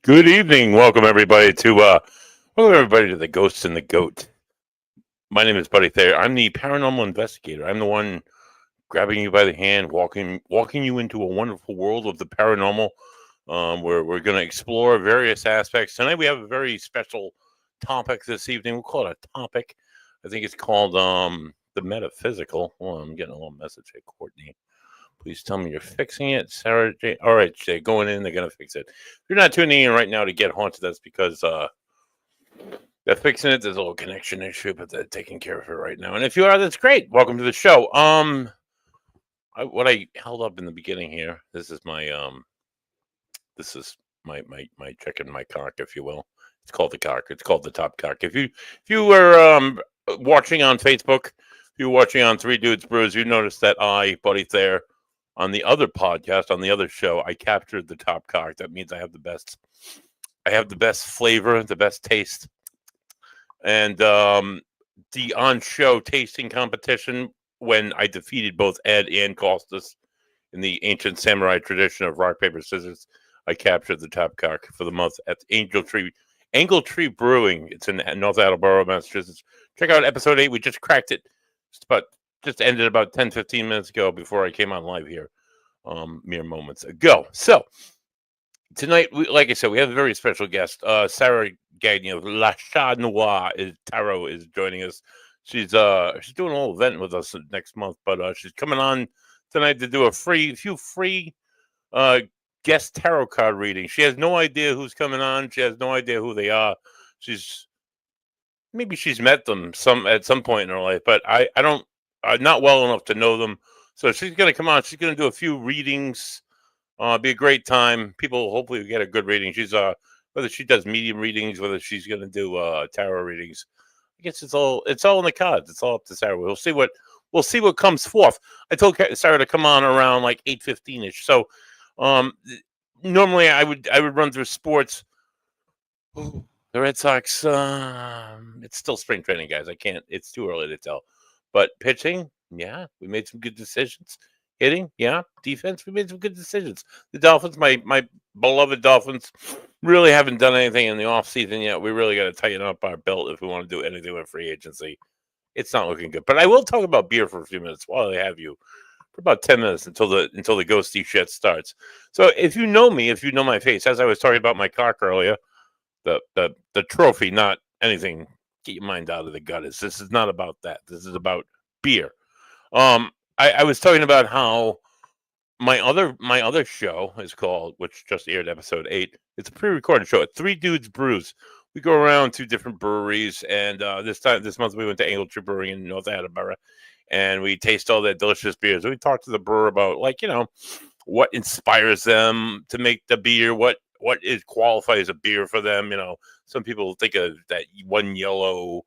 Good evening. Welcome everybody to the Ghosts and the Goat. My name is Buddy Thayer. I'm the paranormal investigator. I'm the one grabbing you by the hand, walking you into a wonderful world of the paranormal. Where we're going to explore various aspects. Tonight we have a very special topic this evening. We'll call it a topic. I think it's called the metaphysical. Oh, I'm getting a little message here, Courtney. Please tell me you're fixing it. Sarah J. All right, Jay, going in, they're going to fix it. If you're not tuning in right now to get haunted, that's because they're fixing it. There's a little connection issue, but they're taking care of it right now. And if you are, that's great. Welcome to the show. What I held up in the beginning here, this is my checking my cock, if you will. It's called the cock. It's called the top cock. If you were watching on Facebook, if you were watching on Three Dudes Brews, you noticed that Buddy Thayer, on the other podcast, on the other show, I captured the top cock. That means I have the best flavor, the best taste, and the on-show tasting competition when I defeated both Ed and Costas in the ancient samurai tradition of rock paper scissors. I captured the top cock for the month at Angle Tree Brewing. It's in North Attleboro, Massachusetts. Check out episode 8. We just cracked it. Just ended about 10-15 minutes ago before I came on live here, mere moments ago. So tonight, like I said, we have a very special guest. Sarah Gagnon of La Chat Noir Tarot is joining us. She's doing a little event with us next month, but she's coming on tonight to do a few free guest tarot card readings. She has no idea who's coming on. She has no idea who they are. Maybe she's met them at some point in her life, but I don't. Not well enough to know them. So she's going to come on. She's going to do a few readings. Be a great time. People hopefully get a good reading. She's whether she does medium readings, whether she's going to do tarot readings. I guess it's all in the cards. It's all up to Sarah. We'll see what comes forth. I told Sarah to come on around like 8:15 ish. So normally I would run through sports. The Red Sox. It's still spring training, guys. It's too early to tell. But pitching, yeah, we made some good decisions. Hitting, yeah. Defense, we made some good decisions. The Dolphins, my beloved Dolphins, really haven't done anything in the offseason yet. We really got to tighten up our belt if we want to do anything with free agency. It's not looking good. But I will talk about beer for a few minutes while I have you. For about 10 minutes until the ghosty shit starts. So if you know me, if you know my face, as I was talking about my cock earlier, the trophy, not anything. Get your mind out of the gutters. This is not about that. This is about beer. I was talking about how my other show is called, which just aired episode 8. It's a pre-recorded show at Three Dudes Brews. We go around to different breweries, and this month we went to Angle Tree Brewing in North Attleboro, and we taste all their delicious beers. We talked to the brewer about what inspires them to make the beer, what qualifies a beer for them. Some people think of that one yellow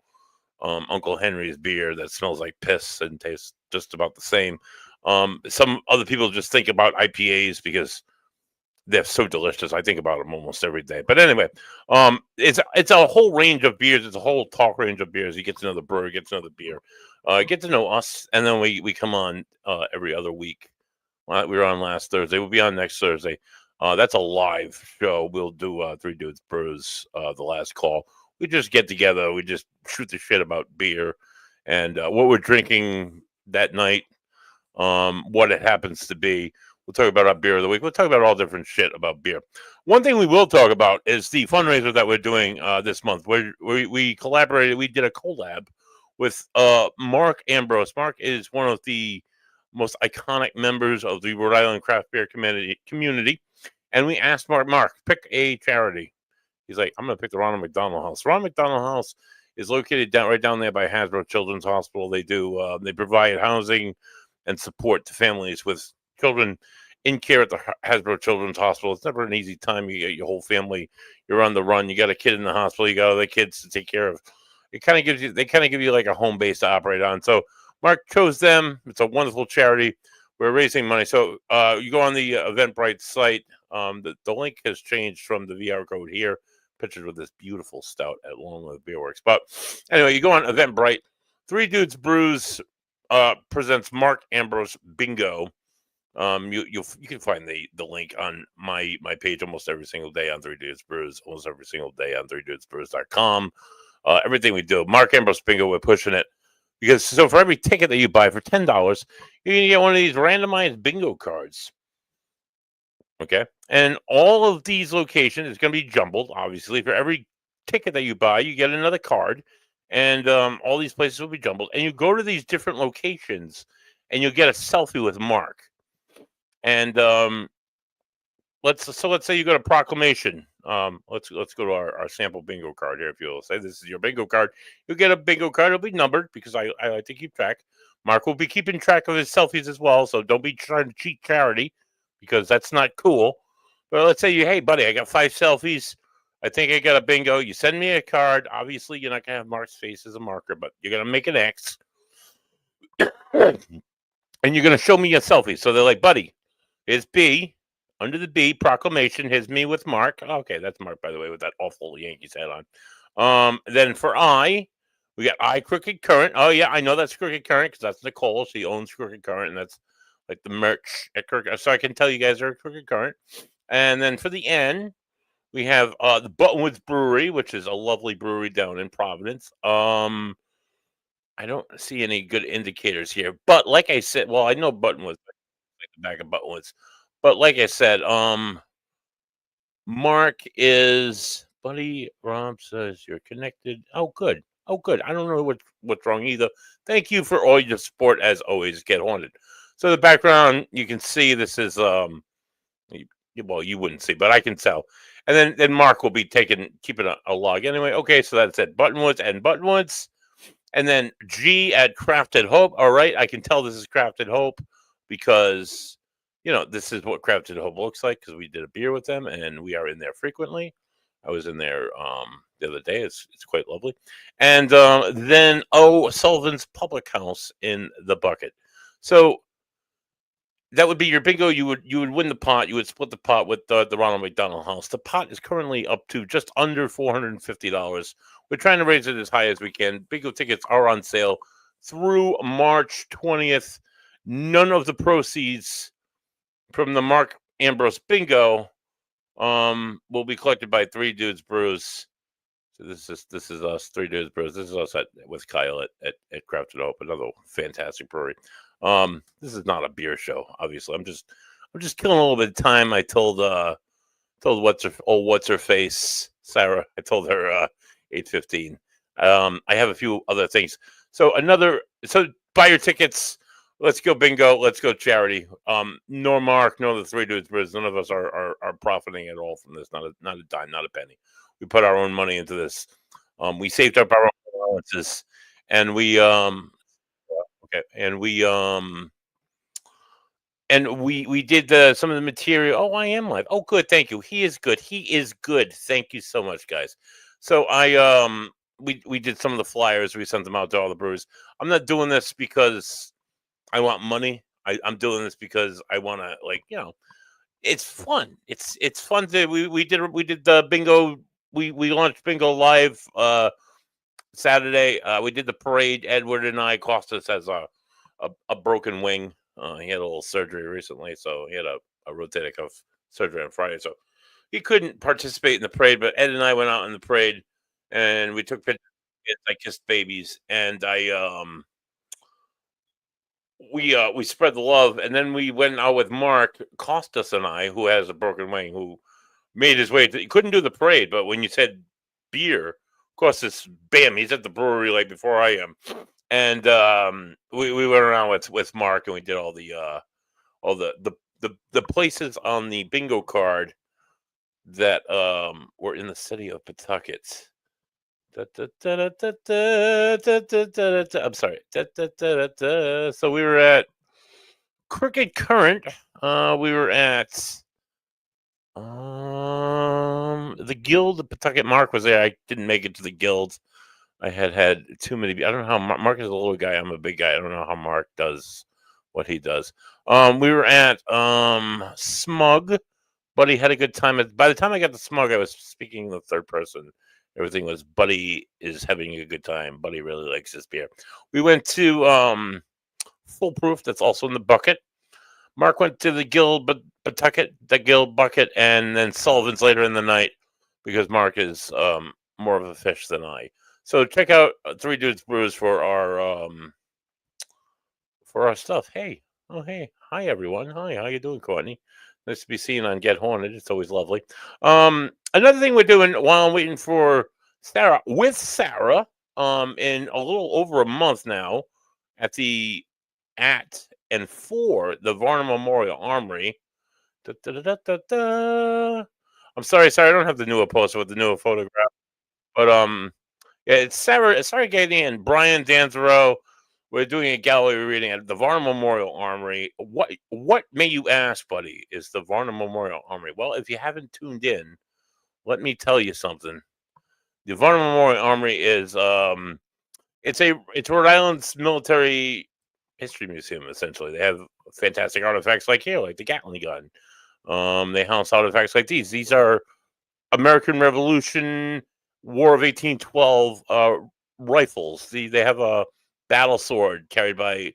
Uncle Henry's beer that smells like piss and tastes just about the same. Some other people just think about IPAs because they're so delicious. I think about them almost every day. But anyway, it's a whole range of beers. It's a whole talk range of beers. You get to know the brewer, get to know the beer, get to know us, and then we come on every other week. We were on last Thursday. We'll be on next Thursday. That's a live show. We'll do Three Dudes Brews, the last call. We just get together. We just shoot the shit about beer and what we're drinking that night, what it happens to be. We'll talk about our beer of the week. We'll talk about all different shit about beer. One thing we will talk about is the fundraiser that we're doing this month. We collaborated. We did a collab with Mark Ambrose. Mark is one of the most iconic members of the Rhode Island craft beer community. And we asked Mark, pick a charity. He's like, I'm going to pick the Ronald McDonald House. Ronald McDonald House is located right down there by Hasbro Children's Hospital. They provide housing and support to families with children in care at the Hasbro Children's Hospital. It's never an easy time. You get your whole family. You're on the run. You got a kid in the hospital. You got other kids to take care of. They kind of give you like a home base to operate on. So Mark chose them. It's a wonderful charity. We're raising money. So you go on the Eventbrite site. The link has changed from the VR code here. Pictured with this beautiful stout at Longwood Beer Works. But anyway, you go on Eventbrite. Three Dudes Brews presents Mark Ambrose Bingo. You can find the link on my page almost every single day on Three Dudes Brews, almost every single day on 3dudesbrews.com. Everything we do, Mark Ambrose Bingo, we're pushing it because so for every ticket that you buy for $10, you're gonna get one of these randomized bingo cards. Okay, and all of these locations is gonna be jumbled. Obviously, for every ticket that you buy, you get another card, and all these places will be jumbled. And you go to these different locations, and you'll get a selfie with Mark. And let's say you go to Proclamation. Let's go to our sample bingo card here. If you'll say this is your bingo card, you'll get a bingo card. It'll be numbered because I like to keep track. Mark will be keeping track of his selfies as well, so don't be trying to cheat charity because that's not cool. But let's say hey buddy, I got 5 selfies. I think I got a bingo. You send me a card. Obviously, you're not gonna have Mark's face as a marker, but you're gonna make an X, and you're gonna show me a selfie. So they're like, buddy, here's B. Under the B, Proclamation. Here's me with Mark. Okay, that's Mark, by the way, with that awful Yankees hat on. Then for I, we got I Crooked Current. Oh, yeah, I know that's Crooked Current because that's Nicole. She owns Crooked Current, and that's like the merch at Crooked. So I can tell you guys are Crooked Current. And then for the N, we have the Buttonwoods Brewery, which is a lovely brewery down in Providence. I don't see any good indicators here. But like I said, well, I know Buttonwoods, like the back of Buttonwoods. But like I said, Mark is Buddy Rob says you're connected. Oh, good. Oh, good. I don't know what's wrong either. Thank you for all your support as always. Get Haunted. So the background you can see this is well you wouldn't see, but I can tell. And then Mark will be keeping a log anyway. Okay, so that's it. Buttonwoods and Buttonwoods, and then G at Crafted Hope. All right, I can tell this is Crafted Hope because this is what Crafted Hope looks like because we did a beer with them and we are in there frequently. I was in there the other day. It's quite lovely. And then Sullivan's Public House in the bucket. So that would be your bingo. You would win the pot. You would split the pot with the Ronald McDonald House. The pot is currently up to just under $450. We're trying to raise it as high as we can. Bingo tickets are on sale through March 20th. None of the proceeds from the Mark Ambrose Bingo will be collected by Three Dudes Brews. So this is us, Three Dudes Brews. This is us with Kyle at Crafted Hope, another fantastic brewery. This is not a beer show, obviously. I'm just killing a little bit of time. I told what's her face, Sarah. I told her 8:15. I have a few other things. So buy your tickets. Let's go bingo. Let's go charity. Nor Mark, nor the Three Dudes Brews. None of us are profiting at all from this. Not a dime, not a penny. We put our own money into this. We saved up our own allowances, and we did some of the material. Oh, I am live. Oh, good. Thank you. He is good. He is good. Thank you so much, guys. So we did some of the flyers. We sent them out to all the brewers. I'm not doing this because I want money. I'm doing this because I want to, it's fun. It's fun to we did the bingo. We launched bingo live Saturday. We did the parade. Edward and I. Costas has a broken wing. He had a little surgery recently, so he had a rotator cuff surgery on Friday, so he couldn't participate in the parade. But Ed and I went out in the parade, and we took pictures. I kissed babies, and we spread the love, and then we went out with Mark Costas and I, who has a broken wing, who made his way. He couldn't do the parade, but when you said beer, of course, bam, he's at the brewery like before I am, and we went around with Mark, and we did all the places on the bingo card that were in the city of Pawtucket. I'm sorry. So we were at Crooked Current. We were at the Guild. The Pawtucket. Mark was there. I didn't make it to the Guild. I had too many. I don't know how Mark is a little guy. I'm a big guy. I don't know how Mark does what he does. We were at Smug. Buddy had a good time. By the time I got to Smug, I was speaking in the third person. Everything was Buddy is having a good time. Buddy really likes his beer. We went to Foolproof. That's also in the bucket. Mark went to the Gill bucket, and then Sullivan's later in the night because Mark is more of a fish than I. So check out Three Dudes Brews for our stuff. Hey, oh hey, hi everyone. Hi, how you doing, Courtney? Nice to be seen on Get Horned. It's always lovely. Another thing we're doing while I'm waiting for Sarah in a little over a month now at for the Varnum Memorial Armory. Da, da, da, da, da, da. I'm sorry, I don't have the newer poster with the newer photograph, but yeah, it's Sarah Gady and Brian Danzero. We're doing a gallery reading at the Varnum Memorial Armory. What may you ask, buddy? Is the Varnum Memorial Armory? Well, if you haven't tuned in, let me tell you something. The Varnum Memorial Armory is it's Rhode Island's military history museum. Essentially, they have fantastic artifacts like the Gatling gun. They house artifacts like these. These are American Revolution, War of 1812 rifles. They have a battle sword carried by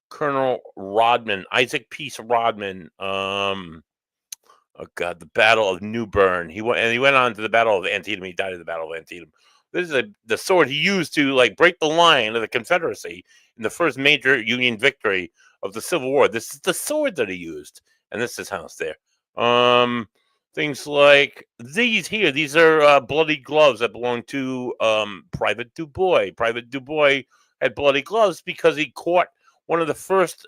Colonel Rodman, Isaac Peace Rodman. Oh God, the Battle of New Bern. He went on to the Battle of Antietam. He died in the Battle of Antietam. This is the sword he used to break the line of the Confederacy in the first major Union victory of the Civil War. This is the sword that he used, and this is housed there. Things like these here. These are bloody gloves that belong to Private Dubois. Private Dubois had bloody gloves because he caught one of the first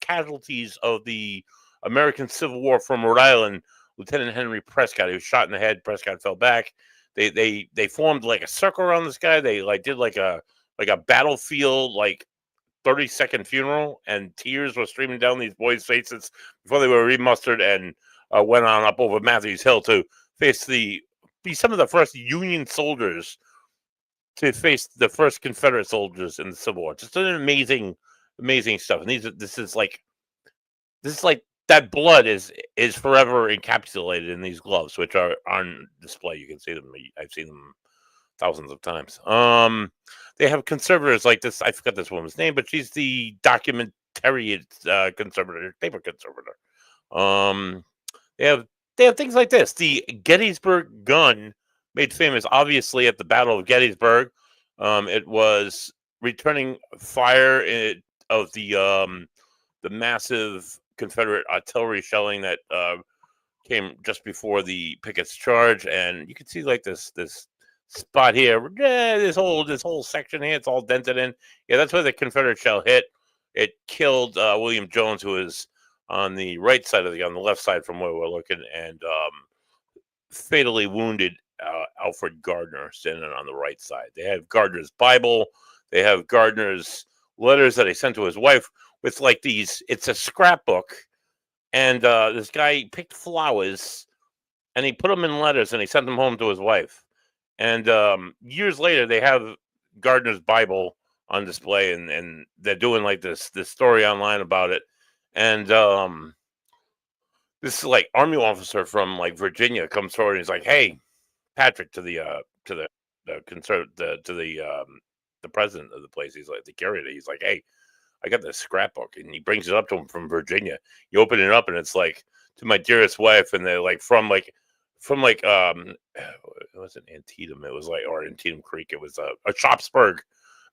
casualties of the American Civil War from Rhode Island, Lieutenant Henry Prescott. He was shot in the head. Prescott fell back. They formed like a circle around this guy. They did like a battlefield 30-second funeral, and tears were streaming down these boys' faces before they were remustered and went on up over Matthews Hill to be some of the first Union soldiers to face the first Confederate soldiers in the Civil War. Just an amazing stuff. And this is like that blood is forever encapsulated in these gloves, which are on display. You can see them. I've seen them thousands of times. They have conservators like this. I forgot this woman's name, but she's the documentary conservator, paper conservator. They have things like this. The Gettysburg gun, made famous obviously at the Battle of Gettysburg. It was returning fire of the massive Confederate artillery shelling that came just before the Pickett's charge, and you can see this spot here. This whole section here, it's all dented in. Yeah, that's where the Confederate shell hit. It killed William Jones, who was on the right side of on the left side from where we're looking, and fatally wounded Alfred Gardner standing on the right side. They have Gardner's Bible. They have Gardner's letters that he sent to his wife with these. It's a scrapbook, and this guy picked flowers, and he put them in letters, and he sent them home to his wife. And years later, they have Gardner's Bible on display, and they're doing this story online about it. And this Army officer from Virginia comes forward and he's like, "Hey, Patrick," to the president of the place. He's like, the curator. He's like, "Hey, I got this scrapbook," and he brings it up to him from Virginia. You open it up, and it's "To my dearest wife," and they're from it wasn't Antietam. It was or Antietam Creek. It was a Sharpsburg,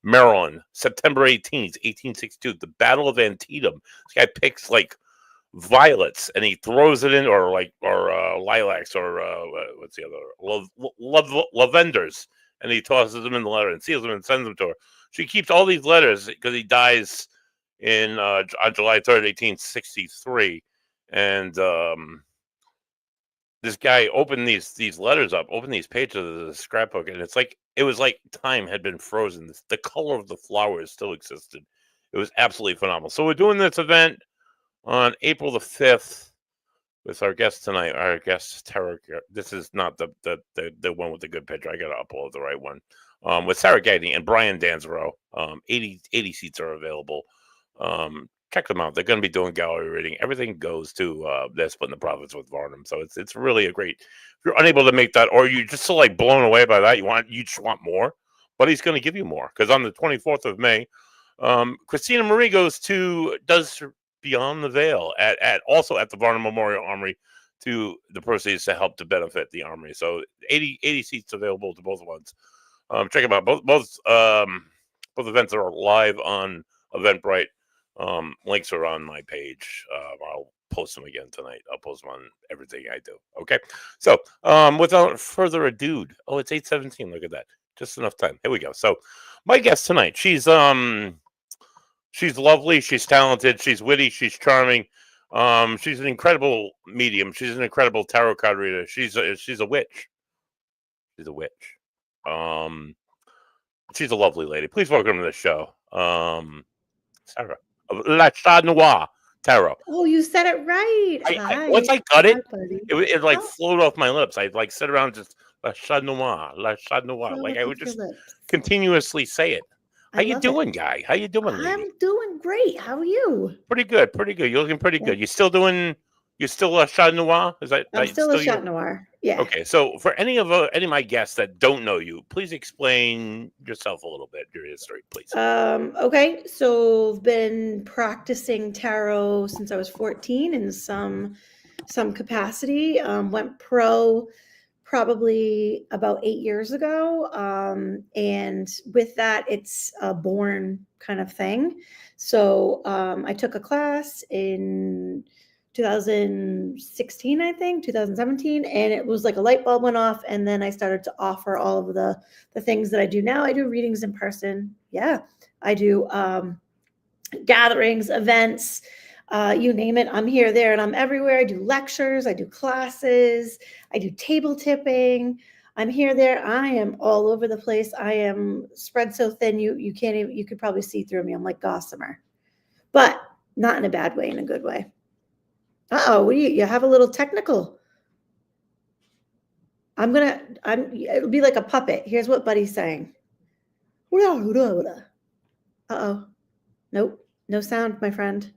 Maryland, September 18th, 1862. The Battle of Antietam. This guy picks violets and he throws it in, or lilacs, or what's the other, lavenders, and he tosses them in the letter and seals them and sends them to her. She keeps all these letters because he dies on July 3rd, 1863, and this guy opened these letters up, opened these pages of the scrapbook, and it was like time had been frozen. The color of the flowers still existed. It was absolutely phenomenal. So we're doing this event on April the 5th with our guest tonight. Our guest Tara. This is not the one with the good picture. I got to upload the right one. With Sarah Gady and Brian Danzero. 80 seats are available. Check them out. They're going to be doing gallery reading. Everything goes to they're splitting the profits with Varnum. So it's really a great. If you're unable to make that, or you're just so blown away by that, you just want more, but he's going to give you more, because on the 24th of May, Christina Marie does Beyond the Veil at also at the Varna Memorial Armory to the proceeds to help to benefit the Armory. So 80 seats available to both ones. Check them out. Both events are live on Eventbrite. Links are on my page. I'll post them again tonight. I'll post them on everything I do. Okay. So without further ado, it's 8:17. Look at that. Just enough time. Here we go. So my guest tonight, she's lovely, she's talented, she's witty, she's charming. She's an incredible medium. She's an incredible tarot card reader. She's a witch. She's a witch. She's a lovely lady. Please welcome to the show, Sarah of La Chat Noir Tarot. Oh, you said it right. Once I got it, Hi, it like flowed off my lips. I like sit around just La Chat Noir, La Chat Noir. Like I would just continuously say it. How you doing, guy? How you doing, lady? I'm doing great. How are you? Pretty good. You're looking pretty good. You're still a Chat Noir? Is that I'm still a Chat Noir. Yeah. Okay. So for any of my guests that don't know you, please explain yourself a little bit, your history, please. Okay. So I've been practicing tarot since I was 14 in some capacity. Went pro probably about 8 years ago. And with that, it's a born kind of thing. So I took a class in 2016, I think, 2017. And it was like a light bulb went off. And then I started to offer all of the things that I do now. I do readings in person. Yeah. I do gatherings, events, you name it. I'm here, there, and I'm everywhere. I do lectures. I do classes. I do table tipping. I'm here, there. I am all over the place. I am spread so thin you can't even, you could probably see through me. I'm like Gossamer, but not in a bad way, in a good way. Uh-oh, you have a little technical. It'll be like a puppet. Here's what Buddy's saying. Uh-oh. Nope. No sound, my friend.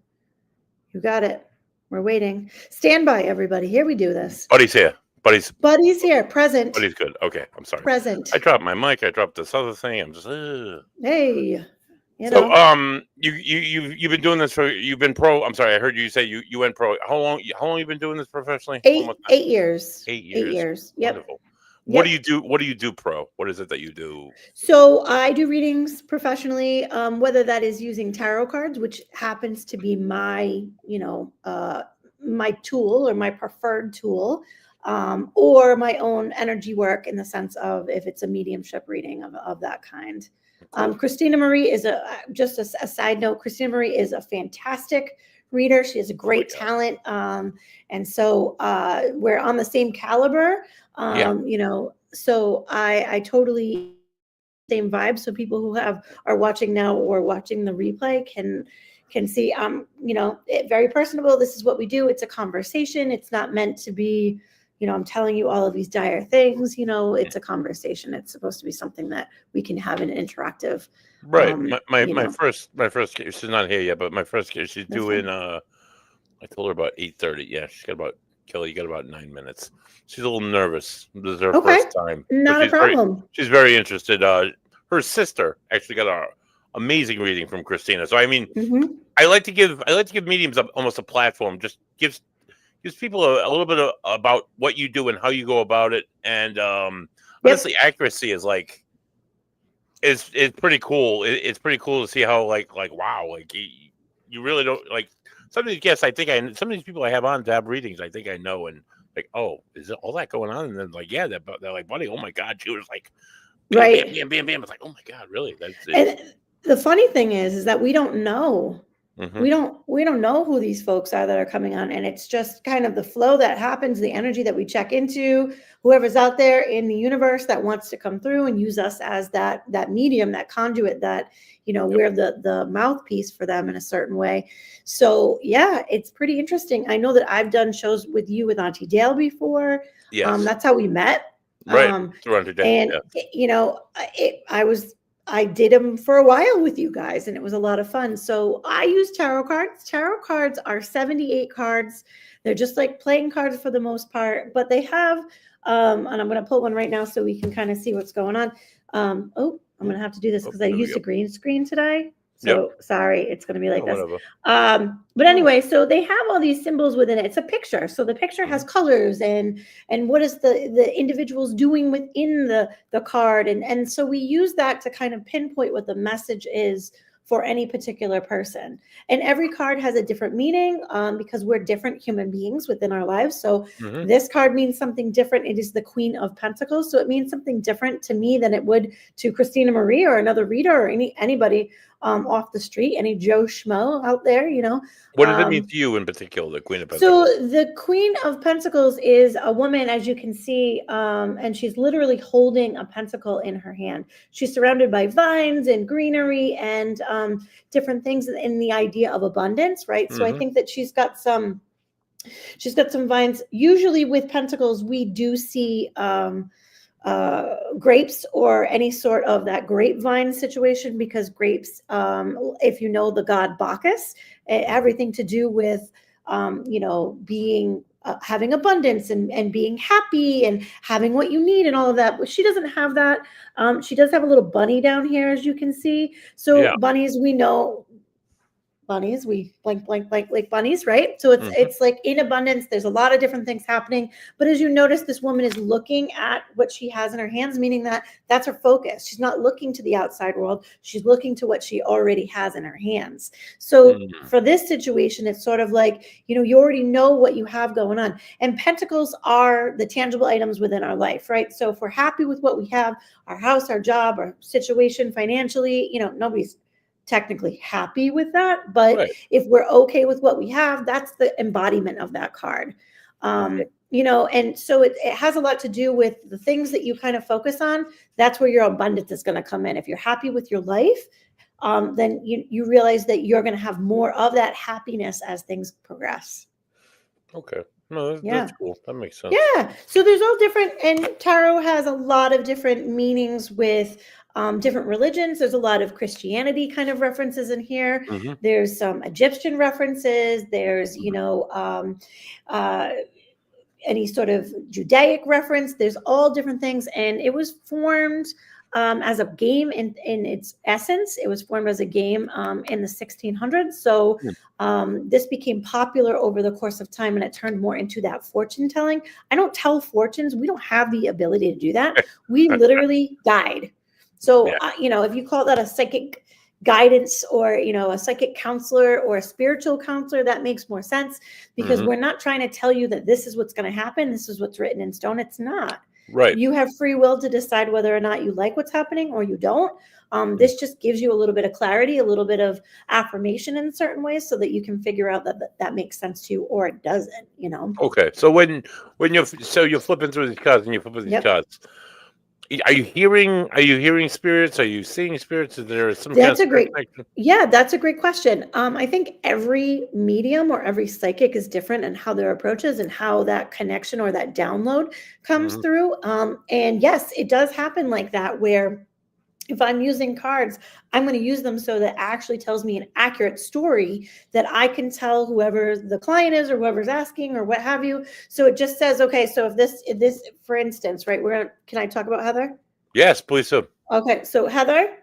You got it. We're waiting. Stand by, everybody. Here we do this. Buddy's here. Buddy's here. Present. Buddy's good. Okay. I'm sorry. Present. I dropped my mic. I dropped this other thing. I'm just. Hey. So you've been doing this you've been pro. I'm sorry. I heard you say you went pro. How long you been doing this professionally? 8 years. 8 years. 8 years. Yep. Wonderful. What do you do? What do you do pro? What is it that you do? So I do readings professionally, whether that is using tarot cards, which happens to be my, my tool or my preferred tool, or my own energy work in the sense of if it's a mediumship reading of that kind. Christina Marie is just a side note. Christina Marie is a fantastic reader. She has a great talent. And so we're on the same caliber. So I totally same vibe. So people who are watching now or watching the replay can see, very personable. This is what we do. It's a conversation. It's not meant to be, I'm telling you all of these dire things, it's a conversation. It's supposed to be something that we can have an interactive. Right. My first case, she's not here yet, but my first case, she's due in, I told her about 8:30. Yeah. She's got about, Kelly, you got about 9 minutes. She's a little nervous. This is her first time. Not a problem. She's very interested. Her sister actually got an amazing reading from Christina. So, I mean, I like to give mediums almost a platform. Just gives people a little bit about what you do and how you go about it. And honestly, accuracy is like, it's pretty cool. It's pretty cool to see how wow, you really don't like some of these guests. Some of these people I have on to have readings, I think I know, and like, oh, is it all that going on? And then like, yeah, they're like, buddy, oh my God, she was like, bam, bam, bam, bam. It's like, oh my God, really? And the funny thing is that we don't know. We don't know who these folks are that are coming on, and it's just kind of the flow that happens, the energy that we check into, whoever's out there in the universe that wants to come through and use us as that medium, that conduit, that we're the mouthpiece for them in a certain way. So yeah, it's pretty interesting. I know that I've done shows with you with Auntie Dale before. Yes. That's how we met. Right. And I did them for a while with you guys, and it was a lot of fun. So I use tarot cards. Tarot cards are 78 cards. They're just like playing cards for the most part, but they have, and I'm going to pull one right now so we can kind of see what's going on. I'm going to have to do this because I used a green screen today. Yep. So sorry, it's going to be like Oh, this. whatever. But anyway, so they have all these symbols within it. It's a picture. So the picture has colors and what is the individuals doing within the card. And so we use that to kind of pinpoint what the message is for any particular person. And every card has a different meaning because we're different human beings within our lives. So Mhm. this card means something different. It is the Queen of Pentacles. So it means something different to me than it would to Christina Marie or another reader or anybody off the street, any Joe Schmo out there, you know. What does it mean to you in particular, the Queen of So Pentacles? the Queen of Pentacles is a woman, as you can see, and she's literally holding a pentacle in her hand. She's surrounded by vines and greenery and different things in the idea of abundance, right? So I think that she's got some vines. Usually with pentacles, we do see grapes or any sort of that grapevine situation, because grapes, if you know the god Bacchus, everything to do with being having abundance and being happy and having what you need and all of that. But she doesn't have that. She does have a little bunny down here, as you can see. So Yeah. bunnies, we know bunnies, we blank like bunnies, right? So it's like in abundance. There's a lot of different things happening, but as you notice, this woman is looking at what she has in her hands, meaning that that's her focus. She's not looking to the outside world, she's looking to what she already has in her hands. So for this situation, it's sort of like, you already know what you have going on, and pentacles are the tangible items within our life, right? So if we're happy with what we have, our house, our job, our situation financially, nobody's technically happy with that, but Right. if we're okay with what we have, that's the embodiment of that card. And so it has a lot to do with the things that you kind of focus on. That's where your abundance is going to come in. If you're happy with your life, then you realize that you're going to have more of that happiness as things progress. Okay. No, Yeah. that's cool. That makes sense. Yeah. So there's all different, and tarot has a lot of different meanings with different religions. There's a lot of Christianity kind of references in here. There's some Egyptian references. There's, any sort of Judaic reference. There's all different things. And it was formed as a game in its essence. It was formed as a game in the 1600s. So this became popular over the course of time, and it turned more into that fortune telling. I don't tell fortunes. We don't have the ability to do that. We literally guide. So, if you call that a psychic guidance or, a psychic counselor or a spiritual counselor, that makes more sense, because we're not trying to tell you that this is what's going to happen. This is what's written in stone. It's not. Right. You have free will to decide whether or not you like what's happening or you don't. This just gives you a little bit of clarity, a little bit of affirmation in certain ways, so that you can figure out that makes sense to you or it doesn't, Okay. So when you're flipping through these cards and you flip through these cards, are you hearing spirits? Are you seeing spirits? Is there some kind of connection? That's a great question. I think every medium or every psychic is different in how their approaches and how that connection or that download comes through. And yes, it does happen like that, where if I'm using cards, I'm going to use them so that actually tells me an accurate story that I can tell whoever the client is or whoever's asking or what have you. So it just says, okay, so if this, for instance, right, can I talk about Heather? Yes, please do. Okay, so Heather,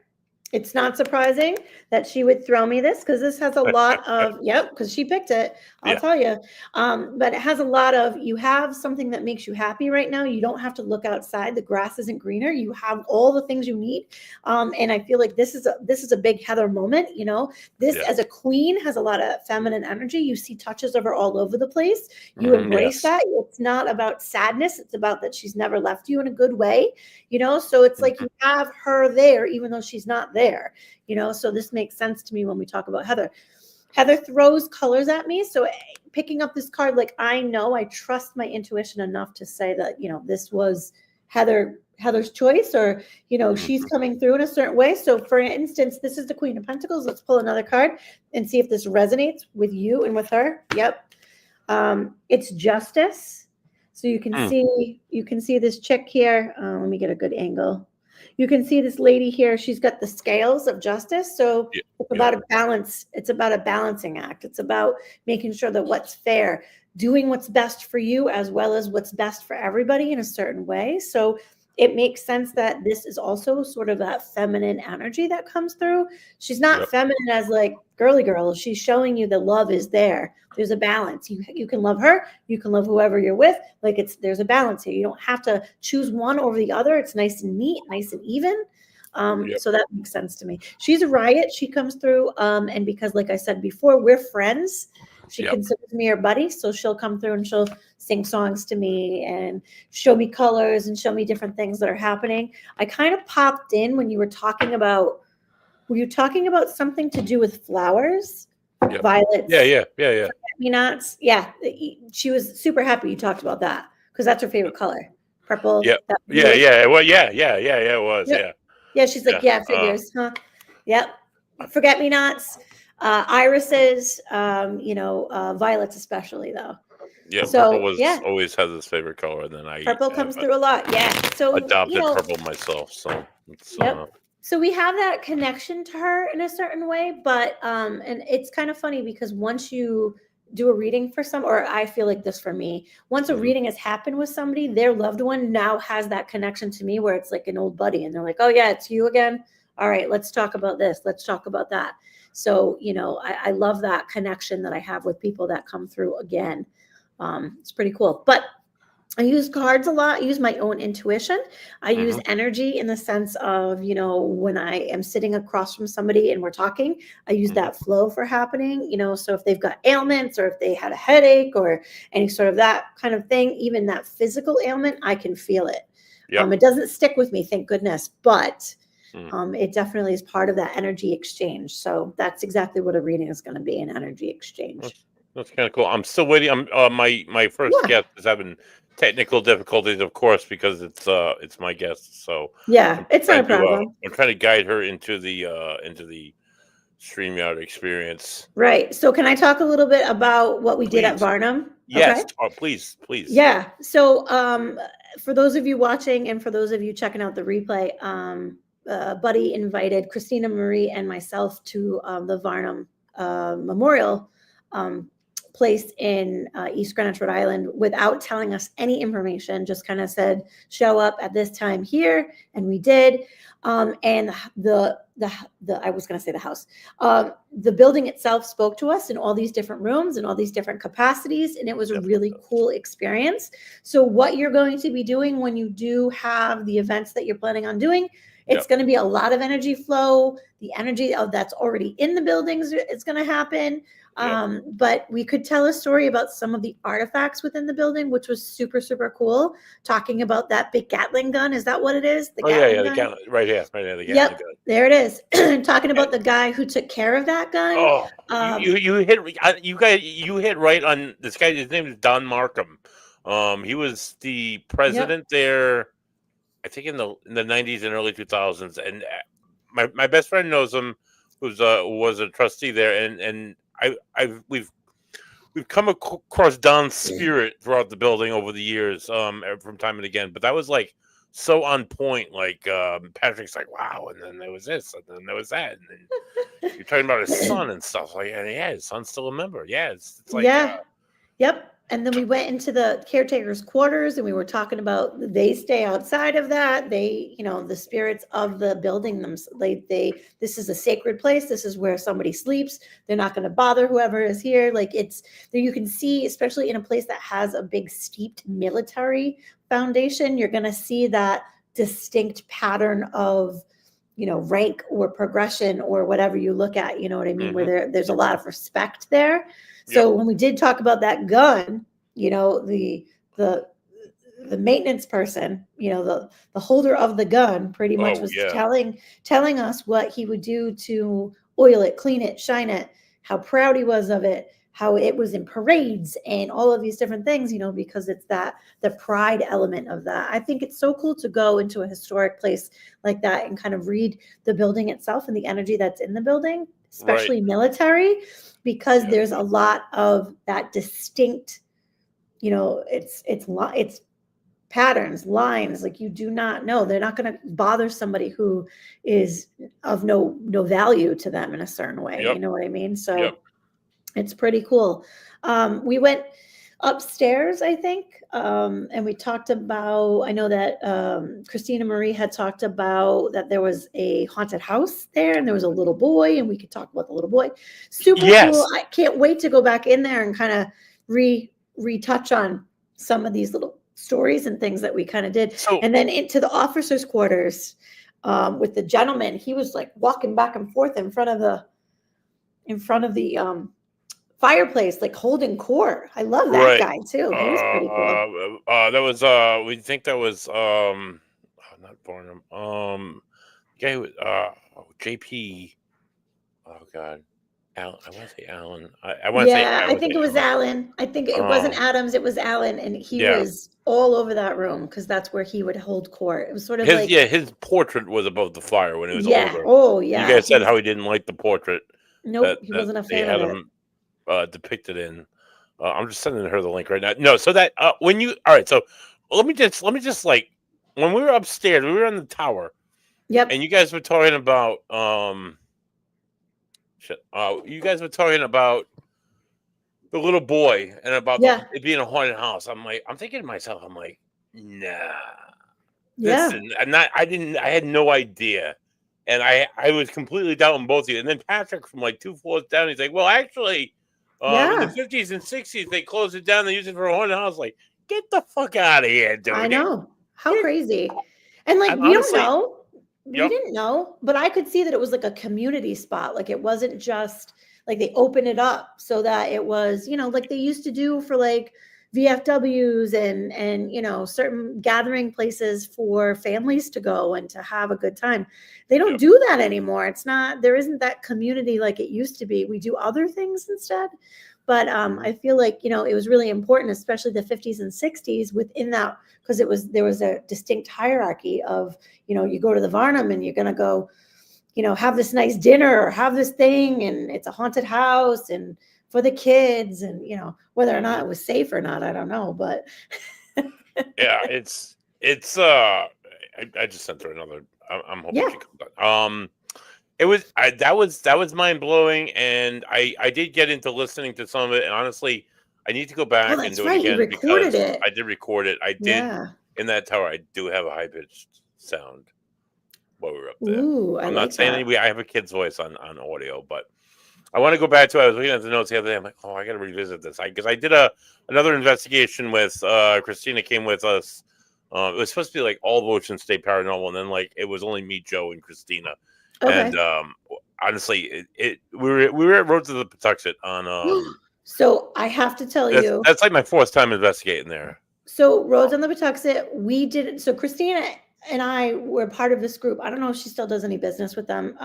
it's not surprising that she would throw me this, because this has a lot of, because she picked it, I'll tell you. But it has a lot of, you have something that makes you happy right now. You don't have to look outside. The grass isn't greener. You have all the things you need. And I feel like this is a big Heather moment. This as a queen has a lot of feminine energy. You see touches of her all over the place. You embrace that. It's not about sadness. It's about that she's never left you in a good way. So it's like you have her there, even though she's not there, so this makes sense to me when we talk about Heather. Heather throws colors at me. So picking up this card, like, I trust my intuition enough to say that, this was Heather's choice, or, she's coming through in a certain way. So for instance, this is the Queen of Pentacles. Let's pull another card and see if this resonates with you and with her. Yep. It's Justice. So you can see this chick here. Let me get a good angle. You can see this lady here. She's got the scales of justice. So it's about a balance. It's about a balancing act. It's about making sure that what's fair, doing what's best for you as well as what's best for everybody in a certain way. So it makes sense that this is also sort of that feminine energy that comes through. She's not Yep. feminine as like girly girl. She's showing you that love is there. There's a balance. You can love her. You can love whoever you're with. Like there's a balance here. You don't have to choose one over the other. It's nice and neat, nice and even. Yep. So that makes sense to me. She's a riot. She comes through. And because, like I said before, we're friends. She Yep. considers me her buddy. So she'll come through and she'll sing songs to me and show me colors and show me different things that are happening. I kind of popped in when you were talking about, were you talking about something to do with flowers? Yep. Violets. Yeah. Forget-me-nots. Yeah. She was super happy you talked about that because that's her favorite color. Purple. Yep. that blue. Yeah. Well, yeah. It was. Yep. Yeah. Yeah, she's like, yeah, figures, huh? Yep. Forget-me-nots, irises, violets especially though. Yeah. So, Purple was yeah. always has his favorite color, and then Purple comes through a lot. Yeah. So adopted purple myself. So it's, yep. So we have that connection to her in a certain way, but and it's kind of funny because once you do a reading for or I feel like this for me, once a reading has happened with somebody, their loved one now has that connection to me where it's like an old buddy and they're like, oh yeah, it's you again. All right, let's talk about this. Let's talk about that. So, I love that connection that I have with people that come through again. It's pretty cool. But I use cards a lot. I use my own intuition. I use energy in the sense of, when I am sitting across from somebody and we're talking, I use that flow for happening, so if they've got ailments or if they had a headache or any sort of that kind of thing, even that physical ailment, I can feel it. Yep. It doesn't stick with me, thank goodness, but it definitely is part of that energy exchange. So that's exactly what a reading is going to be, an energy exchange. That's kind of cool. I'm still waiting. I'm my first guest is having technical difficulties, of course, because it's my guest. So yeah, it's not a problem. I'm trying to guide her into the StreamYard experience. Right. So can I talk a little bit about what we did at Varnum? Yes. Okay? Oh, please. Yeah. So for those of you watching and for those of you checking out the replay, Buddy invited Christina Marie and myself to the Varnum Memorial place in East Greenwich, Rhode Island, without telling us any information. Just kind of said, show up at this time here, and we did. And the I was going to say the house, the building itself spoke to us in all these different rooms and all these different capacities, and it was a really cool experience. So what you're going to be doing when you do have the events that you're planning on doing, it's going to be a lot of energy flow. The energy that's already in the buildings is going to happen. But we could tell a story about some of the artifacts within the building, which was super, super cool. Talking about that big Gatling gun. Is that what it is? The Gatling gun? Right here. The Gatling gun. There it is. Talking about the guy who took care of that gun. Oh, you hit right on this guy. His name is Don Markham. He was the president there, I think in the 90s and early 2000s, and my best friend knows him, was a trustee there, and we've come across Don's spirit throughout the building over the years, from time and again. But that was like so on point. Like Patrick's like, wow, and then there was this, and then there was that, and then you're talking about his son and stuff. Like, yeah, his son's still a member. Yeah, it's like yep. And then we went into the caretaker's quarters and we were talking about they stay outside of that. They, the spirits of the building, this is a sacred place. This is where somebody sleeps. They're not going to bother whoever is here. Like you can see, especially in a place that has a big steeped military foundation, you're going to see that distinct pattern of, rank or progression or whatever you look at, you know what I mean? Where there's a lot of respect there. So when we did talk about that gun, the maintenance person, the holder of the gun pretty much was telling us what he would do to oil it, clean it, shine it, how proud he was of it, how it was in parades and all of these different things, because it's the pride element of that. I think it's so cool to go into a historic place like that and kind of read the building itself and the energy that's in the building, especially military, because there's a lot of that distinct, it's patterns, lines, like you do not know. They're not going to bother somebody who is of no value to them in a certain way. You know what I mean? So it's pretty cool. We went upstairs, I think. And we talked about, I know that Christina Marie had talked about that there was a haunted house there and there was a little boy, and we could talk about the little boy. Super cool. Yes. I can't wait to go back in there and kind of retouch on some of these little stories and things that we kind of did. So And then into the officers' quarters with the gentleman, he was like walking back and forth in front of the fireplace, like holding court. I love that right. guy too. He was pretty cool. That was we think that was not Barnum. Guy who JP. Oh God, Alan. I want to say Alan. I want to say. Yeah, I I would think say it was Alan. I think it wasn't Um, Adams, it was Alan, and he yeah. was all over that room because that's where he would hold court. It was sort of like, His portrait was above the fire when he was yeah, older. oh You yeah. guys said how he didn't like the portrait Nope, he wasn't a they fan had of it. him depicted in. I'm just sending her the link right now. No, so that when you all right, so let me just like when we were upstairs, we were on the tower, Yep. and you guys were talking about you guys were talking about the little boy and about Yeah. it being a haunted house. I'm thinking to myself, I'm like, nah. Yeah. I had no idea. And I was completely doubting both of you. And then Patrick from like 2 floors down, he's like, well, actually, in Yeah. the 50s and 60s, they closed it down. They used it for a haunted house. Like, get the fuck out of here, dude. I know. How Yeah. crazy. And like, And we don't honestly, know. We yep. didn't know, but I could see that it was like a community spot. Like it wasn't just like they opened it up so that it was, like they used to do for like VFWs and certain gathering places for families to go and to have a good time. They don't Yep. do that anymore. There isn't that community like it used to be. We do other things instead. But I feel like, it was really important, especially the 50s and 60s within that, because there was a distinct hierarchy of, you go to the Varnum and you're going to go, have this nice dinner or have this thing, and it's a haunted house and for the kids, and, whether or not it was safe or not, I don't know, but. Yeah, it's I just sent her another. I'm hoping Yeah. she comes on. That was mind blowing, and I did get into listening to some of it, and honestly, I need to go back and That's do right. it You again recorded because it. I did record it. I did Yeah. in that tower. I do have a high pitched sound while we were up there. Ooh, I I'm like not saying that. any. I have a kid's voice on audio, but I want to go back to. I was looking at the notes the other day. I'm like, oh, I got to revisit this. Because I did another investigation with Christina came with us. It was supposed to be like all of Ocean State Paranormal, and then like it was only me, Joe, and Christina. Okay. And honestly, we were at Roads of the Patuxent on. So I have to tell you. That's like my fourth time investigating there. So Roads on the Patuxent, we did. So Christina and I were part of this group. I don't know if she still does any business with them.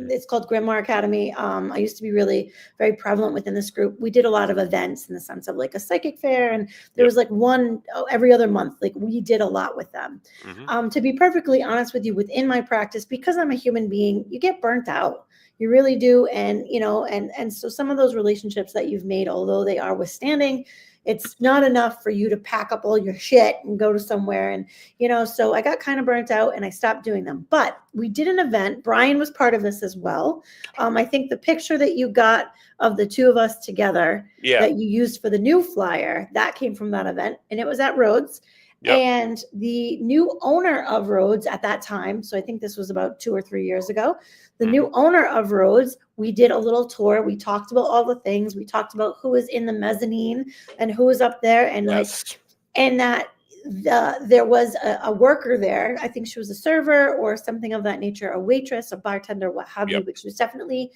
It's called Grimoire Academy. I used to be really very prevalent within this group. We did a lot of events in the sense of like a psychic fair, and there was like one every other month. Like we did a lot with them. Mm-hmm. To be perfectly honest with you, within my practice, because I'm a human being, you get burnt out. You really do. And, and so some of those relationships that you've made, although they are withstanding, it's not enough for you to pack up all your shit and go to somewhere. And, so I got kind of burnt out and I stopped doing them. But we did an event. Brian was part of this as well. I think the picture that you got of the two of us together that you used for the new flyer, that came from that event. And it was at Rhodes. Yep. And the new owner of Rhodes at that time, so I think this was about 2 or 3 years ago, the new owner of Rhodes, we did a little tour. We talked about all the things. We talked about who was in the mezzanine and who was up there, and and that there was a worker there. I think she was a server or something of that nature, a waitress, a bartender, what have you, but she was definitely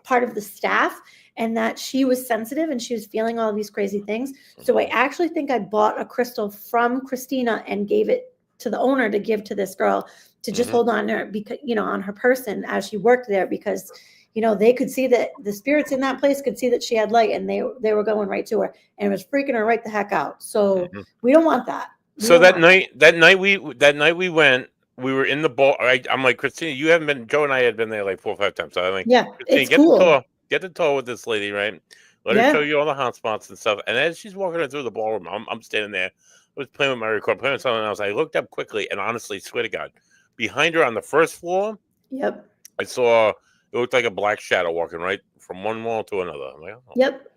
part of the staff, and that she was sensitive and she was feeling all these crazy things. So I actually think I bought a crystal from Christina and gave it to the owner to give to this girl to just hold on to her, because, on her person as she worked there, because, they could see that the spirits in that place could see that she had light, and they were going right to her, and it was freaking her right the heck out. So we don't want that. That night we went, we were in the ball. I'm like, Christina, you haven't been. Joe and I had been there like 4 or 5 times. So I'm like, yeah, Christina, it's cool. Get the tour with this lady, right? Let her show you all the hot spots and stuff. And as she's walking her through the ballroom, I'm standing there. I was playing with my record, playing with something else. I looked up quickly, and honestly, swear to God, behind her on the first floor, I saw it looked like a black shadow walking right from one wall to another. I'm like, oh, yep.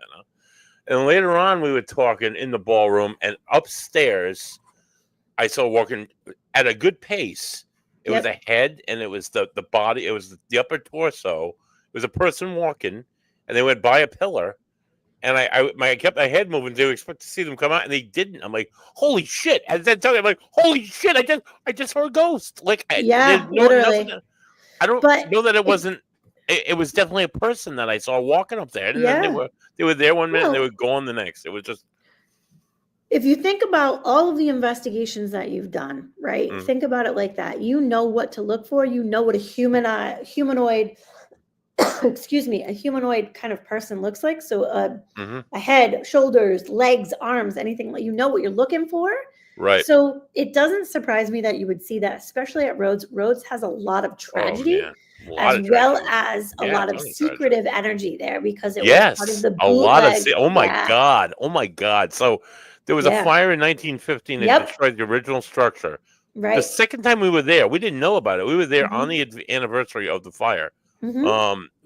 And later on, we were talking in the ballroom, and upstairs, I saw walking at a good pace. It was a Yep. head, and it was the body. It was the upper torso. It was a person walking, and they went by a pillar. And I kept my head moving to expect to see them come out, and they didn't. I'm like, holy shit! At that time, I'm like, holy shit! I just saw a ghost. Like, there's Yeah, no nothing. literally. I don't But know that it if wasn't. It was definitely a person that I saw walking up there, and then yeah, they were there one minute, and they well, were gone the next. It was just. if you think about all of the investigations that you've done, right? Mm, Think about it like that. You know what to look for. You know what a humanoid, excuse me, a humanoid kind of person looks like. So hmm a head, shoulders, legs, arms, anything like you know what you're looking for. Right. So it doesn't surprise me that you would see that, especially at Rhodes. Rhodes has a lot of Oh tragedy man, a lot as of well tragedy. as a Yeah, lot a of ton of tragedy. secretive energy there because it was part of Yes, the a lot of. bootleg. Oh my Yeah. god. Oh my god. So there was a Yeah. fire in 1915 that Yep. destroyed the original structure. The Right. second time we were there, we didn't know about it. We were there on hmm the hmm anniversary of the fire.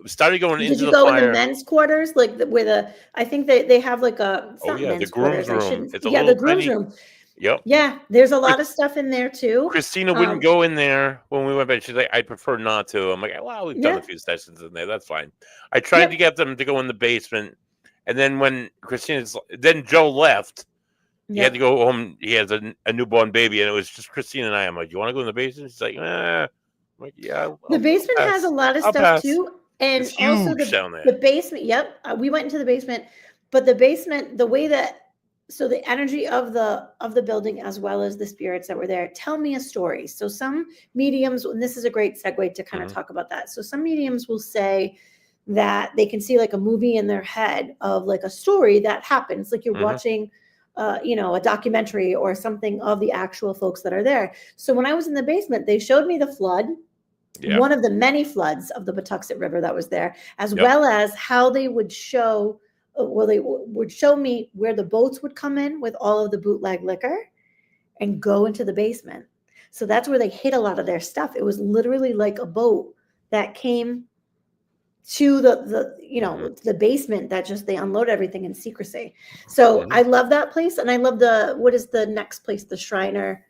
We started going Did into you the go in the fire. men's quarters, like where I think they have like it's Oh not yeah, the men's groom's quarters. I room. shouldn't. It's a Yeah, the little groom's tiny. room. Yep. Yeah, there's a lot Chris- of stuff in there too. Christina wouldn't Um, go in there when we went back. She's like, I prefer not to. I'm like, well, we've done a yeah. few sessions in there. That's fine. I tried to Yep. get them to go in the basement, and then when then Joe left. He had to Yep. go home. He has a newborn baby, and it was just Christine and I. I'm like, you want to go in the basement? She's like, I'm like, yeah, The I'll basement has a pass. lot of I'll stuff pass. too, It's and also huge down there. the basement. Yep, we went into the basement, but the basement, the way that so the energy of the building as well as the spirits that were there tell me a story. So some mediums, and this is a great segue to kind of hmm talk about that. So some mediums will say that they can see like a movie in their head of like a story that happens, like you're hmm watching. A documentary or something of the actual folks that are there. So when I was in the basement, they showed me the flood, Yeah. one of the many floods of the Patuxent River that was there, as Yep. well as how they would show, they would show me where the boats would come in with all of the bootleg liquor and go into the basement. So that's where they hid a lot of their stuff. It was literally like a boat that came to hmm the basement that just they unload everything in secrecy. So hmm I love that place, and I love what is the next place, the Shriner.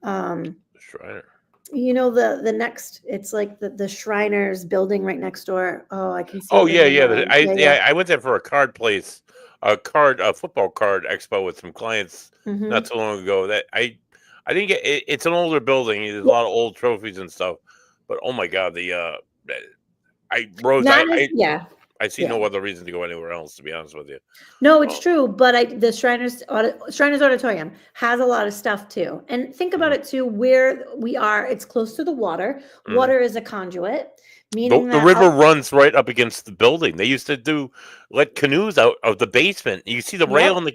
Um, Shriner. the next, it's like the Shriners building right next door. Oh, I can see Oh it in yeah, my yeah. mind. Yeah, yeah. I went there for a card place, a football card expo with some clients not hmm so long ago. That I didn't get. It's an older building. There's a Yeah, lot of old trophies and stuff. But oh my god, I Rose. not as yeah, I see yeah. no other reason to go anywhere else. To be honest with you. No, it's Oh, true, but the Shriners Auditorium has a lot of stuff too. And think about mhm, it too, where we are, it's close to the water. mhm. Water is a conduit, meaning The that river runs right up against the building. They used to let canoes out of the basement. You see the rail yep, and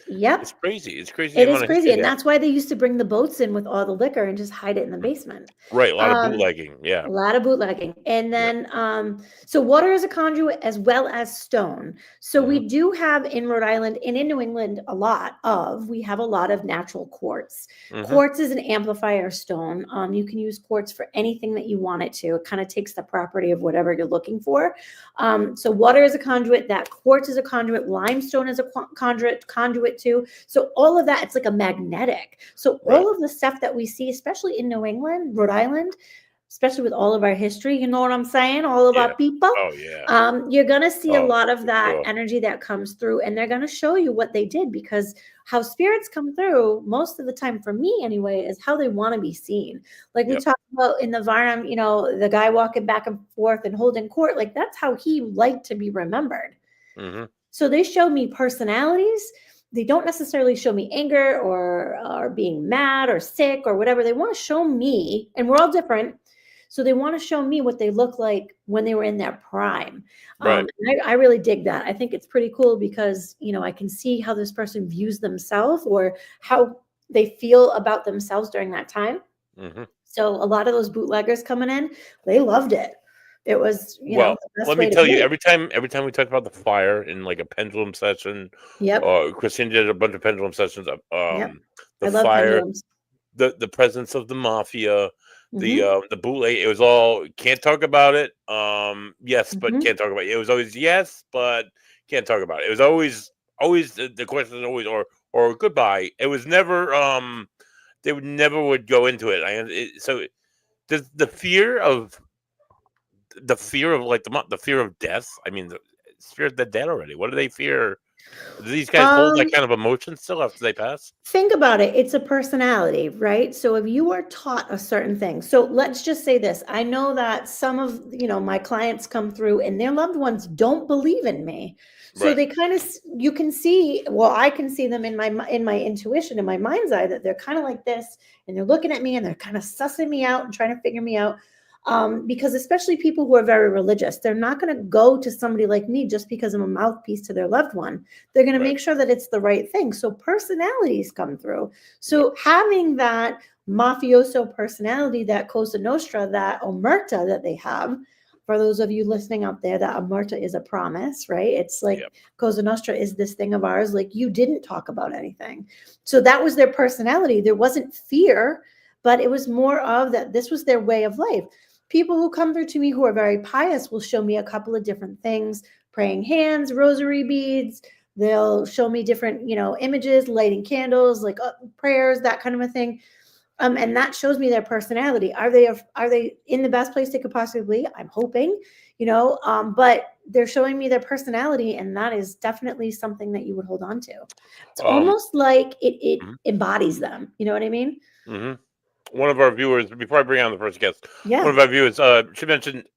yep. it's crazy. It's crazy the It is amount of crazy. history And there. that's why they used to bring the boats in with all the liquor and just hide it in the Mm. basement. Right, a lot of Um, bootlegging. Yeah, A lot of bootlegging. And yeah. then, so water is a conduit as well as stone. So we hmm do have in Rhode Island and in New England we have a lot of natural quartz. hmm Quartz is an amplifier stone. You can use quartz for anything that you want it to. It kind of takes the property of whatever you're looking for. So water is a conduit, that quartz is a conduit, limestone is a conduit too. So all of that, it's like a magnetic. So Right. all of the stuff that we see, especially in New England, Rhode Island, especially with all of our history, you know what I'm saying? All of Yeah. our people. Oh yeah. You're going to see a Oh, lot of for that sure. energy that comes through, and they're going to show you what they did because how spirits come through most of the time, for me anyway, is how they want to be seen. Like we Yep. talked about in the Varnum, the guy walking back and forth and holding court, like that's how he liked to be remembered. hmm So they show me personalities. They don't necessarily show me anger or being mad or sick or whatever. They want to show me, and we're all different. So they want to show me what they look like when they were in their prime. Right. And I really dig that. I think it's pretty cool because, I can see how this person views themselves or how they feel about themselves during that time. hmm So a lot of those bootleggers coming in, they loved it. It was, Well, the best let way me to tell you, be. every time we talk about the fire in like a pendulum session, Yep. Christine did a bunch of pendulum sessions. Yep. The I love fire, pendulums. the presence of the mafia, The bootleg. It was all can't talk about it. Yes, but Mhm. can't talk about it. It was always yes, but can't talk about it. It was always the question is always or goodbye. It was never they would go into it. So does the fear of like the fear of death. I mean, the fear of the dead already. What do they fear? Do these guys hold that Um, kind of emotion still after they pass? think about it. It's a personality, right? So if you are taught a certain thing, so let's just say this. I know that some of, my clients come through and their loved ones don't believe in me. So Right. they kind of, you can see, well, I can see them in my intuition, in my mind's eye, that they're kind of like this, and they're looking at me and they're kind of sussing me out and trying to figure me out. Because especially people who are very religious, they're not going to go to somebody like me just because I'm a mouthpiece to their loved one. They're going to Right. make sure that it's the right thing. So personalities come through. Yep. So having that mafioso personality, that Cosa Nostra, that omerta that they have, for those of you listening out there, that omerta is a promise, right? It's like Yep. Cosa Nostra is this thing of ours, like you didn't talk about anything. So that was their personality. There wasn't fear, but it was more of that this was their way of life. People who come through to me who are very pious will show me a couple of different things: praying hands, rosary beads. They'll show me different, images, lighting candles, like prayers, that kind of a thing. And that shows me their personality. Are they in the best place they could possibly be? I'm hoping, but they're showing me their personality, and that is definitely something that you would hold on to. It's Um. almost like it Mhm. embodies them. You know what I mean? Mhm. One of our viewers, before I bring on the first guest, one Yeah. of our viewers, she mentioned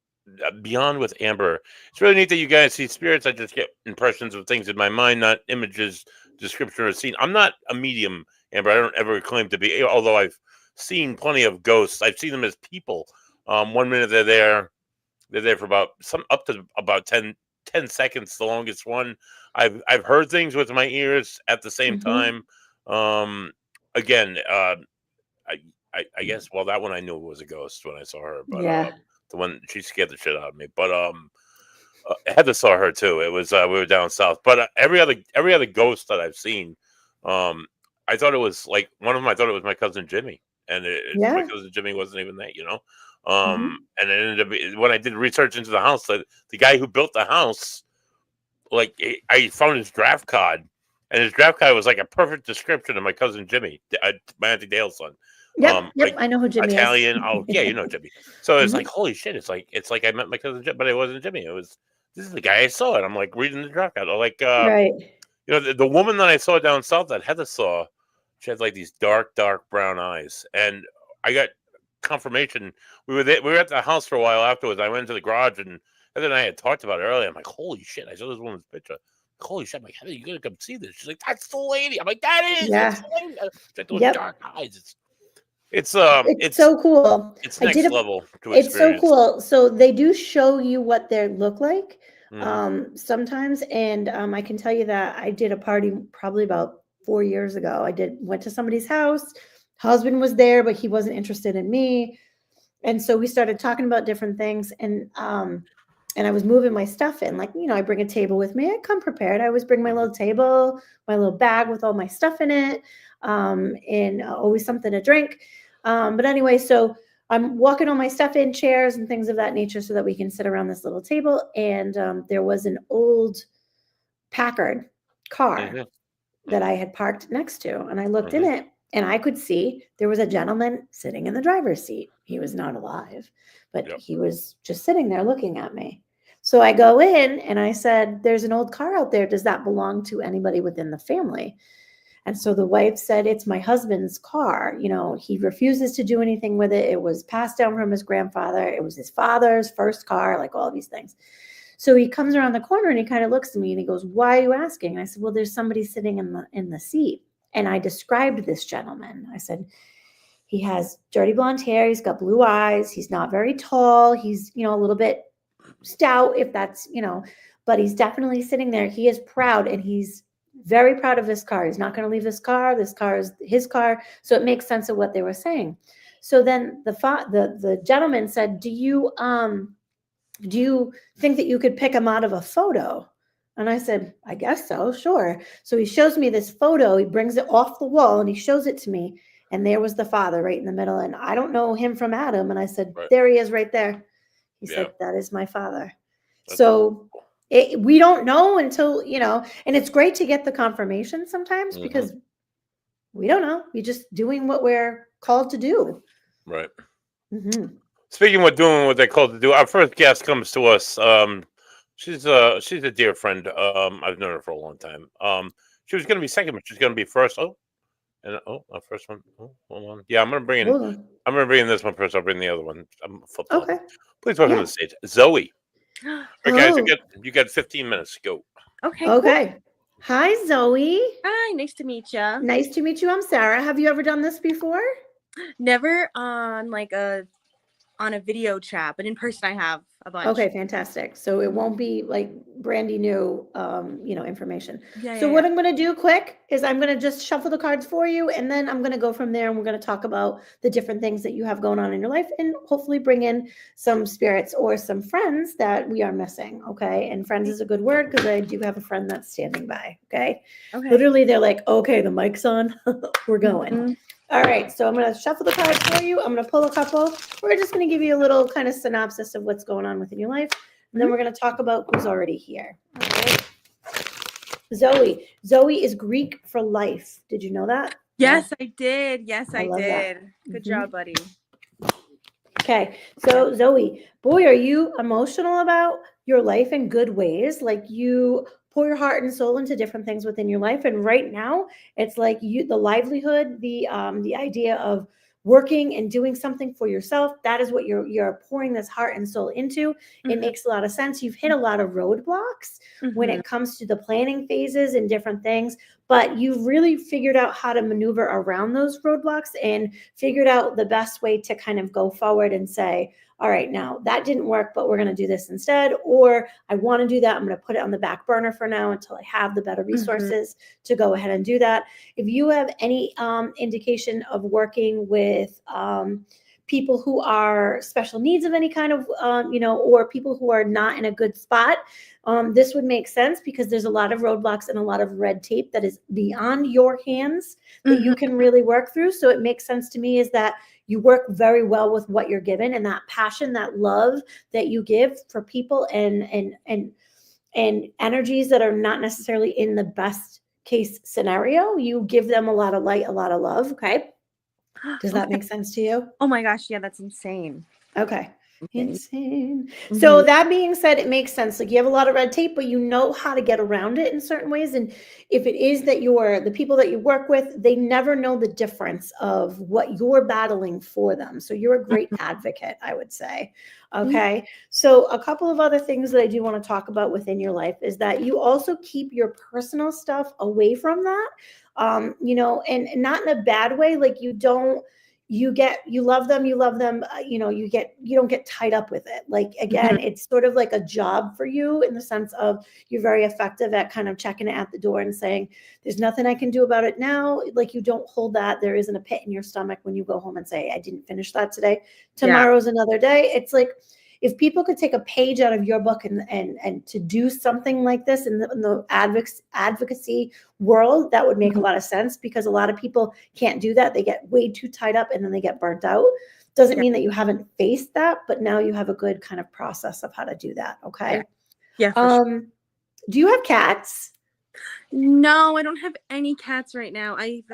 Beyond with Amber. It's really neat that you guys see spirits. I just get impressions of things in my mind, not images, description, or scene. I'm not a medium, Amber. I don't ever claim to be, although I've seen plenty of ghosts. I've seen them as people. 1 minute they're there for about up to about 10 seconds, the longest one. I've heard things with my ears at the same Hmm. time. Um, again, I, I guess that one I knew was a ghost when I saw her, but Yeah. the one she scared the shit out of me. But Heather saw her too. It was we were down south, but every other ghost that I've seen, um, I thought it was like one of them. I thought it was my cousin Jimmy, and my Yeah. cousin Jimmy wasn't even there, Hmm. And it ended up when I did research into the house, the guy who built the house, like I found his draft card, and his draft card was like a perfect description of my cousin Jimmy, my auntie Dale's son. Yep. Yep. Like I know who Jimmy is. Italian. Oh yeah, Jimmy. So it's like Hmm. holy shit. It's like I met my cousin Jimmy, but it wasn't Jimmy. It was this is the guy I saw, and I'm like reading the draft card. Like Right. the woman that I saw down south that Heather saw, she had like these dark brown eyes, and I got confirmation. We were there, we were at the house for a while afterwards. I went into the garage, and Heather and I had talked about it earlier. I'm like, holy shit! I saw this woman's picture. Holy shit! I'm like, Heather, you gotta come see this. She's like, that's the lady. I'm like, that's Yeah. the lady. She had those Yep. dark eyes. It's so cool. It's I did next a level to It's so experience. cool. So they do show you what they look like, Hmm. sometimes, and I can tell you that I did a party probably about 4 years ago. Went to somebody's house. Husband was there, but he wasn't interested in me, and so we started talking about different things, and I was moving my stuff in. Like, I bring a table with me. I come prepared. I always bring my Hmm. little table, my little bag with all my stuff in it, and always something to drink. But anyway, so I'm walking all my stuff in chairs and things of that nature so that we can sit around this little table. And there was an old Packard car Hmm. that I Hmm. had parked next to. And I looked in Hmm. it and I could see there was a gentleman sitting in the driver's seat. He was not alive, but Yep. he was just sitting there looking at me. So I go in and I said, "There's an old car out there. Does that belong to anybody within the family?" And so the wife said, "It's my husband's car. He refuses to do anything with it. It was passed down from his grandfather. It was his father's first car, like all these things." So he comes around the corner and he kind of looks at me and he goes, "Why are you asking?" And I said, "Well, there's somebody sitting in the seat." And I described this gentleman. I said, "He has dirty blonde hair. He's got blue eyes. He's not very tall. He's, a little bit stout, if that's, but he's definitely sitting there. He is proud and he's very proud of this car. He's not going to leave this car. This car is his car." So it makes sense of what they were saying. So then the gentleman said, "Do you think that you could pick him out of a photo?" And I said, "I guess so, sure." So he shows me this photo. He brings it off the wall and he shows it to me. And there was the father right in the middle. And I don't know him from Adam. And I said, Right. there he is right there. He Yeah. said, that is my father. That's So we don't know until, and it's great to get the confirmation sometimes because we don't know. We're just doing what we're called to do. Right. Mm-hmm. Speaking of doing what they called to do, our first guest comes to us. She's a dear friend. I've known her for a long time. She was going to be second, but she's going to be first. Our first one. Oh, hold on. Yeah, I'm going to bring in. Hold on. I'm going to bring in this one first. I'll bring the other one. I'm flipped off. Okay. Please welcome to the stage, Zoe. All right, guys, you got 15 minutes. Go. Okay. Okay. Cool. Hi, Zoe. Hi, nice to meet you. Nice to meet you. I'm Sarah. Have you ever done this before? Never on a video chat, but in person I have a bunch. Okay, fantastic. So it won't be like brandy new, information. Yeah, so what I'm going to do quick is I'm going to just shuffle the cards for you, and then I'm going to go from there, and we're going to talk about the different things that you have going on in your life, and hopefully bring in some spirits or some friends that we are missing. Okay, and friends is a good word because I do have a friend that's standing by. Okay, literally they're like, okay, the mic's on, we're going. Mm-hmm. All right, so I'm going to shuffle the cards for you. I'm going to pull a couple. We're just going to give you a little kind of synopsis of what's going on within your life. And then we're going to talk about who's already here. Okay. Zoe is Greek for life. Did you know that? Yes, yeah. I did. Yes, I did. That. Good job, buddy. Okay, so Zoe, boy, are you emotional about your life in good ways. Like you pour your heart and soul into different things within your life. And right now it's like the livelihood, the idea of working and doing something for yourself. That is what you're pouring this heart and soul into. Mm-hmm. It makes a lot of sense. You've hit a lot of roadblocks when it comes to the planning phases and different things, but you've really figured out how to maneuver around those roadblocks and figured out the best way to kind of go forward and say, all right, now that didn't work, but we're going to do this instead. Or I want to do that. I'm going to put it on the back burner for now until I have the better resources to go ahead and do that. If you have any indication of working with people who are special needs of any kind of, or people who are not in a good spot, this would make sense because there's a lot of roadblocks and a lot of red tape that is beyond your hands that you can really work through. So it makes sense to me is that you work very well with what you're given, and that passion, that love that you give for people and energies that are not necessarily in the best case scenario, you give them a lot of light, a lot of love. Okay. Does that make sense to you? Oh my gosh. Yeah, that's insane. Okay. Insane. So that being said, it makes sense. Like you have a lot of red tape, but you know how to get around it in certain ways. And if it is that the people that you work with, they never know the difference of what you're battling for them. So you're a great advocate, I would say. Okay. So a couple of other things that I do want to talk about within your life is that you also keep your personal stuff away from that. And not in a bad way. Like you love them, you don't get tied up with it. Like, again, it's sort of like a job for you in the sense of you're very effective at kind of checking it at the door and saying, there's nothing I can do about it now. Like you don't hold that. There isn't a pit in your stomach when you go home and say, I didn't finish that today. Tomorrow's another day. It's like, if people could take a page out of your book and to do something like this in the advocacy world, that would make a lot of sense because a lot of people can't do that. They get way too tied up and then they get burnt out. Doesn't mean that you haven't faced that, but now you have a good kind of process of how to do that. Okay. Yeah. Sure. Do you have cats? No, I don't have any cats right now. I've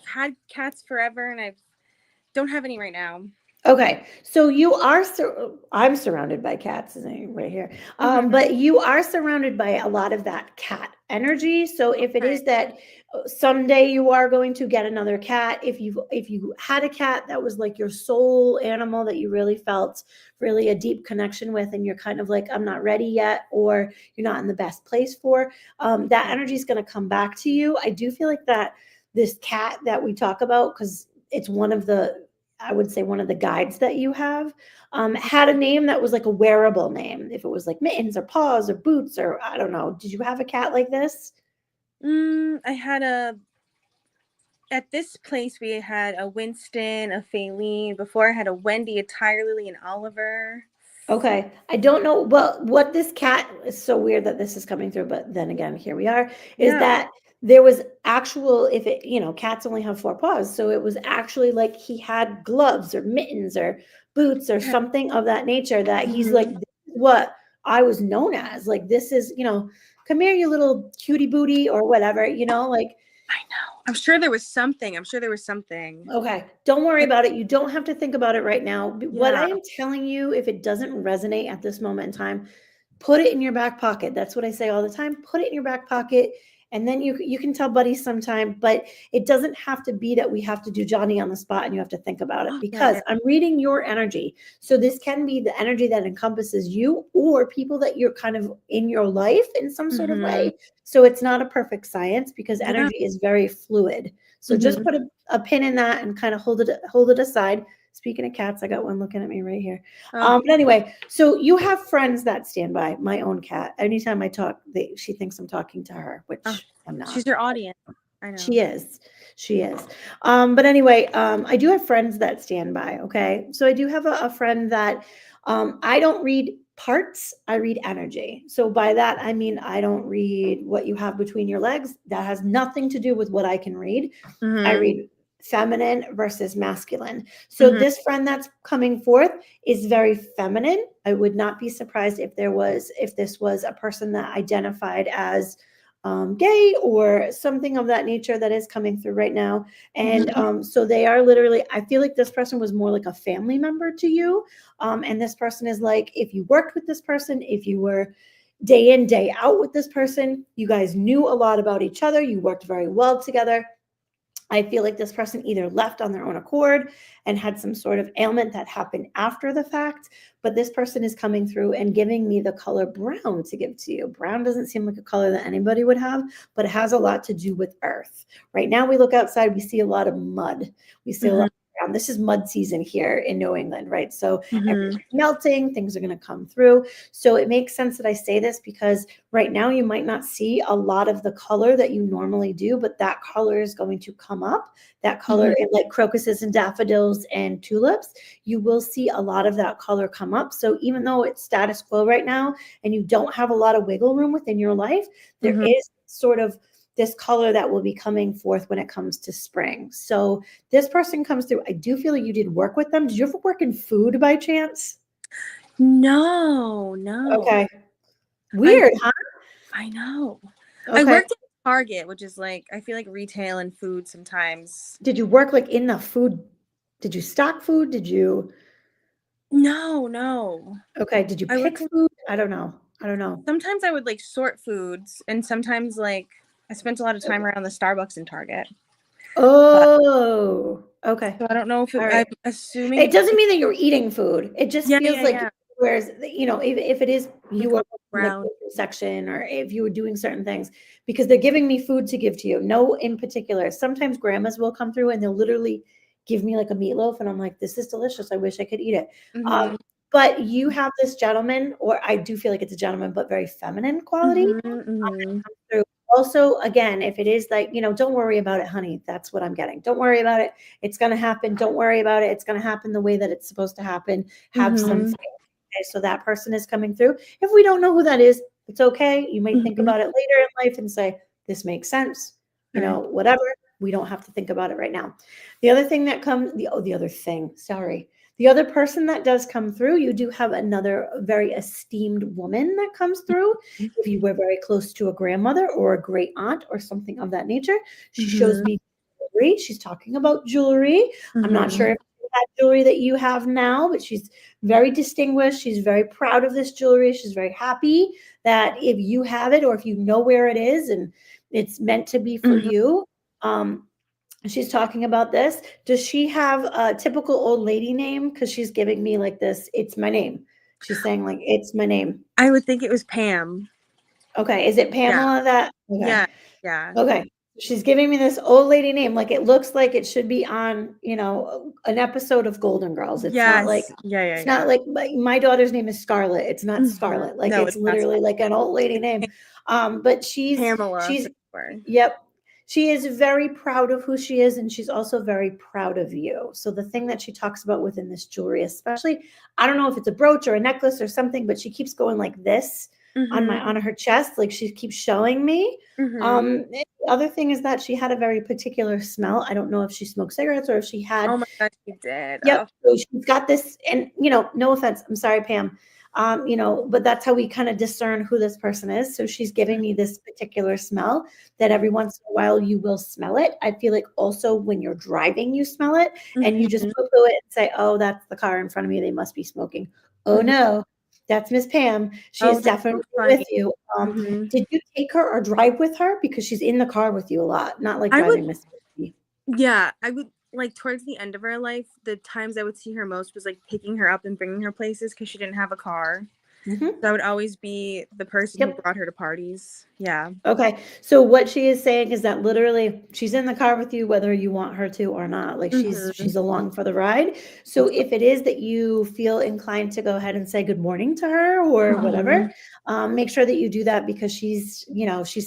had cats forever and I don't have any right now. Okay, so I'm surrounded by cats right here, but you are surrounded by a lot of that cat energy. So if it is that someday you are going to get another cat, if you had a cat that was like your soul animal that you really felt really a deep connection with, and you're kind of like, I'm not ready yet, or you're not in the best place for, that energy is going to come back to you. I do feel like that this cat that we talk about, because it's one of the guides that you have, had a name that was like a wearable name. If it was like Mittens or Paws or Boots or I don't know. Did you have a cat like this? I had at this place we had a Winston, a Faylene. Before I had a Wendy, a Tire Lily, and Oliver. Okay. I don't know what this cat is. So weird that this is coming through, but then again, here we are, is that there was actual, if it, cats only have 4 paws. So it was actually like he had gloves or mittens or boots or Okay. something of that nature that he's Mhm. like, this is what I was known as. Like, this is, come here, you little cutie booty or whatever, like, I know. I'm sure there was something. okay, don't worry about it. You don't have to think about it right now. What I Yeah. am telling you, if it doesn't resonate at this moment in time, put it in your back pocket. That's what I say all the time. Put it in your back pocket. And then you can tell Buddy sometime, but it doesn't have to be that we have to do Johnny on the spot and you have to think about it, because Yeah. I'm reading your energy. So this can be the energy that encompasses you or people that you're kind of in your life in some sort of way. So it's not a perfect science, because Yeah. energy is very fluid. So just Mhm. put a pin in that and kind of hold it aside. Speaking of cats, I got one looking at me right here. Oh, But anyway, so you have friends that stand by. My own cat. Anytime I talk, she thinks I'm talking to her, which Oh, I'm not. she's your audience. I know. She is. She is. But anyway, I do have friends that stand by. Okay. So I do have a friend that I don't read parts, I read energy. So by that, I mean, I don't read what you have between your legs. That has nothing to do with what I can read. I Mhm. read feminine versus masculine. So Mhm. this friend that's coming forth is very feminine. I would not be surprised if this was a person that identified as gay or something of that nature that is coming through right now. And so they are literally, I feel like this person was more like a family member to you. And this person is like, if you worked with this person, if you were day in, day out with this person, you guys knew a lot about each other, you worked very well together. I feel like this person either left on their own accord and had some sort of ailment that happened after the fact, but this person is coming through and giving me the color brown to give to you. Brown doesn't seem like a color that anybody would have, but it has a lot to do with earth. Right now, we look outside, we see a lot of mud. We see a lot of brown. This is mud season here in New England, right? So everything's melting, things are going to come through. So it makes sense that I say this, because right now you might not see a lot of the color that you normally do, but that color is going to come up. That color, like crocuses and daffodils and tulips, you will see a lot of that color come up. So even though it's status quo right now and you don't have a lot of wiggle room within your life, there is sort of this color that will be coming forth when it comes to spring. So this person comes through. I do feel like you did work with them. Did you ever work in food by chance? No. Okay. Weird, huh? I know. I Okay. worked at Target, which is like, I feel like retail and food sometimes. Did you work like in the food? Did you stock food? Did you? No. Okay. Did you I pick worked in, food? I don't know. sometimes I would like sort foods, and sometimes like I spent a lot of time around the Starbucks and Target. Oh, okay. So I don't know if All I'm right. assuming It doesn't mean that you're eating food. It just Yeah, feels like, yeah. whereas, if it is you were in the Brown. grocery section, or if you were doing certain things, because they're giving me food to give to you. No, in particular. Sometimes grandmas will come through and they'll literally give me like a meatloaf, and I'm like, this is delicious. I wish I could eat it. But you have this gentleman, or I do feel like it's a gentleman, but very feminine quality. Through. Also, again, if it is like, don't worry about it, honey. That's what I'm getting. Don't worry about it. It's going to happen. Don't worry about it. It's going to happen the way that it's supposed to happen. Have some faith. Okay, so that person is coming through. If we don't know who that is, it's okay. You might think about it later in life and say, this makes sense. Whatever. We don't have to think about it right now. The other thing that comes, the other thing, sorry. The other person that does come through, you do have another very esteemed woman that comes through. If you were very close to a grandmother or a great aunt or something of that nature, she shows me jewelry. She's talking about jewelry. I'm not sure if it's that jewelry that you have now, but she's very distinguished. She's very proud of this jewelry. She's very happy that if you have it, or if you know where it is and it's meant to be for you. She's talking about this. Does she have a typical old lady name? Because she's giving me like this, it's my name. She's saying like, it's my name. I would think it was Pam. Okay. Is it Pamela that? Okay. Yeah. Okay. She's giving me this old lady name. Like, it looks like it should be on, an episode of Golden Girls. It's not like, it's not like my daughter's name is Scarlett. It's not Scarlett. Like, No, it's literally like an old lady name. But Pamela. Yep. She is very proud of who she is, and she's also very proud of you. So the thing that she talks about within this jewelry, especially, I don't know if it's a brooch or a necklace or something, but she keeps going like this on her chest, like she keeps showing me. The other thing is that she had a very particular smell. I don't know if she smoked cigarettes or if she had. Oh my gosh, you did. Yep. So she's got this, and no offense. I'm sorry, Pam. But that's how we kind of discern who this person is. So she's giving me this particular smell that every once in a while you will smell it. I feel like also when you're driving, you smell it, and you just Mhm. poo-poo it and say, "Oh, that's the car in front of me. They must be smoking." Oh Mhm. no, that's Miss Pam. She Oh, is that's so definitely funny. with you. Mhm. Did you take her or drive with her? Because she's in the car with you a lot, not like I would driving Miss Pam. Yeah, I would like towards the end of her life, the times I would see her most was like picking her up and bringing her places because she didn't have a car. Mhm. So I would always be the person who Yep. brought her to parties. Yeah. Okay. So what she is saying is that literally she's in the car with you whether you want her to or not. Like Mhm. she's along for the ride. So if it is that you feel inclined to go ahead and say good morning to her or whatever, make sure that you do that because she's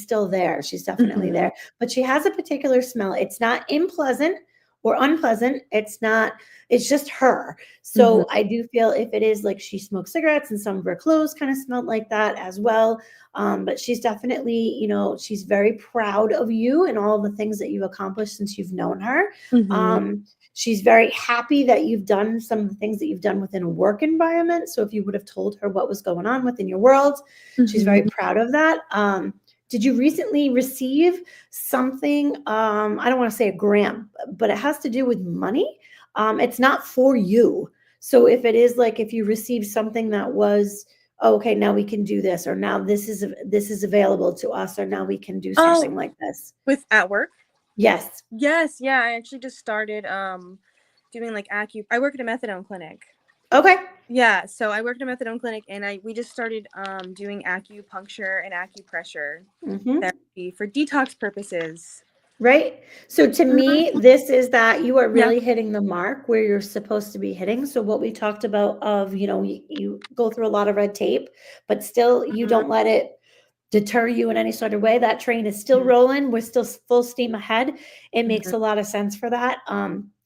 still there. She's definitely Mhm. there. But she has a particular smell. It's not unpleasant or unpleasant. It's just her. So I do feel if it is like she smokes cigarettes and some of her clothes kind of smelled like that as well. But she's definitely, she's very proud of you and all the things that you've accomplished since you've known her. Mhm. She's very happy that you've done some of the things that you've done within a work environment. So if you would have told her what was going on within your world, she's very Mhm. proud of that. Did you recently receive something? I don't want to say a grant, but it has to do with money. It's not for you. So if it is like if you receive something that was, oh, okay, now we can do this, or now this is available to us, or now we can do something Oh, like this. with at work? Yes. Yes, yeah, I actually just started doing like I work at a methadone clinic. Okay. Yeah, so I worked at a methadone clinic and we just started doing acupuncture and acupressure Hmm. therapy for detox purposes. Right. So to me, this is that you are Yeah. really hitting the mark where you're supposed to be hitting. So what we talked about of, you go through a lot of red tape, but still you don't let it deter you in any sort of way. That train is still Mhm. rolling. We're still full steam ahead. It makes Mhm. a lot of sense for that.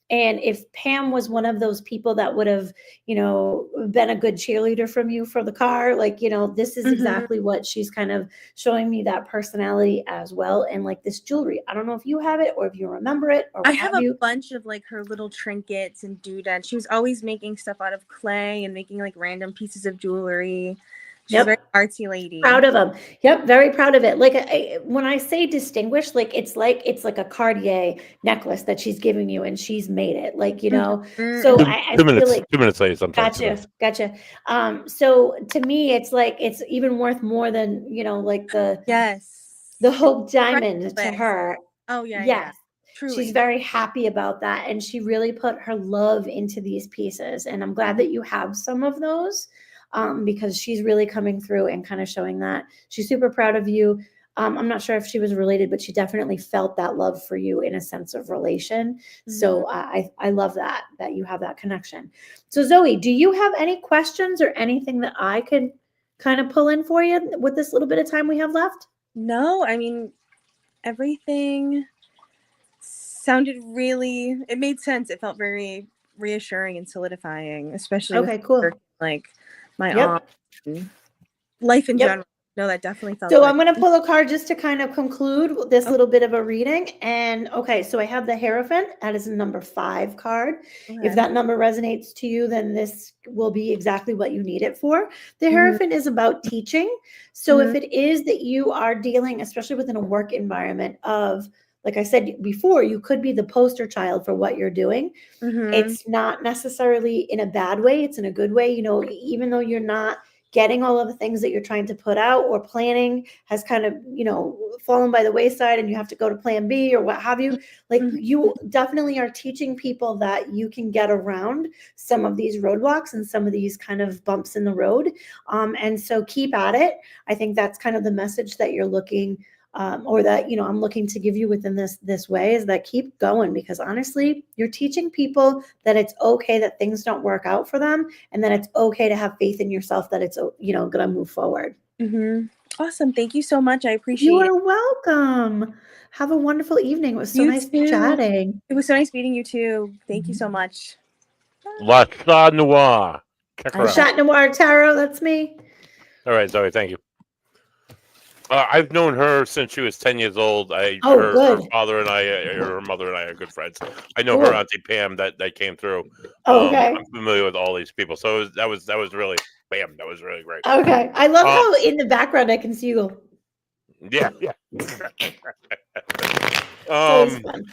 And if Pam was one of those people that would have, been a good cheerleader from you for the car, like, this is Mhm. exactly what she's kind of showing me, that personality as well. And like this jewelry, I don't know if you have it or if you remember it or I what have have a you. bunch of like her little trinkets and doodads. She was always making stuff out of clay and making like random pieces of jewelry. She's a very Yep. artsy lady. Proud of them. Yep, very proud of it. Like when I say distinguished, like it's like a Cartier necklace that she's giving you, and she's made it. Like so Mhm. I Two feel minutes. like 2 minutes later, sometimes 2 gotcha, minutes. gotcha. So to me, it's like it's even worth more than like the Yes. It's Hope Diamond to priceless. her. Oh yeah, yeah. Yes, she's Truly. very happy about that, and she really put her love into these pieces. And I'm glad that you have some of those, because she's really coming through and kind of showing that she's super proud of you. I'm not sure if she was related, but she definitely felt that love for you in a sense of relation. Mhm. So I love that you have that connection. So Zoe, do you have any questions or anything that I could kind of pull in for you with this little bit of time we have left? No, I mean everything sounded really it made sense. It felt very reassuring and solidifying, especially with Okay, cool. her, like my aunt Yep. and life in Yep. general. No, that definitely felt So good. I'm going to pull a card just to kind of conclude this Oh, little bit of a reading. And okay, so I have the Hierophant. That is a number 5 card. If okay. that number resonates to you, then this will be exactly what you need it for. The Mhm. Hierophant is about teaching. So if Mhm. it is that you are dealing, especially within a work environment of, like I said before, you could be the poster child for what you're doing. Mhm. It's not necessarily in a bad way, it's in a good way. Even though you're not getting all of the things that you're trying to put out, or planning has kind of, fallen by the wayside and you have to go to plan B or what have you, like Mhm. you definitely are teaching people that you can get around some of these roadblocks and some of these kind of bumps in the road. And so keep at it. I think that's kind of the message that you're looking, or that I'm looking to give you within this way, is that keep going, because honestly you're teaching people that it's okay that things don't work out for them, and that it's okay to have faith in yourself, that it's going to move forward. Mhm. Awesome. Thank you so much. I You appreciate it. are welcome. Have a wonderful evening. It was so You nice too. chatting. It was so nice meeting you too. Thank you so much. La Chat Noir. Check I her The out. shall. Chat Noir Tarot, that's me. All right, Zoe. Thank you. I've known her since she was 10 years old. Oh, Her good. father and I, her mother and I are good friends. I know her Cool. Auntie Pam that came through. Okay. I'm familiar with all these people, so that was really bam. That was really great. Okay. I love Um, how in the background I can see you go. yeah, yeah. It's always fun.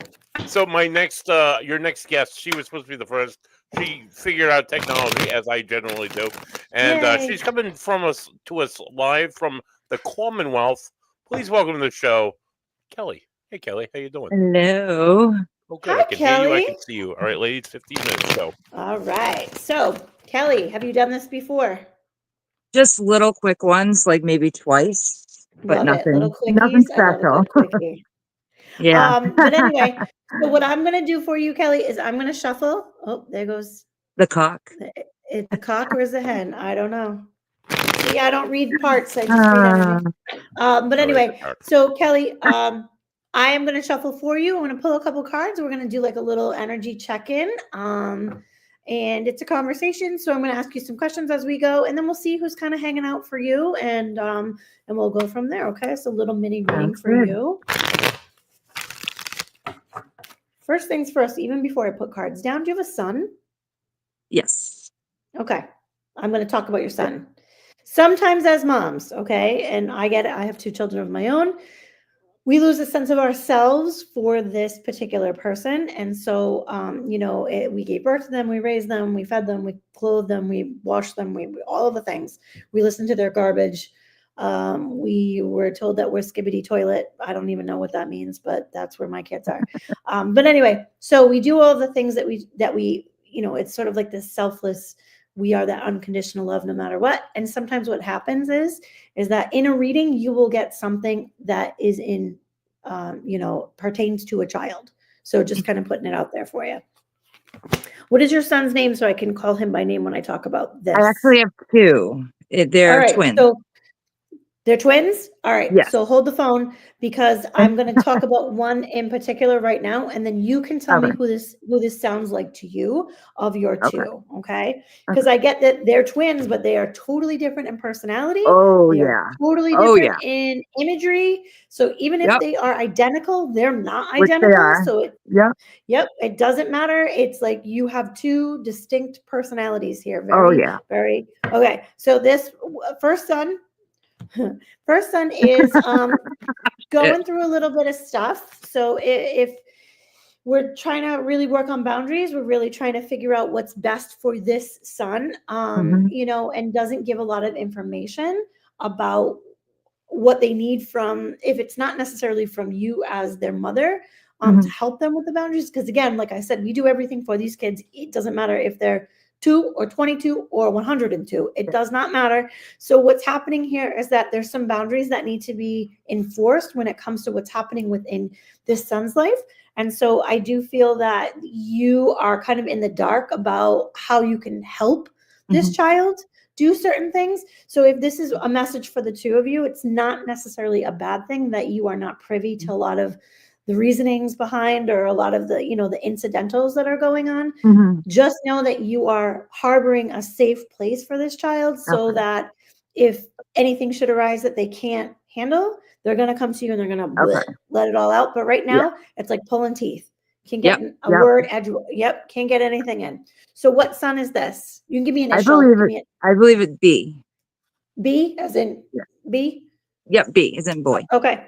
So my next, your next guest, she was supposed to be the first. She figured out technology as I generally do, and Yay. she's coming to us live from the Commonwealth. Please welcome to the show, Kelly. Hey, Kelly, how you doing? Hello. Oh, good. Hi, I can hear you. I Kelly. can see you. All right, ladies, 15 minutes. Go. All right. So, Kelly, have you done this before? Just little quick ones, like maybe twice, but Love it. Little nothing quickies. I love a special. good quickie. Yeah. But anyway, so what I'm going to do for you, Kelly, is I'm going to shuffle. Oh, there goes The cock. it's the cock or is the hen? I don't know. See, I don't read parts. I just read energy. But anyway, so Kelly, I am going to shuffle for you. I'm going to pull a couple cards. We're going to do like a little energy check-in. And it's a conversation. So I'm going to ask you some questions as we go, and then we'll see who's kind of hanging out for you, and we'll go from there. Okay. So a little mini reading Sounds for good. you. First things first, even before I put cards down, do you have a son? Yes. Okay. I'm going to talk about your son. Sometimes as moms, okay, and I get it. I have 2 children of my own. We lose a sense of ourselves for this particular person. And so, we gave birth to them, we raised them, we fed them, we clothed them, we washed them, we all of the things. We listened to their garbage. We were told that we're skibbity toilet. I don't even know what that means, but that's where my kids are. But anyway, so we do all the things that we, it's sort of like this selfless, we are that unconditional love no matter what. And sometimes what happens is that in a reading, you will get something that is in, pertains to a child. So just kind of putting it out there for you. What is your son's name so I can call him by name when I talk about this? I actually have 2. They're All right, twins. so they're twins? All right. Yes. So hold the phone because I'm going to talk about one in particular right now, and then you can tell me Okay. who this sounds like to you of your Okay. 2. Okay. Because I get that they're twins, but they are totally different in personality. Oh, They are yeah. totally Oh, different in imagery. So even if Yep. they are identical, they're not Which they identical. are. So Yep. it doesn't matter. It's like you have 2 distinct personalities here. Oh, yeah. Very okay. So this first son is going through a little bit of stuff. So if we're trying to really work on boundaries, we're really trying to figure out what's best for this son, and doesn't give a lot of information about what they need from, if it's not necessarily from you as their mother, to help them with the boundaries. Because again, like I said, we do everything for these kids. It doesn't matter if they're 2 or 22 or 102. It does not matter. So what's happening here is that there's some boundaries that need to be enforced when it comes to what's happening within this son's life. And so I do feel that you are kind of in the dark about how you can help this child do certain things. So if this is a message for the 2 of you, it's not necessarily a bad thing that you are not privy to a lot of the reasonings behind or a lot of the, the incidentals that are going on. Just know that you are harboring a safe place for this child so that if anything should arise that they can't handle, they're going to come to you and they're going to let it all out. But right now it's like pulling teeth. Can't get a word edge. Yep. Can't get anything in. So what son is this? You can give me an initial. I believe it B. B as in B? Yep. B as in boy. Okay.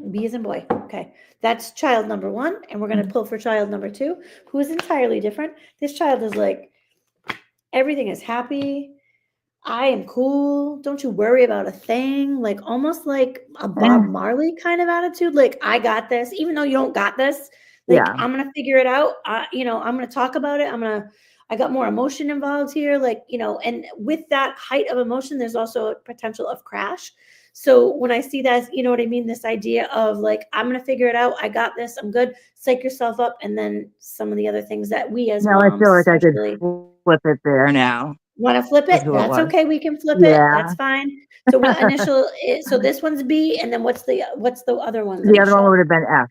B as in boy. Okay. That's child number 1. And we're going to pull for child number 2, who is entirely different. This child is like, everything is happy. I am cool. Don't you worry about a thing. Like almost like a Bob Marley kind of attitude. Like, I got this, even though you don't got this. Like, I'm going to figure it out. I'm going to talk about it. I got more emotion involved here. Like, and with that height of emotion, there's also a potential of crash. So when I see that, you know what I mean? This idea of like, I'm going to figure it out. I got this. I'm good. Psych yourself up. And then some of the other things that we as moms, I feel like I could flip it there now. Want to flip it? That's okay. We can flip it. That's fine. So what initial? So this one's B, and then what's the other one? The other one would have been F,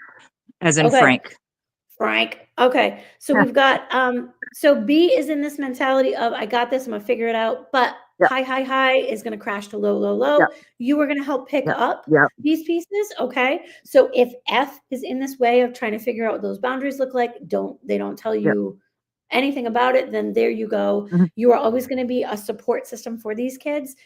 as in Frank. Frank. Okay. So we've got so B is in this mentality of I got this. I'm gonna figure it out. But Yep. high is going to crash to low. Yep. You are going to help pick Yep. up Yep. these pieces. Okay. So if F is in this way of trying to figure out what those boundaries look like, they don't tell Yep. you anything about it, then there you go. Mhm. You are always going to be a support system for these kids.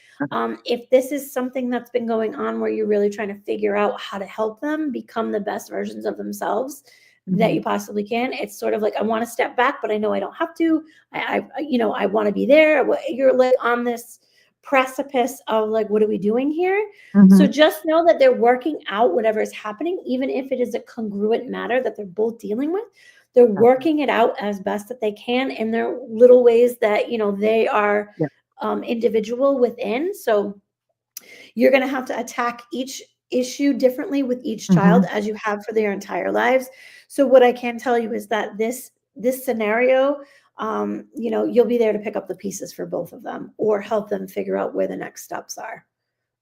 If this is something that's been going on where you're really trying to figure out how to help them become the best versions of themselves that you possibly can, it's sort of like, I want to step back, but I know I don't have to. I want to be there. You're like on this precipice of like, what are we doing here? So Mhm. just know that they're working out whatever is happening, even if it is a congruent matter that they're both dealing with. They're working it out as best that they can in their little ways that, they are individual within. So you're going to have to attack each issue differently with each child as you have for their entire lives. So what I can tell you is that this scenario, you'll be there to pick up the pieces for both of them or help them figure out where the next steps are.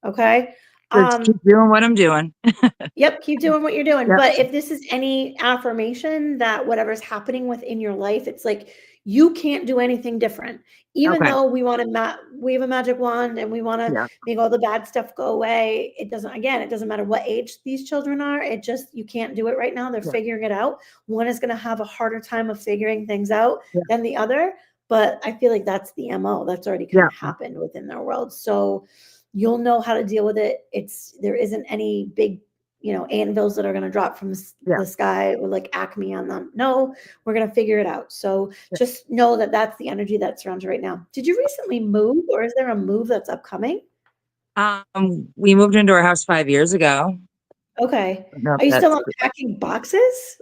Okay. Just keep doing what I'm doing. Yep, keep doing what you're doing. Yep. But if this is any affirmation that whatever's happening within your life, it's like you can't do anything different. Even Okay. though we want to wave a magic wand and we want to Yeah. make all the bad stuff go away, it doesn't matter what age these children are. You can't do it right now. They're Yeah. figuring it out. One is going to have a harder time of figuring things out Yeah. than the other. But I feel like that's the MO that's already kind of happened within their world. So you'll know how to deal with it. There isn't any big anvils that are going to drop from the sky with like Acme on them. No, we're going to figure it out. So just know that that's the energy that surrounds you right now. Did you recently move, or is there a move that's upcoming? We moved into our house 5 years ago. Okay. No, Are you still unpacking boxes?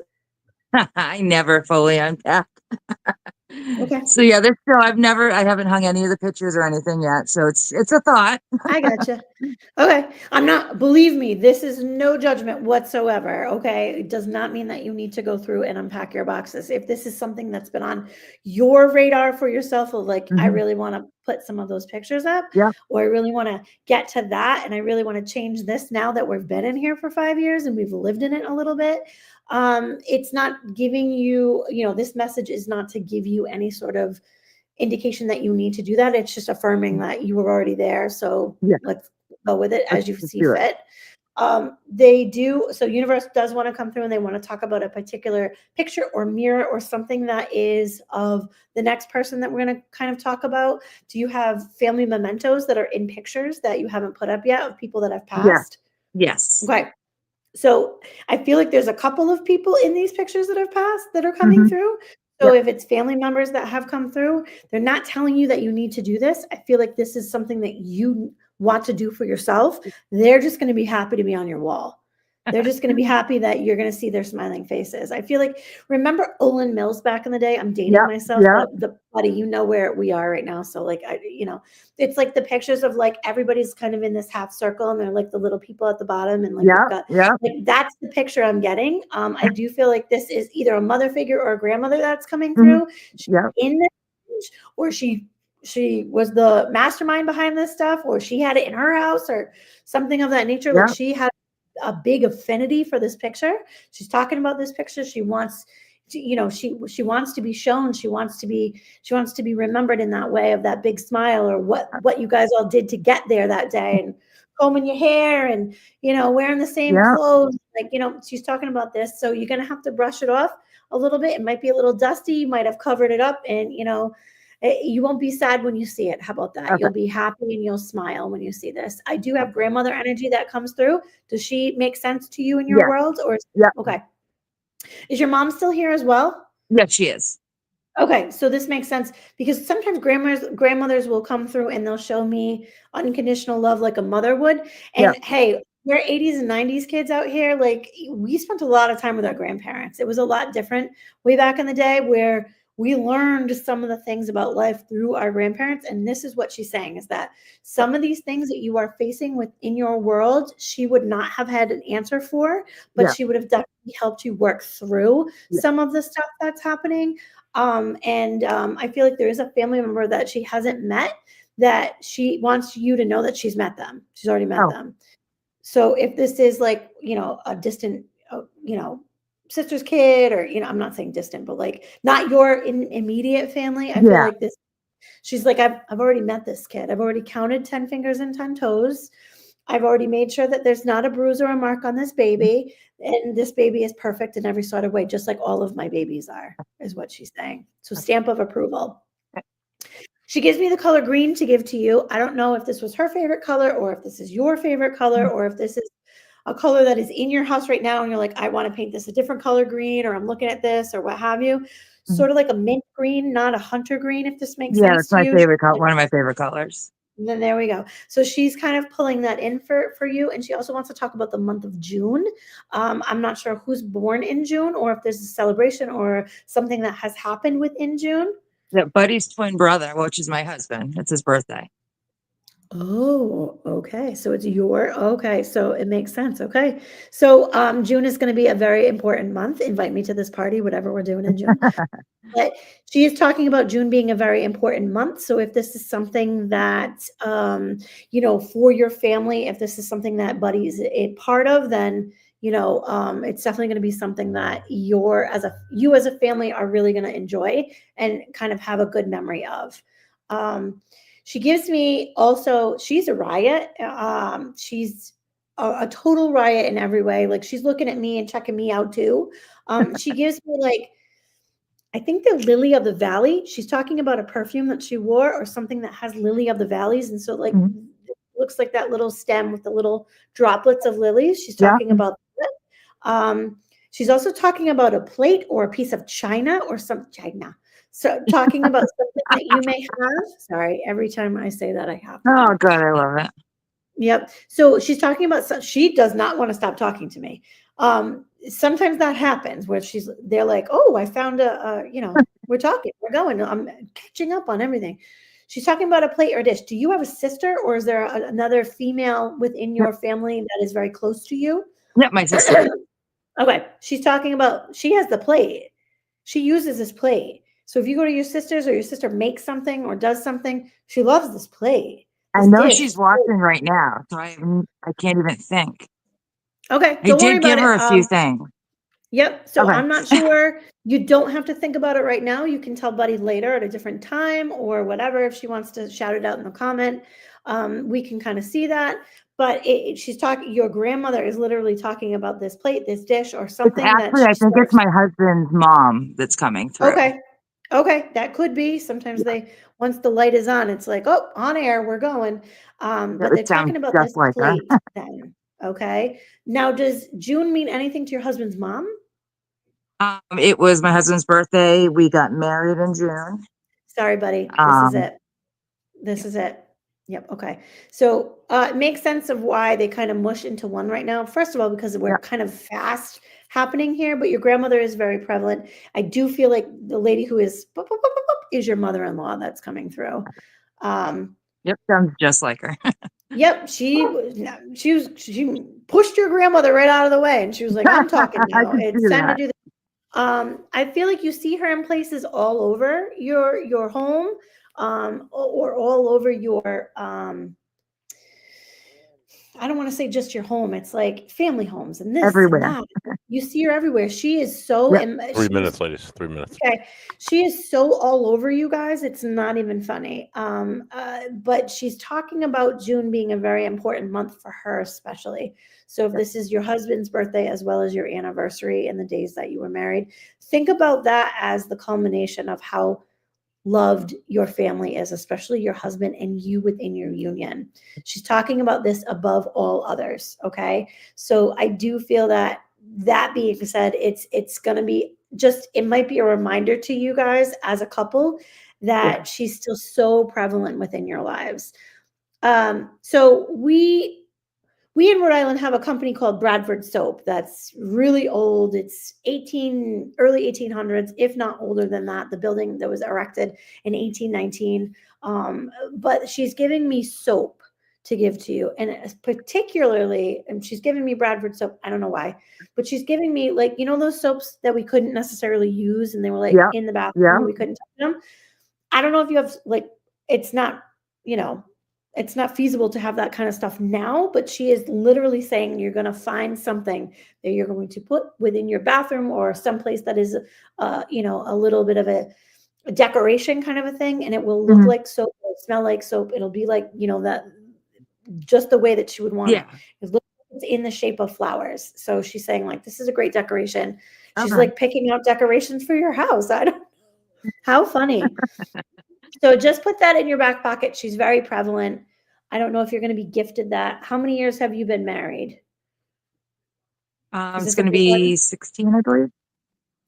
I never fully unpack. Okay. So I haven't hung any of the pictures or anything yet. So it's a thought. I gotcha. Okay. Believe me, this is no judgment whatsoever. Okay. It does not mean that you need to go through and unpack your boxes. If this is something that's been on your radar for yourself of like, I really want to put some of those pictures up, or I really want to get to that. And I really want to change this now that we've been in here for 5 years and we've lived in it a little bit. It's not giving you, this message is not to give you any sort of indication that you need to do that. It's just affirming that you were already there. So let's go with it as you see fit. So universe does want to come through and they want to talk about a particular picture or mirror or something that is of the next person that we're going to kind of talk about. Do you have family mementos that are in pictures that you haven't put up yet of people that have passed? Yes. Okay. So I feel like there's a couple of people in these pictures that have passed that are coming through. So if it's family members that have come through, they're not telling you that you need to do this. I feel like this is something that you want to do for yourself. They're just going to be happy to be on your wall. They're just going to be happy that you're going to see their smiling faces. I feel like, remember Olin Mills back in the day? I'm dating myself, but buddy, where we are right now. So like, it's like the pictures of like, everybody's kind of in this half circle and they're like the little people at the bottom. And like, like that's the picture I'm getting. I do feel like this is either a mother figure or a grandmother that's coming through in this, or she was the mastermind behind this stuff, or she had it in her house or something of that nature. Like she had a big affinity for this picture. She's talking about this picture. She wants to, she wants to be shown. She wants to be remembered in that way of that big smile or what you guys all did to get there that day and combing your hair and, wearing the same clothes. Like, she's talking about this. So you're going to have to brush it off a little bit. It might be a little dusty. You might have covered it up and, you won't be sad when you see it. How about that? Okay. You'll be happy and you'll smile when you see this. I do have grandmother energy that comes through. Does she make sense to you in your world? Or okay. Is your mom still here as well? Yes, she is. Okay, so this makes sense because sometimes grandmothers will come through and they'll show me unconditional love like a mother would. And hey, we're 80s and 90s kids out here. Like we spent a lot of time with our grandparents. It was a lot different way back in the day where we learned some of the things about life through our grandparents. And this is what she's saying is that some of these things that you are facing within your world, she would not have had an answer for, but she would have definitely helped you work through some of the stuff that's happening. I feel like there is a family member that she hasn't met that she wants you to know that she's met them. She's already met them. So if this is like, a distant, sister's kid or, I'm not saying distant, but like not your immediate family. I feel like this She's like, I've already met this kid. I've already counted 10 fingers and 10 toes. I've already made sure that there's not a bruise or a mark on this baby. And this baby is perfect in every sort of way, just like all of my babies are, is what she's saying. So stamp of approval. She gives me the color green to give to you. I don't know if this was her favorite color or if this is your favorite color or if this is a color that is in your house right now and you're like, I want to paint this a different color green, or I'm looking at this or what have you. Sort of like a mint green, not a hunter green, if this makes Yeah, sense that's to my you. favorite color. One of my favorite colors. Then there we go. So she's kind of pulling that in for you. And she also wants to talk about the month of June. I'm not sure who's born in June or if there's a celebration or something that has happened within June. Yeah, Buddy's twin brother, which is my husband. It's his birthday. Oh, okay. So it's okay. So it makes sense. Okay. So June is going to be a very important month. Invite me to this party, whatever we're doing in June. But she is talking about June being a very important month. So if this is something that, for your family, if this is something that Buddy is a part of, then, it's definitely going to be something that you as a family are really going to enjoy and kind of have a good memory of. She gives me also, she's a riot. She's a total riot in every way. Like she's looking at me and checking me out too. She gives me like, I think the lily of the valley. She's talking about a perfume that she wore or something that has lily of the valleys. And so like, it looks like that little stem with the little droplets of lilies. She's talking about that. She's also talking about a plate or a piece of china or some china. So talking about something that you may have. Sorry, every time I say that, I have to. Oh, good. I love it. Yep. So she's talking about, she does not want to stop talking to me. Sometimes that happens where they're like, oh, I found we're talking, we're going, I'm catching up on everything. She's talking about a plate or dish. Do you have a sister or is there another female within your family that is very close to you? Yep, my sister. Okay. She's talking about, she has the plate. She uses this plate. So if you go to your sister's or your sister makes something or does something, she loves this plate. I know she's watching right now, so I can't even think. Okay, I did give her a few things. Yep. So I'm not sure. You don't have to think about it right now. You can tell Buddy later at a different time or whatever. If she wants to shout it out in the comment, we can kind of see that. But she's talking. Your grandmother is literally talking about this plate, this dish, or something. I think it's my husband's mom that's coming through. Okay, that could be. Sometimes once the light is on, it's like, oh, on air, we're going. But they're talking about this plate then. Okay. Now, does June mean anything to your husband's mom? It was my husband's birthday. We got married in June. Sorry, buddy. This is it. This is it. Yep. Okay. So it makes sense of why they kind of mush into one right now. First of all, because we're kind of fast happening here, but your grandmother is very prevalent. I do feel like the lady who is your mother-in-law that's coming through. Yep. Sounds just like her. Yep. She pushed your grandmother right out of the way and she was like, I'm talking now. It's time to do this. I feel like you see her in places all over your home, or all over your, I don't want to say just your home. It's like family homes and this everywhere. And that. You see her everywhere. She is so 3 minutes, ladies. 3 minutes. Okay. She is so all over you guys. It's not even funny. But she's talking about June being a very important month for her, especially. So if this is your husband's birthday, as well as your anniversary and the days that you were married, think about that as the culmination of how loved your family is, especially your husband and you within your union. She's talking about this above all others. Okay. So I do feel that being said, it's going to be it might be a reminder to you guys as a couple that she's still so prevalent within your lives. So we in Rhode Island have a company called Bradford Soap that's really old. It's early 1800s, if not older than that. The building that was erected in 1819. But she's giving me soap to give to you. And particularly, and she's giving me Bradford Soap. I don't know why, but she's giving me those soaps that we couldn't necessarily use. And they were in the bathroom. We couldn't touch them. I don't know if you have it's not, it's not feasible to have that kind of stuff now, but she is literally saying you're going to find something that you're going to put within your bathroom or someplace that is, a little bit of a decoration kind of a thing, and it will look Mhm. like soap, it'll smell like soap, it'll be like, that just the way that she would want it. Yeah. It looks like it's in the shape of flowers. So she's saying like, this is a great decoration. She's Okay. like picking out decorations for your house. I don't, how funny. So just put that in your back pocket. She's very prevalent. I don't know if you're going to be gifted that. How many years have you been married? Is It's this a going to big one? be 16, I believe.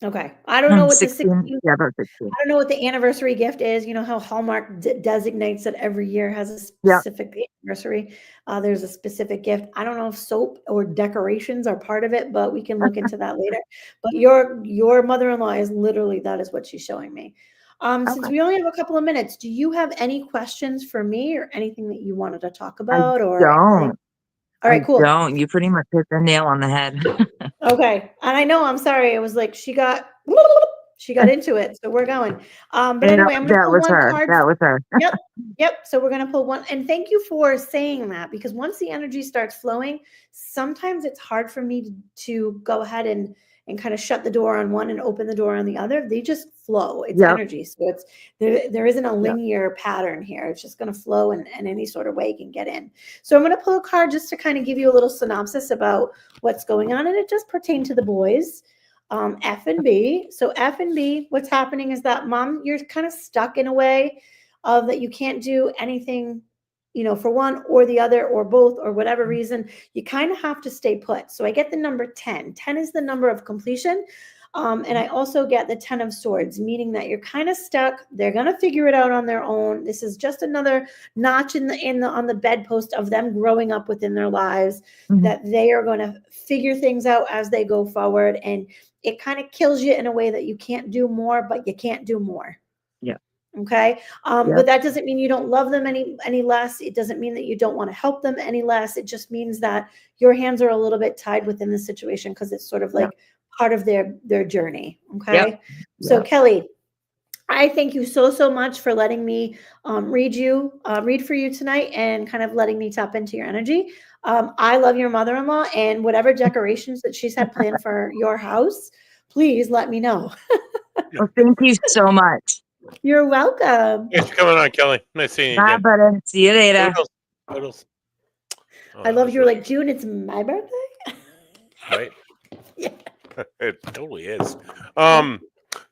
Okay. I don't know what the 16. 16, Yeah, about 16. I don't know what the anniversary gift is. You know how Hallmark designates that every year has a Yeah. specific anniversary. There's a specific gift. I don't know if soap or decorations are part of it, but we can look into that later. But your mother-in-law is literally, that is what she's showing me. Since Okay. we only have a couple of minutes, do you have any questions for me or anything that you wanted to talk I about or don't. anything? All right, I cool. don't. You pretty much hit the nail on the head. Okay. And I know, I'm sorry. It was like she got into it. So we're going. But Yeah, anyway, I'm going to that pull was one her. card. That was her. Yep. So we're going to pull one. And thank you for saying that, because once the energy starts flowing, sometimes it's hard for me to go ahead and kind of shut the door on one and open the door on the other. They just flow. It's Yep. energy. So it's there isn't a linear pattern here. It's just going to flow in any sort of way you can get in. So I'm going to pull a card just to kind of give you a little synopsis about what's going on. And it does pertain to the boys. F and B. So F and B, what's happening is that mom, you're kind of stuck in a way of that you can't do anything, for one or the other or both or whatever reason. You kind of have to stay put. So I get the number 10. 10 is the number of completion. And I also get the 10 of swords, meaning that you're kind of stuck. They're going to figure it out on their own. This is just another notch on the bedpost of them growing up within their lives, Mhm. that they are going to figure things out as they go forward. And it kind of kills you in a way that you can't do more, but you can't do more. Yeah. Okay. Yep. But that doesn't mean you don't love them any less. It doesn't mean that you don't want to help them any less. It just means that your hands are a little bit tied within the situation because it's sort of like part of their journey. Okay. Yep. So Yep. Kelly, I thank you so much for letting me read for you tonight and kind of letting me tap into your energy. I love your mother-in-law, and whatever decorations that she's had planned for your house, please let me know. Well, thank you so much. You're welcome. Thanks for coming on, Kelly. Nice seeing you Bye, again. buddy. See you later. Toodles. Oh, I that love was you're really like, June, it's my birthday. right. Yeah. It totally is.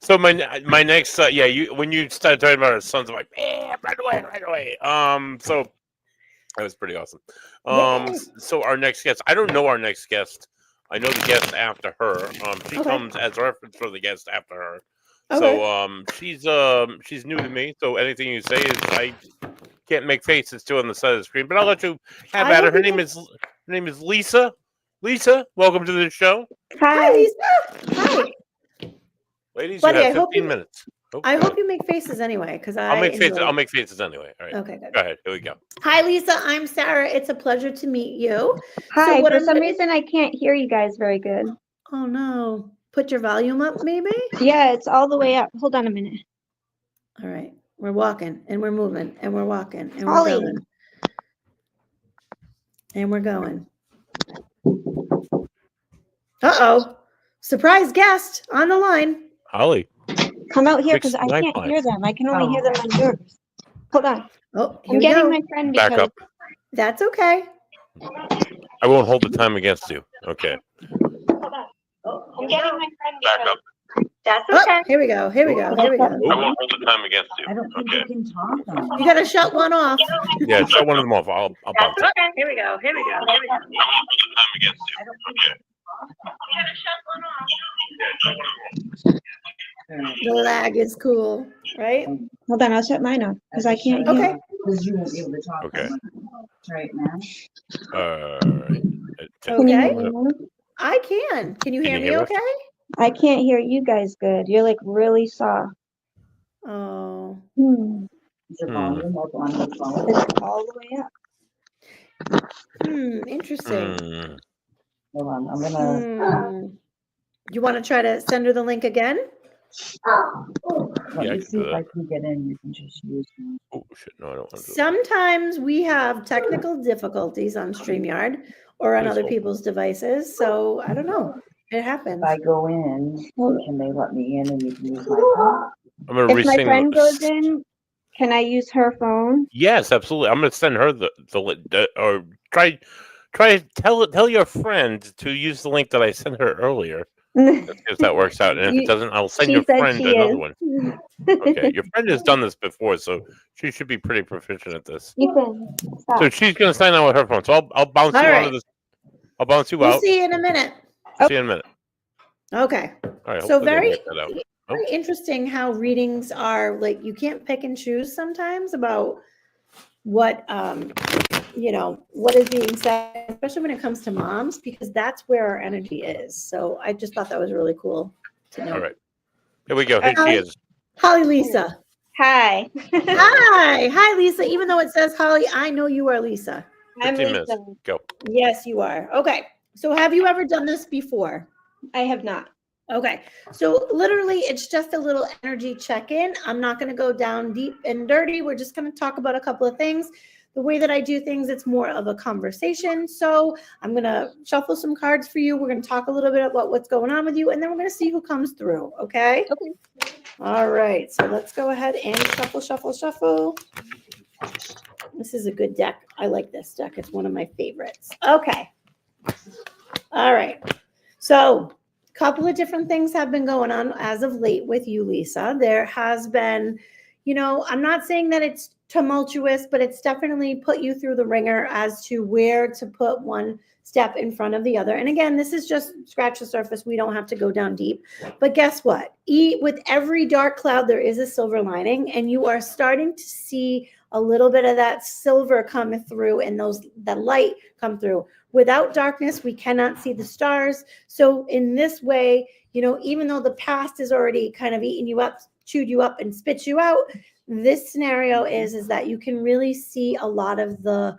So my next when you started talking about our sons, I'm like, right away. So that was pretty awesome. Yes. So our next guest, I don't know our next guest. I know the guest after her. She Okay. comes as a reference for the guest after her. Okay. So she's new to me. So anything you say is I can't make faces to on the side of the screen, but I'll let you have at her. Her name is Lisa. Lisa, welcome to the show. Hi, Lisa. Hi. Ladies, Buddy, you I have hope 15 minutes. Oh, I go hope ahead. you make faces anyway, because I'll make faces. enjoy I'll it. make faces anyway. All right. Okay, good. Go ahead. Here we go. Hi, Lisa. I'm Sarah. It's a pleasure to meet you. Hi, what for I'm some gonna- reason I can't hear you guys very good. Oh no. Put your volume up, maybe? Yeah, it's all the way up. Hold on a minute. All right. We're walking and we're moving and we're walking and we're Holly. going. And we're going. Uh-oh. Surprise guest on the line. Holly. Come out here Fix because I the can't Wi-Fi. hear them. I can only hear them on yours. Hold on. Oh, here I'm we getting go. my friend Back because up. That's okay. I won't hold the time against you. Okay. hold on. I'm getting my friend Back because up. that's Oh, okay. here we go. Here we go. Here we go. I won't hold the time against you. I don't think Okay. you can talk on. You gotta shut one off. Yeah, shut one of them off. I'll bounce it. okay. Here we go. Here we go. Here we go. I won't hold the time against you. Okay. The lag is cool, right? Hold on, I'll shut mine off because I can't hear. Okay. Because you won't be able to talk. Okay. Right now. Can you hear Okay. me now? I can. Can you Can hear you me hear us? okay? I can't hear you guys good. You're like really soft. Oh. Is your Hmm. volume up on the phone? It's all the way up. Interesting. Hold on, I'm gonna. You want to try to send her the link again? Let Yeah, I me can see do if I that. can get in. You can just use. Oh shit! No, I don't want to do it. Sometimes we have technical difficulties on StreamYard or on Please other hold. people's devices. So I don't know. It happens. If I go in, can they let me in and you can use my phone? I'm gonna If my resing friend goes the. in, can I use her phone? Yes, absolutely. I'm gonna send her the or try tell your friend to use the link that I sent her earlier. If that works out, and if it You- doesn't, I'll send she your said friend she another is. one. Okay, your friend has done this before, so she should be pretty proficient at this. Ethan, So stop. she's gonna sign on with her phone. So I'll bounce All you out right. of this. I'll bounce you We'll out. see you in a minute. See you in a minute. Okay. All right. So hopefully they very, work that out. very interesting how readings are like you can't pick and choose sometimes about what what is being said, especially when it comes to moms, because that's where our energy is. So I just thought that was really cool to know. All right. Here we go. Here she is. Holly Lisa. Hi. Hi Lisa. Even though it says Holly, I know you are Lisa. I'm 15 minutes. Lisa. Go. Yes, you are. Okay. So have you ever done this before? I have not. Okay, so literally it's just a little energy check-in. I'm not going to go down deep and dirty. We're just going to talk about a couple of things. The way that I do things, it's more of a conversation. So I'm going to shuffle some cards for you. We're going to talk a little bit about what's going on with you, and then we're going to see who comes through, okay? Okay. All right, so let's go ahead and shuffle, shuffle, shuffle. This is a good deck. I like this deck. It's one of my favorites. Okay. All right. So couple of different things have been going on as of late with you, Lisa. There has been, I'm not saying that it's tumultuous, but it's definitely put you through the ringer as to where to put one step in front of the other. And again, this is just scratch the surface. We don't have to go down deep. But guess what? With every dark cloud, there is a silver lining, and you are starting to see a little bit of that silver come through and that light come through. Without darkness, we cannot see the stars. So in this way, even though the past is already kind of eaten you up, chewed you up, and spit you out, this scenario is that you can really see a lot of the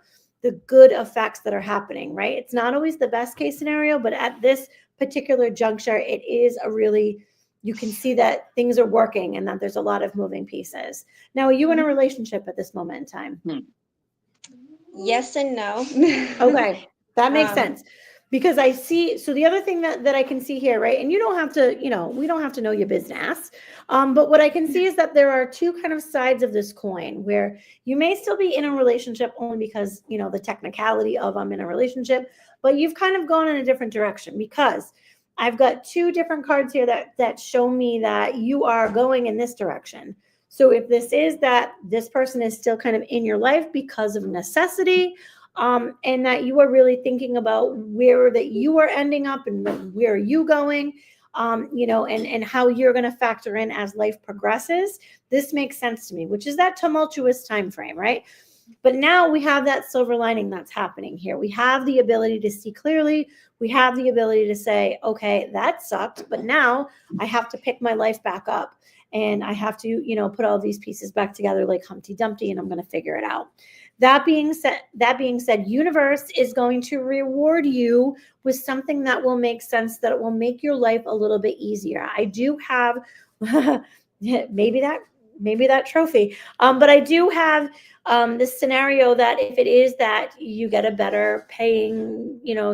good effects that are happening, right? It's not always the best case scenario, but at this particular juncture, it is you can see that things are working and that there's a lot of moving pieces. Now, are you in a relationship at this moment in time? Yes and no. Okay, that makes Um, sense. Because I see, so the other thing that I can see here, right? And you don't have to, we don't have to know your business. But what I can see is that there are two kind of sides of this coin where you may still be in a relationship only because, the technicality of I'm in a relationship, but you've kind of gone in a different direction because I've got two different cards here that show me that you are going in this direction. So if this is that this person is still kind of in your life because of necessity, and that you are really thinking about where that you are ending up and where are you going, and how you're going to factor in as life progresses. This makes sense to me, which is that tumultuous time frame, right? But now we have that silver lining that's happening here. We have the ability to see clearly. We have the ability to say, okay, that sucked, but now I have to pick my life back up and I have to, put all these pieces back together like Humpty Dumpty, and I'm going to figure it out. That being said, universe is going to reward you with something that will make sense, that it will make your life a little bit easier. I do have maybe that trophy, but I do have this scenario that if it is that you get a better paying,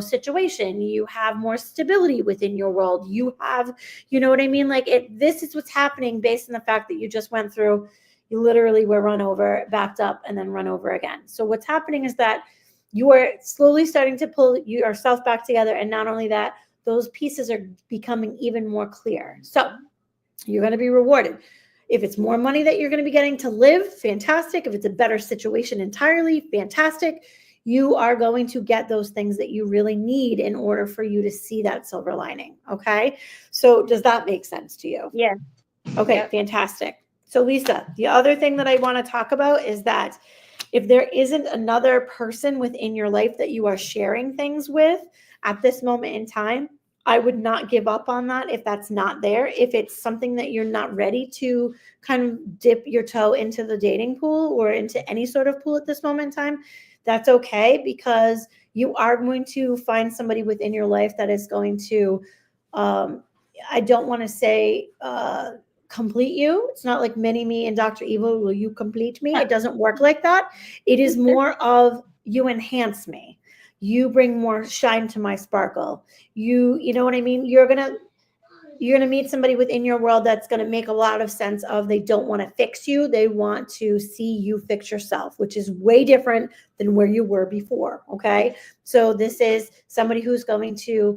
situation, you have more stability within your world. You have, you know what I mean? Like this is what's happening based on the fact that you just went through. You literally were run over, backed up, and then run over again. So what's happening is that you are slowly starting to pull yourself back together. And not only that, those pieces are becoming even more clear. So you're going to be rewarded. If it's more money that you're going to be getting to live, fantastic. If it's a better situation entirely, fantastic. You are going to get those things that you really need in order for you to see that silver lining. Okay. So does that make sense to you? Yeah. Okay, Yep. Fantastic. So Lisa, the other thing that I want to talk about is that if there isn't another person within your life that you are sharing things with at this moment in time, I would not give up on that if that's not there. If it's something that you're not ready to kind of dip your toe into the dating pool or into any sort of pool at this moment in time, that's okay, because you are going to find somebody within your life that is going to, I don't want to say, complete you. It's not like Mini Me and Dr. Evil, will you complete me? It doesn't work like that. It is more of you enhance me. You bring more shine to my sparkle. You know what I mean? You're going to you're going to meet somebody within your world that's going to make a lot of sense of they don't want to fix you. They want to see you fix yourself, which is way different than where you were before. Okay. So this is somebody who's going to,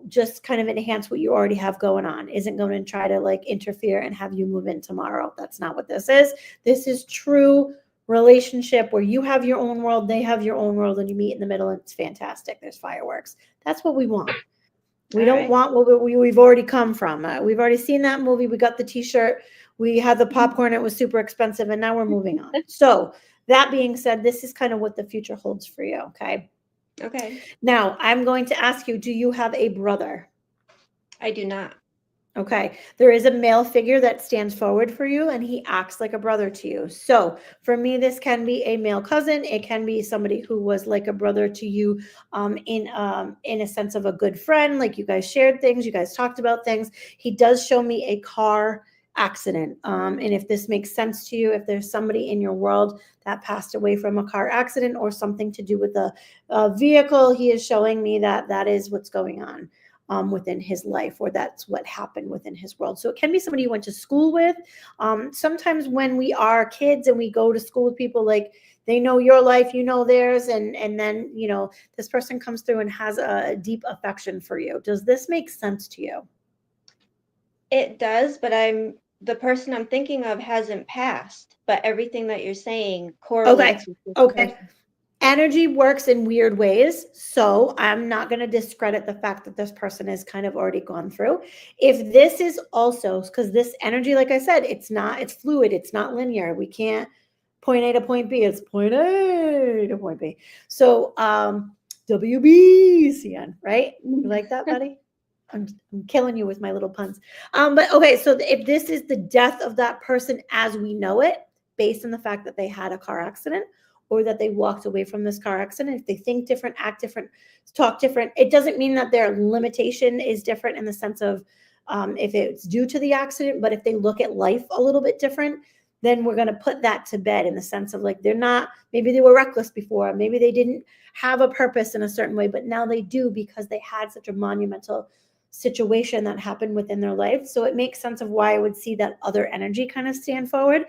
just kind of enhance what you already have going on, isn't going to try to like interfere and have you move in tomorrow. That's not what this is. This is true relationship where you have your own world, they have your own world, and you meet in the middle and it's fantastic. There's fireworks. That's what we want. We don't want what we've already come from. We've already seen that movie. We got the t-shirt. We had the popcorn. It was super expensive. And now we're moving on. So that being said, this is kind of what the future holds for you. Okay. Okay. Now I'm going to ask you, do you have a brother? I do not. Okay. There is a male figure that stands forward for you and he acts like a brother to you. So for me, this can be a male cousin. It can be somebody who was like a brother to you in a sense of a good friend. Like you guys shared things, you guys talked about things. He does show me a car accident. And if this makes sense to you, if there's somebody in your world that passed away from a car accident or something to do with a vehicle, he is showing me that that is what's going on within his life, or that's what happened within his world. So it can be somebody you went to school with. Sometimes when we are kids and we go to school with people, like they know your life, you know theirs, and then, this person comes through and has a deep affection for you. Does this make sense to you? It does, but the person I'm thinking of hasn't passed, but everything that you're saying correlates with this Okay. person. Energy works in weird ways. So I'm not going to discredit the fact that this person has kind of already gone through. If this is also, because this energy, like I said, it's fluid. It's not linear. We can't point A to point B. It's point A to point B. So WBCN, right? You like that, buddy? I'm killing you with my little puns. But okay, so if this is the death of that person as we know it, based on the fact that they had a car accident or that they walked away from this car accident, if they think different, act different, talk different, it doesn't mean that their limitation is different in the sense of if it's due to the accident, but if they look at life a little bit different, then we're going to put that to bed in the sense of like, maybe they were reckless before, maybe they didn't have a purpose in a certain way, but now they do because they had such a monumental situation that happened within their life. So it makes sense of why I would see that other energy kind of stand forward.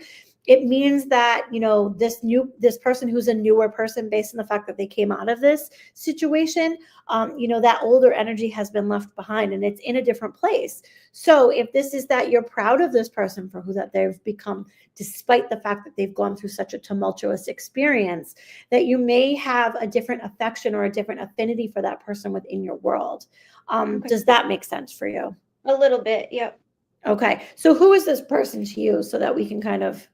It means that, this person who's a newer person based on the fact that they came out of this situation, that older energy has been left behind and it's in a different place. So if this is that you're proud of this person for who that they've become, despite the fact that they've gone through such a tumultuous experience, that you may have a different affection or a different affinity for that person within your world. Okay. Does that make sense for you? A little bit, yep. Okay. So who is this person to you so that we can kind of...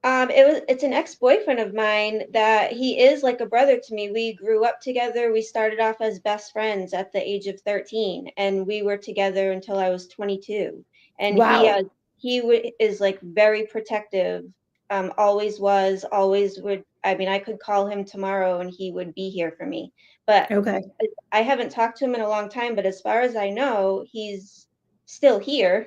It's an ex-boyfriend of mine that he is like a brother to me. We grew up together. We started off as best friends at the age of 13, and we were together until I was 22. And Wow. he is like very protective. Always was, always would. I mean, I could call him tomorrow and he would be here for me. But Okay. I haven't talked to him in a long time, but as far as I know, he's still here.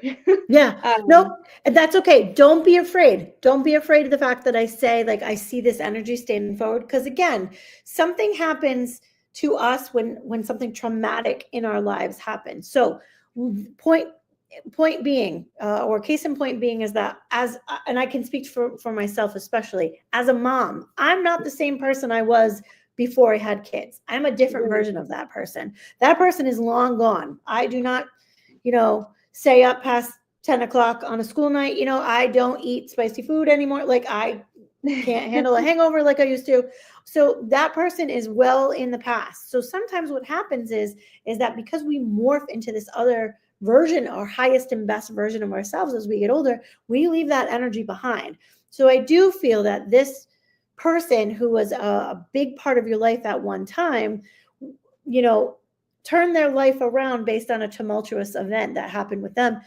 Yeah. Nope. That's okay. Don't be afraid. Don't be afraid of the fact that I say, like, I see this energy standing forward. Because again, something happens to us when something traumatic in our lives happens. So point being, or case in point being, is that and I can speak for myself, especially as a mom, I'm not the same person I was before I had kids. I'm a different version of that person. That person is long gone. I do not, stay up past 10 o'clock on a school night. I don't eat spicy food anymore. Like I can't handle a hangover like I used to. So that person is well in the past. So sometimes what happens is that because we morph into this other version, our highest and best version of ourselves as we get older, we leave that energy behind. So I do feel that this person who was a big part of your life at one time, turn their life around based on a tumultuous event that happened with them.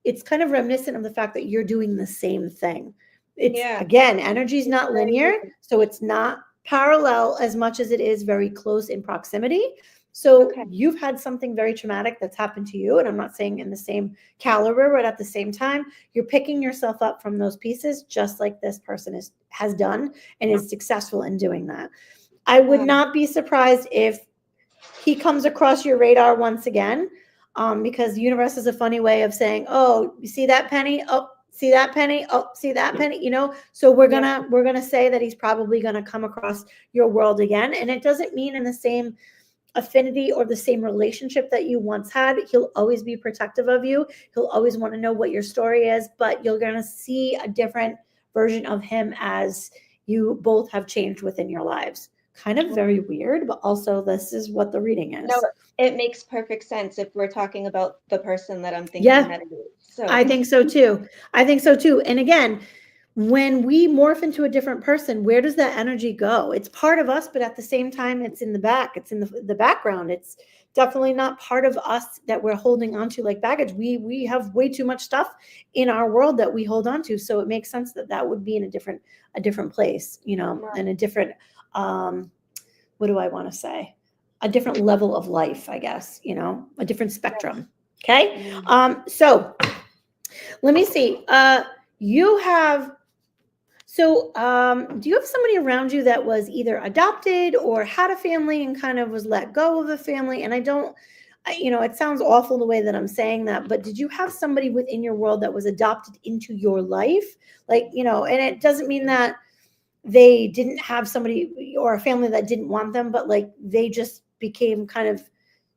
It's kind of reminiscent of the fact that you're doing the same thing. Again, energy is not linear, so it's not parallel as much as it is very close in proximity. So You've had something very traumatic that's happened to you, and I'm not saying in the same caliber, but at the same time, you're picking yourself up from those pieces, just like this person has done and is successful in doing that. I would not be surprised if he comes across your radar once again. because the universe is a funny way of saying, oh, you see that penny? Oh, see that penny? Oh, see that penny? You know, so we're gonna say that he's probably gonna come across your world again. And it doesn't mean in the same affinity or the same relationship that you once had. He'll always be protective of you. He'll always want to know what your story is, but you're gonna see a different version of him as you both have changed within your lives. Kind of very weird, but also this is what the reading is. No, it makes perfect sense if we're talking about the person that I'm thinking Yeah. that it is. So I think so too. I think so too. And again, when we morph into a different person, where does that energy go? It's part of us, but at the same time, it's in the back. It's in the background. It's definitely not part of us that we're holding on to like baggage. We have way too much stuff in our world that we hold on to. So it makes sense that that would be in a different place, you know, Right. and a different, what do I want to say? A different level of life, I guess, you know, a different spectrum. Okay. So let me see. You have, so do you have somebody around you that was either adopted or had a family and kind of was let go of a family? And you know, it sounds awful the way that I'm saying that, but did you have somebody within your world that was adopted into your life? Like, you know, and it doesn't mean that they didn't have somebody or a family that didn't want them, but like they just became kind of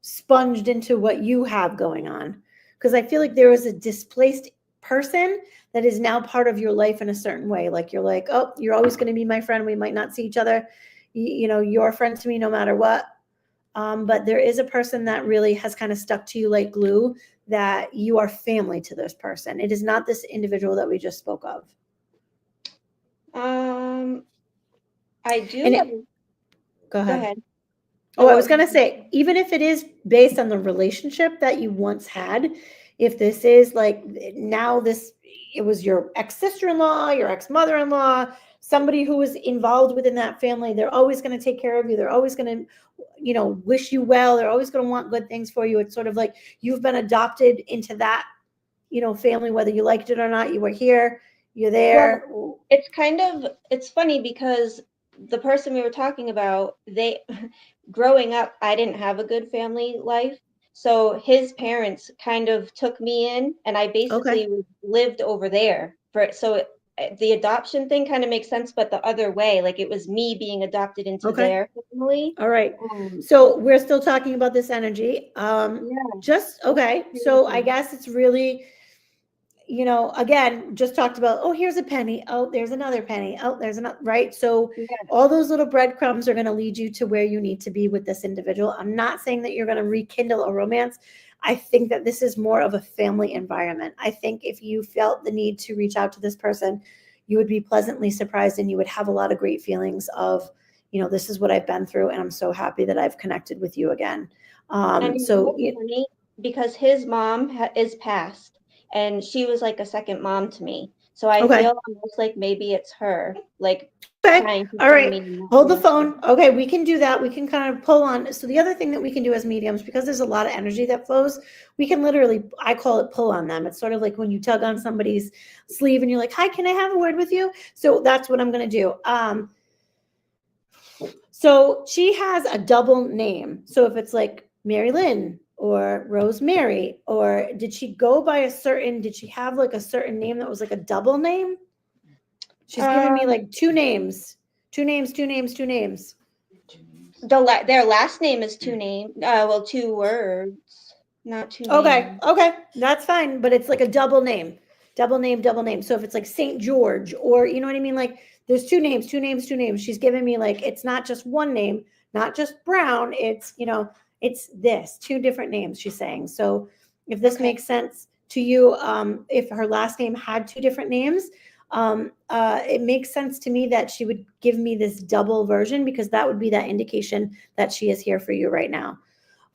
sponged into what you have going on. Because I feel like there was a displaced person that is now part of your life in a certain way. Like you're like, oh, you're always going to be my friend. We might not see each other. You know, you're a friend to me no matter what. But there is a person that really has kind of stuck to you like glue, that you are family to this person. It is not this individual that we just spoke of. I do. And have- Go Go ahead. ahead. Oh, No, I was going to say, even if it is based on the relationship that you once had, if this is like now it was your ex-sister-in-law, your ex-mother-in-law, somebody who was involved within that family, they're always going to take care of you. They're always going to, you know, wish you well. They're always going to want good things for you. It's sort of like you've been adopted into that, you know, family, whether you liked it or not. You were here, you're there. It's it's funny because the person we were talking about, growing up, I didn't have a good family life. So his parents kind of took me in, and I basically lived over there the adoption thing kind of makes sense, but the other way, like it was me being adopted into their family. All right. So we're still talking about this energy. Yeah. So I guess it's really, you know, again, just talked about, oh, here's a penny. Oh, there's another penny. Oh, there's another, right? So all those little breadcrumbs are going to lead you to where you need to be with this individual. I'm not saying that you're going to rekindle a romance. I think that this is more of a family environment. I think if you felt the need to reach out to this person, you would be pleasantly surprised and you would have a lot of great feelings of, you know, this is what I've been through and I'm so happy that I've connected with you again. Funny because his mom is passed and she was like a second mom to me. So I feel almost like maybe it's her, like trying to all right, hold the direction. phone. Okay, we can do that. We can kind of pull on. So the other thing that we can do as mediums, because there's a lot of energy that flows, we can literally, I call it pull on them. It's sort of like when you tug on somebody's sleeve and you're like, hi, can I have a word with you? So that's what I'm going to do. So she has a double name. So if it's like Mary Lynn or Rosemary, or did she go by did she have like a certain name that was like a double name? She's giving me like two names. Their last name is two words, not two names. Okay, that's fine. But it's like a double name. So if it's like St. George, or you know what I mean? Like there's two names. She's giving me like, it's not just one name, not just Brown. It's, you know, it's this, two different names she's saying. So if this makes sense to you, if her last name had two different names, it makes sense to me that she would give me this double version, because that would be that indication that she is here for you right now.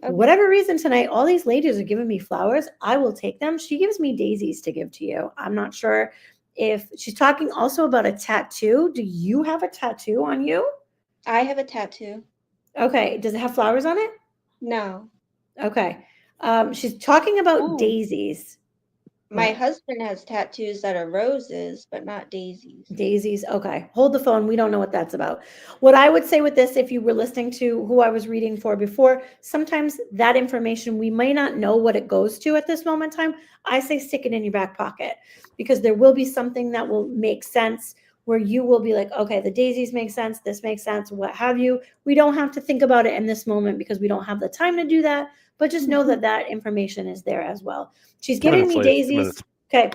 Okay. Whatever reason tonight, all these ladies are giving me flowers. I will take them. She gives me daisies to give to you. I'm not sure if she's talking also about a tattoo. Do you have a tattoo on you? I have a tattoo. Okay. Does it have flowers on it? No. Okay. She's talking about daisies. My What? husband has tattoos that are roses, but not daisies. Daisies. Okay. Hold the phone. We don't know what that's about. What I would say with this, if you were listening to who I was reading for before, sometimes that information, we may not know what it goes to at this moment in time. I say stick it in your back pocket because there will be something that will make sense where you will be like, okay, the daisies make sense. This makes sense. What have you. We don't have to think about it in this moment because we don't have the time to do that. But just know that that information is there as well. She's 2 giving minutes, me ladies, 2 daisies. minutes. Okay.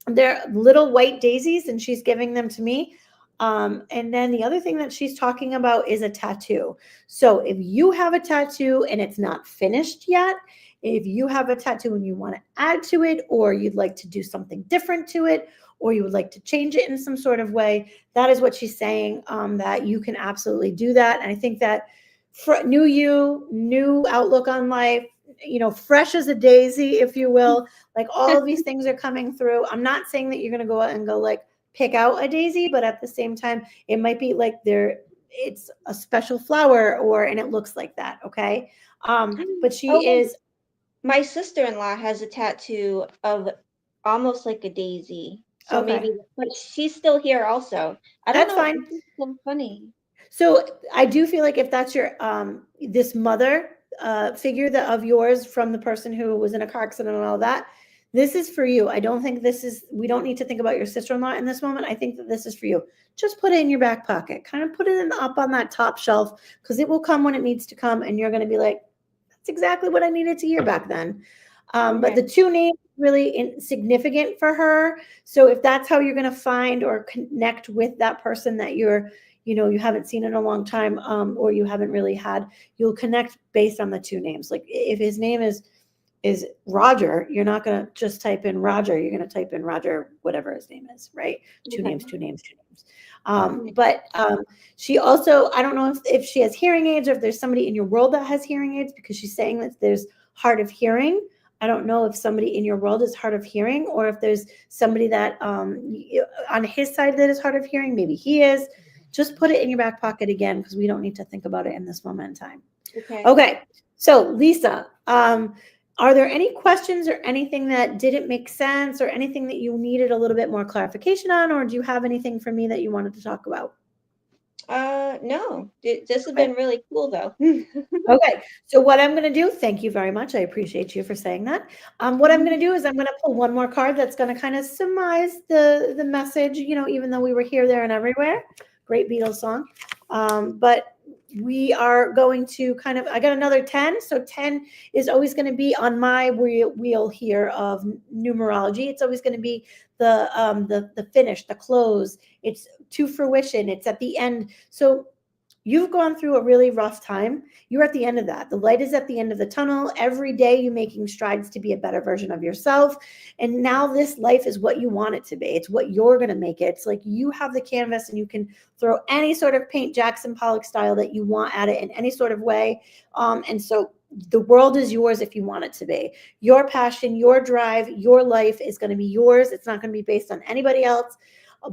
They're little white daisies and she's giving them to me. And then the other thing that she's talking about is a tattoo. So if you have a tattoo and it's not finished yet, if you have a tattoo and you want to add to it, or you'd like to do something different to it, or you would like to change it in some sort of way, that is what she's saying, that you can absolutely do that. And I think that new you, new outlook on life, fresh as a daisy, if you will, like all of these things are coming through. I'm not saying that you're going to go out and go like pick out a daisy, but at the same time, it might be like it's a special flower and it looks like that. Okay. But she Oh, wait. is, My sister-in-law has a tattoo of almost like a daisy. So okay. maybe, but she's still here also. I don't That's know. fine. This is so funny. So I do feel like if that's your this mother figure of yours from the person who was in a car accident and all that, this is for you. I don't think we don't need to think about your sister-in-law in this moment. I think that this is for you. Just put it in your back pocket. Kind of put it up on that top shelf because it will come when it needs to come, and you're going to be like, that's exactly what I needed to hear back then. But the two names really significant for her. So if that's how you're going to find or connect with that person that you haven't seen in a long time, or you haven't really had, you'll connect based on the two names. Like if his name is Roger, you're not going to just type in Roger. You're going to type in Roger, whatever his name is, right? Two names. But she also, I don't know if she has hearing aids or if there's somebody in your world that has hearing aids, because she's saying that there's hard of hearing. I don't know if somebody in your world is hard of hearing or if there's somebody that on his side that is hard of hearing. Maybe he is. Just put it in your back pocket again because we don't need to think about it in this moment in time. Okay. So Lisa, are there any questions or anything that didn't make sense or anything that you needed a little bit more clarification on, or do you have anything for me that you wanted to talk about? No, this has been really cool though. Okay. So what I'm going to do, thank you very much. I appreciate you for saying that. What I'm going to do is I'm going to pull one more card that's going to kind of surmise the message, even though we were here, there, and everywhere. Great Beatles song. But we are going to I got another 10. So 10 is always going to be on my wheel here of numerology. It's always going to be the finish, the close. It's to fruition. It's at the end. So you've gone through a really rough time. You're at the end of that. The light is at the end of the tunnel. Every day you're making strides to be a better version of yourself. And now this life is what you want it to be. It's what you're going to make it. It's like you have the canvas and you can throw any sort of paint Jackson Pollock style that you want at it in any sort of way. And so the world is yours if you want it to be. Your passion, your drive, your life is going to be yours. It's not going to be based on anybody else.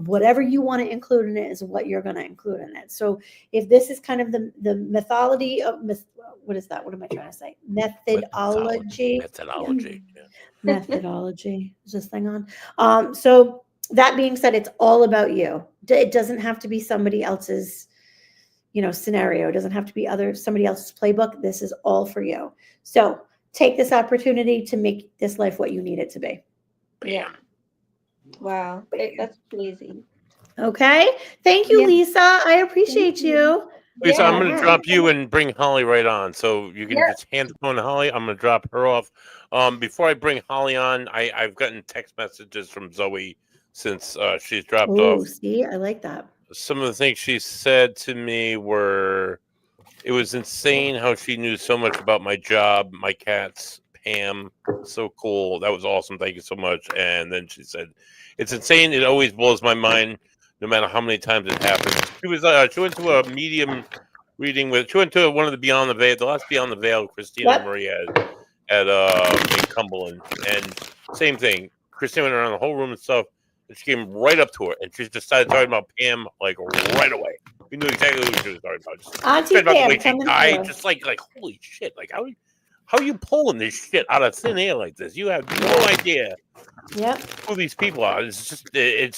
Whatever you want to include in it is what you're going to include in it. So if this is kind of the methodology of what is that? What am I trying to say? Methodology. Yeah. Methodology. Is this thing on? So that being said, it's all about you. It doesn't have to be somebody else's, scenario. It doesn't have to be somebody else's playbook. This is all for you. So take this opportunity to make this life what you need it to be. Yeah. Wow, that's crazy. Okay. Thank you, Lisa. I appreciate you. Lisa, I'm going to Yeah. drop you and bring Holly right on. So you can just hand the phone to Holly. I'm going to drop her off. Before I bring Holly on, I've gotten text messages from Zoe since she's dropped off. See, I like that. Some of the things she said to me were, it was insane how she knew so much about my job, my cats, Pam. So cool. That was awesome. Thank you so much. And then she said, it's insane. It always blows my mind, no matter how many times it happens. She went to a medium reading she went to one of the Beyond the Veil, the last Beyond the Veil, Christina Marie at in Cumberland. And same thing. Christina went around the whole room and stuff. And she came right up to her and she just started talking about Pam like right away. We knew exactly who she was talking about. Just Auntie about Pam the way she coming died, through. just like holy shit. Like how how are you pulling this shit out of thin air like this? You have no idea Yep. who these people are. It's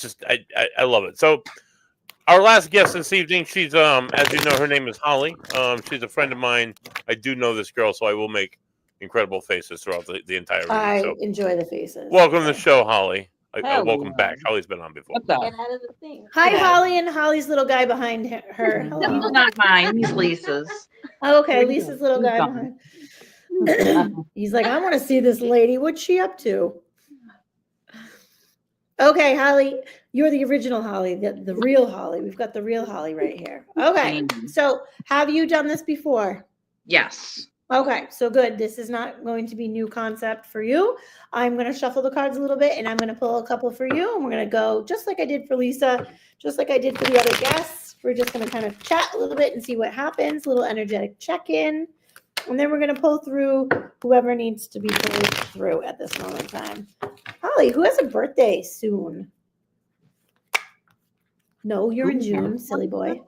just I love it. So our last guest this evening, she's as you know, her name is Holly. She's a friend of mine. I do know this girl, so I will make incredible faces throughout the entire reading. I So enjoy the faces. welcome to the show, Holly. Welcome Hello. back. Holly's been on before. What's up? Get out of the thing. Hi, Yeah. Holly, and Holly's little guy behind her. Hello. He's not mine. He's Lisa's. Oh, okay, Here we Lisa's go. little He's guy gone. behind. He's like, I want to see this lady. What's she up to? Okay, Holly, you're the original Holly, the real Holly. We've got the real Holly right here. Okay, so have you done this before? Yes. Okay, so good. This is not going to be new concept for you. I'm going to shuffle the cards a little bit and I'm going to pull a couple for you. And we're going to go just like I did for Lisa, just like I did for the other guests. We're just going to kind of chat a little bit and see what happens, a little energetic check-in. And then we're going to pull through whoever needs to be pulled through at this moment in time. Holly, who has a birthday soon? No, you're in June, silly boy.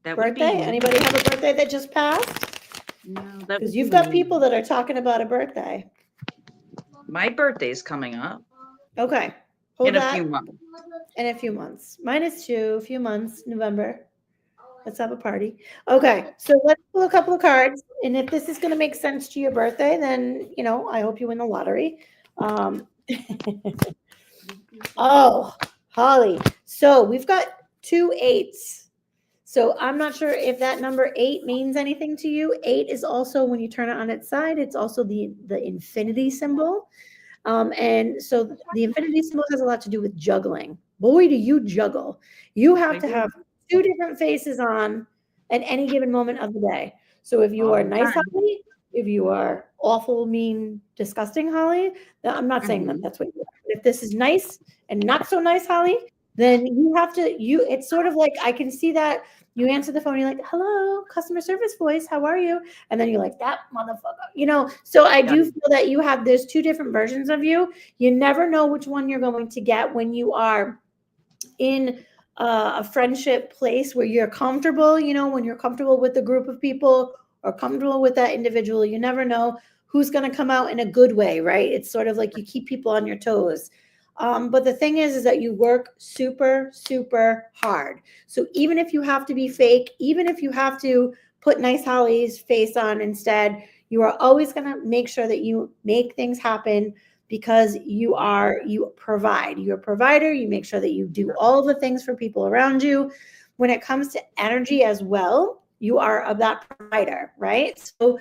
That would be Birthday? me. Anybody have a birthday that just passed? No, that would Because be you've got me. people that are talking about a birthday. My birthday's coming up Okay. Hold in a that few months. in a few months. Mine is too, a few months, November. Let's have a party. Okay, so let's pull a couple of cards. And if this is going to make sense to your birthday, then, you know, I hope you win the lottery. Oh, Holly. So we've got 2 8s. So I'm not sure if that number 8 means anything to you. 8 is also, when you turn it on its side, it's also the infinity symbol. And so the infinity symbol has a lot to do with juggling. Boy, do you juggle. You have to have 2 different faces on at any given moment of the day. So if you All are the nice time. Holly, if you are awful, mean, disgusting Holly, I'm not saying that that's what you are. If this is nice and not so nice Holly, then you have to, it's sort of like, I can see that you answer the phone, you're like, hello, customer service voice, how are you? And then you're like, that motherfucker, you know? So I do feel that there's 2 different versions of you. You never know which one you're going to get when you are in a friendship place where you're comfortable, you know, when you're comfortable with a group of people or comfortable with that individual, you never know who's going to come out in a good way, right? It's sort of like you keep people on your toes. But the thing is that you work super, super hard. So even if you have to be fake, even if you have to put nice Holly's face on instead, you are always going to make sure that you make things happen because you provide. You're a provider. You make sure that you do all the things for people around you. When it comes to energy as well, you are that provider, right? So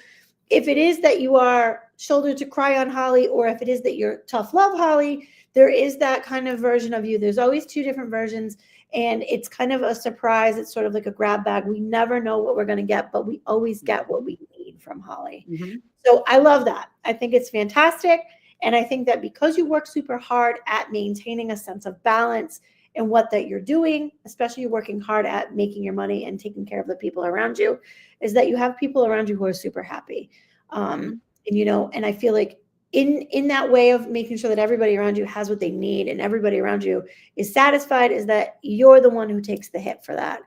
if it is that you are shoulder to cry on Holly, or if it is that you're tough love Holly, there is that kind of version of you. There's always 2 different versions, and it's kind of a surprise. It's sort of like a grab bag. We never know what we're going to get, but we always get what we need from Holly. Mm-hmm. So I love that. I think it's fantastic. And I think that because you work super hard at maintaining a sense of balance in what that you're doing, especially you're working hard at making your money and taking care of the people around you, is that you have people around you who are super happy. And, you know, and I feel like in that way of making sure that everybody around you has what they need and everybody around you is satisfied, is that you're the one who takes the hit for that.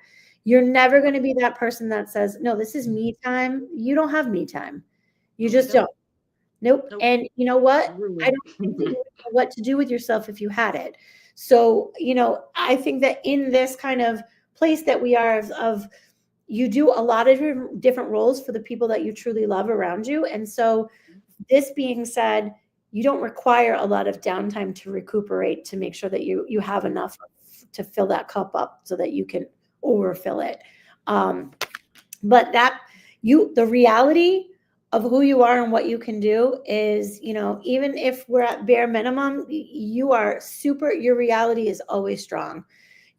You're never going to be that person that says, no, this is me time. You don't have me time. You just don't. Nope. And you know what? I don't think that you would know what to do with yourself if you had it. So, you know, I think that in this kind of place that we are of you do a lot of different roles for the people that you truly love around you. And so this being said, you don't require a lot of downtime to recuperate, to make sure that you have enough to fill that cup up so that you can overfill it. But the reality of who you are and what you can do is, you know, even if we're at bare minimum, your reality is always strong.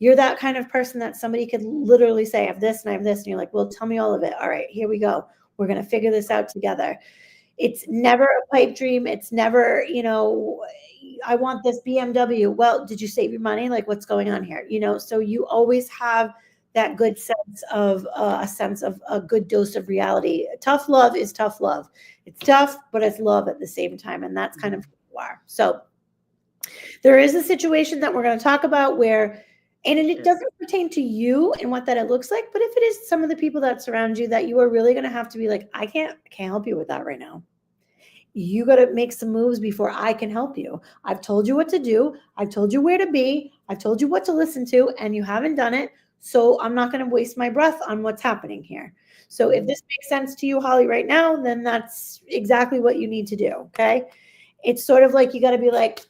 You're that kind of person that somebody could literally say, I have this and I have this. And you're like, well, tell me all of it. All right, here we go. We're going to figure this out together. It's never a pipe dream. It's never, you know, I want this BMW. Well, did you save your money? Like, what's going on here? You know, so you always have that good sense of a good dose of reality. Tough love is tough love. It's tough, but it's love at the same time. And that's kind of who you are. So there is a situation that we're going to talk about where, and it doesn't pertain to you and what that it looks like, but if it is some of the people that surround you, that you are really going to have to be like, I can't help you with that right now. you got to make some moves before I can help you. I've told you what to do. I've told you where to be. I've told you what to listen to, and you haven't done it. So I'm not going to waste my breath on what's happening here. So if this makes sense to you, Holly, right now, then that's exactly what you need to do. Okay. It's sort of like you got to be like,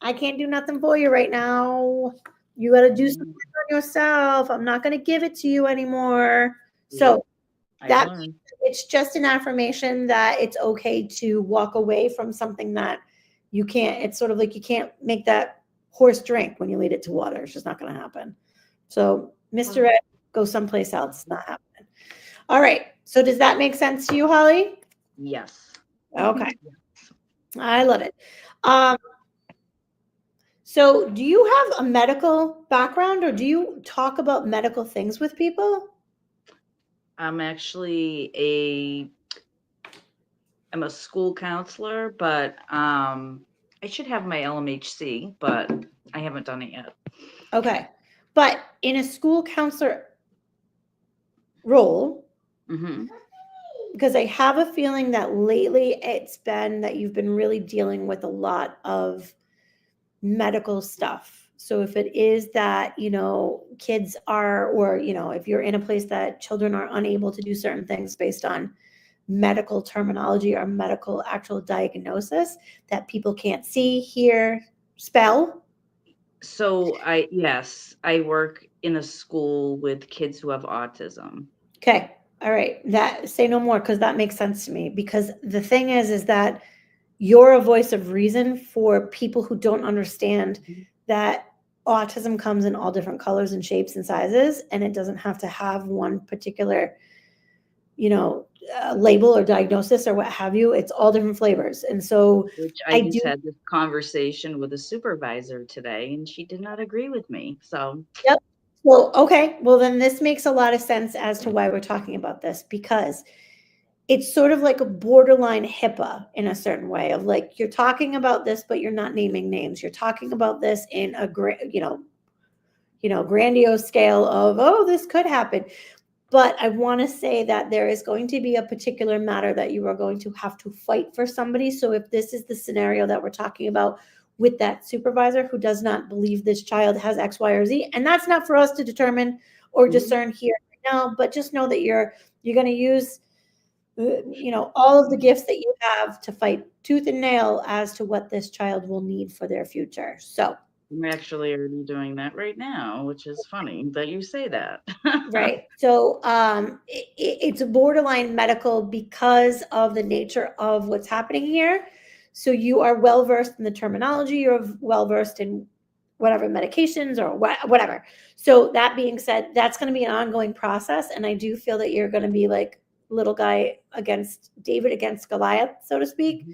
I can't do nothing for you right now. You got to do something on yourself. I'm not going to give it to you anymore. So I that learned. it's just an affirmation that it's okay to walk away from something that you can't. It's sort of like you can't make that horse drink when you lead it to water. It's just not going to happen. So, Mr. Ed, go someplace else. It's not happening. All right. So, does that make sense to you, Holly? Yes. Okay. I love it. So, do you have a medical background, or do you talk about medical things with people? I'm actually I'm a school counselor, but I should have my LMHC, but I haven't done it yet. Okay. But in a school counselor role, Mm-hmm. because I have a feeling that lately it's been that you've been really dealing with a lot of medical stuff. So if it is that, kids are, or, if you're in a place that children are unable to do certain things based on medical terminology or medical actual diagnosis that people can't see, hear, spell. So yes, I work in a school with kids who have autism. Okay. All right. That say no more, because that makes sense to me. Because the thing is that you're a voice of reason for people who don't understand that autism comes in all different colors and shapes and sizes, and it doesn't have to have one particular, label or diagnosis or what have you. It's all different flavors. And so Which I I just do. had this conversation with a supervisor today, and she did not agree with me. So Yep. Well, okay. Well, then this makes a lot of sense as to why we're talking about this, because it's sort of like a borderline HIPAA in a certain way of like, you're talking about this, but you're not naming names. You're talking about this in a grandiose scale of, oh, this could happen. But I want to say that there is going to be a particular matter that you are going to have to fight for somebody. So if this is the scenario that we're talking about with that supervisor who does not believe this child has X, Y, or Z, and that's not for us to determine or discern here right now, but just know that you're going to use all of the gifts that you have to fight tooth and nail as to what this child will need for their future. So I'm actually already doing that right now, which is funny that you say that. right. So it's a borderline medical because of the nature of what's happening here. So you are well versed in the terminology. You're well versed in whatever medications or whatever. So that being said, that's going to be an ongoing process. And I do feel that you're going to be like little guy against David against Goliath, so to speak,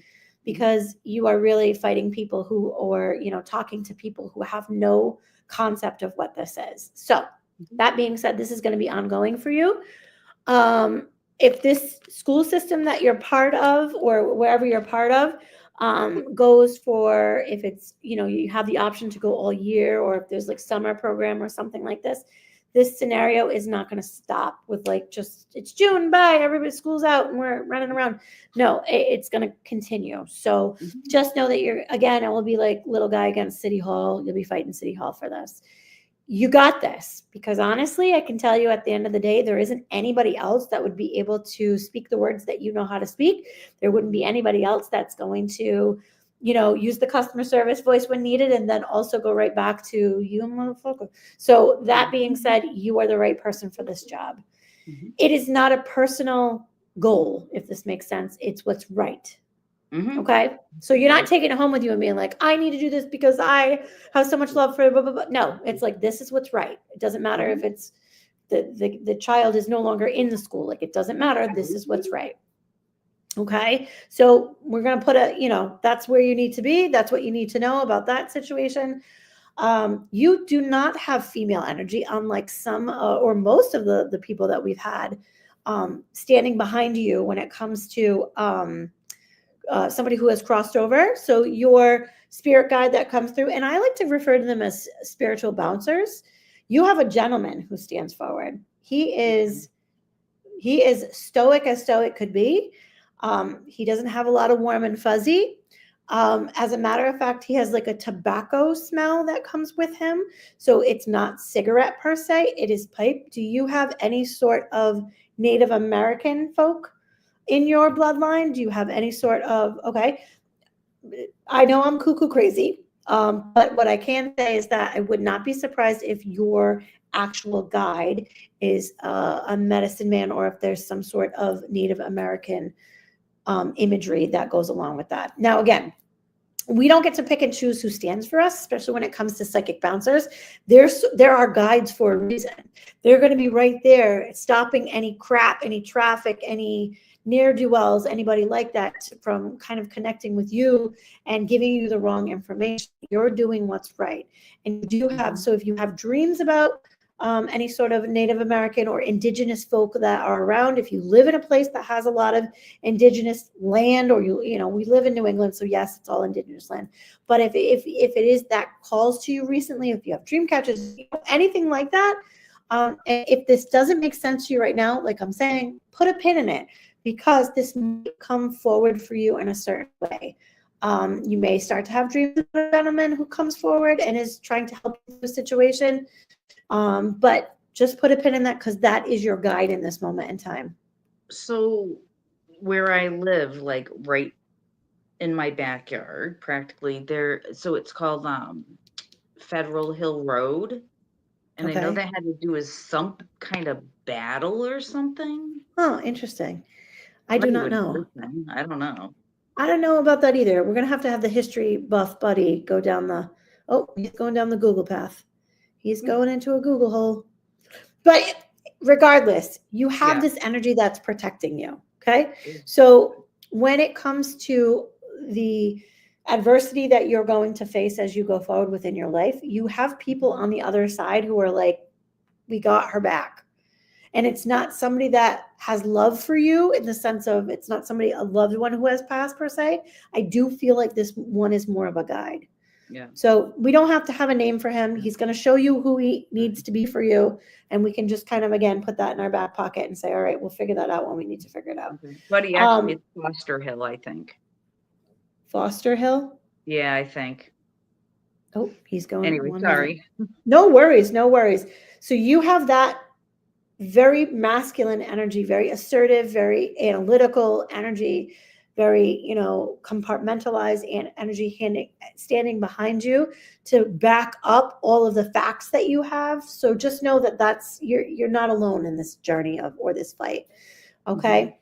because you are really fighting people who, or, talking to people who have no concept of what this is. So that being said, this is going to be ongoing for you. If this school system that you're part of or wherever you're part of goes for, if it's, you have the option to go all year, or if there's like summer program or something like this scenario is not going to stop with like, just, it's June, bye, everybody's school's out and we're running around. No, it's going to continue. So just know that it will be like little guy against City Hall. You'll be fighting City Hall for this. You got this, because honestly, I can tell you at the end of the day, there isn't anybody else that would be able to speak the words that you know how to speak. There wouldn't be anybody else that's going to, use the customer service voice when needed, and then also go right back to you, motherfucker. So that being said, you are the right person for this job. It is not a personal goal, if this makes sense. It's what's right. Okay. So you're not taking it home with you and being like, I need to do this because I have so much love for blah, blah, blah. No, it's like, this is what's right. It doesn't matter if it's the child is no longer in the school. Like, it doesn't matter. This is what's right. Okay. So we're going to put that's where you need to be. That's what you need to know about that situation. You do not have female energy, unlike some or most of the people that we've had standing behind you when it comes to somebody who has crossed over. So your spirit guide that comes through, and I like to refer to them as spiritual bouncers. You have a gentleman who stands forward. He is stoic as stoic could be. He doesn't have a lot of warm and fuzzy. As a matter of fact, he has like a tobacco smell that comes with him. So it's not cigarette per se, it is pipe. Do you have any sort of Native American folk in your bloodline? Do you have any sort of, okay, I know I'm cuckoo crazy, but what I can say is that I would not be surprised if your actual guide is a medicine man, or if there's some sort of Native American imagery that goes along with that. Now, again, we don't get to pick and choose who stands for us, especially when it comes to psychic bouncers. There are guides for a reason. They're going to be right there, stopping any crap, any traffic, any ne'er-do-wells, anybody like that, from kind of connecting with you and giving you the wrong information. You're doing what's right. And you do have, so if you have dreams about any sort of Native American or indigenous folk that are around, if you live in a place that has a lot of indigenous land, or you know, we live in New England, so yes, it's all indigenous land. But if it is that calls to you recently, if you have dream catches, anything like that, if this doesn't make sense to you right now, like I'm saying, put a pin in it, because this might come forward for you in a certain way. You may start to have dreams of a gentleman who comes forward and is trying to help you with the situation. But just put a pin in that, because that is your guide in this moment in time. So where I live, like right in my backyard, practically there. So it's called Federal Hill Road. And I know Okay. that had to do with some kind of battle or something. Oh, interesting. I do Might not be know. person, I don't know. I don't know about that either. We're going to have the history buff buddy go down the, oh, he's going down the Google path. He's going into a Google hole. But regardless, you have Yeah. this energy that's protecting you. Okay. So when it comes to the adversity that you're going to face as you go forward within your life, you have people on the other side who are like, we got her back. And it's not somebody that has love for you in the sense of, it's not somebody, a loved one who has passed per se. I do feel like this one is more of a guide. Yeah. So we don't have to have a name for him. He's going to show you who he needs to be for you. And we can just kind of, again, put that in our back pocket and say, all right, we'll figure that out when we need to figure it out. But he actually is Foster Hill, I think. Foster Hill. Yeah, I think. Oh, he's going. Anyway, one sorry. minute. No worries. No worries. So you have that very masculine energy, very assertive, very analytical energy, very, compartmentalized and energy standing behind you to back up all of the facts that you have. So just know that you're not alone in this journey or this fight. Okay.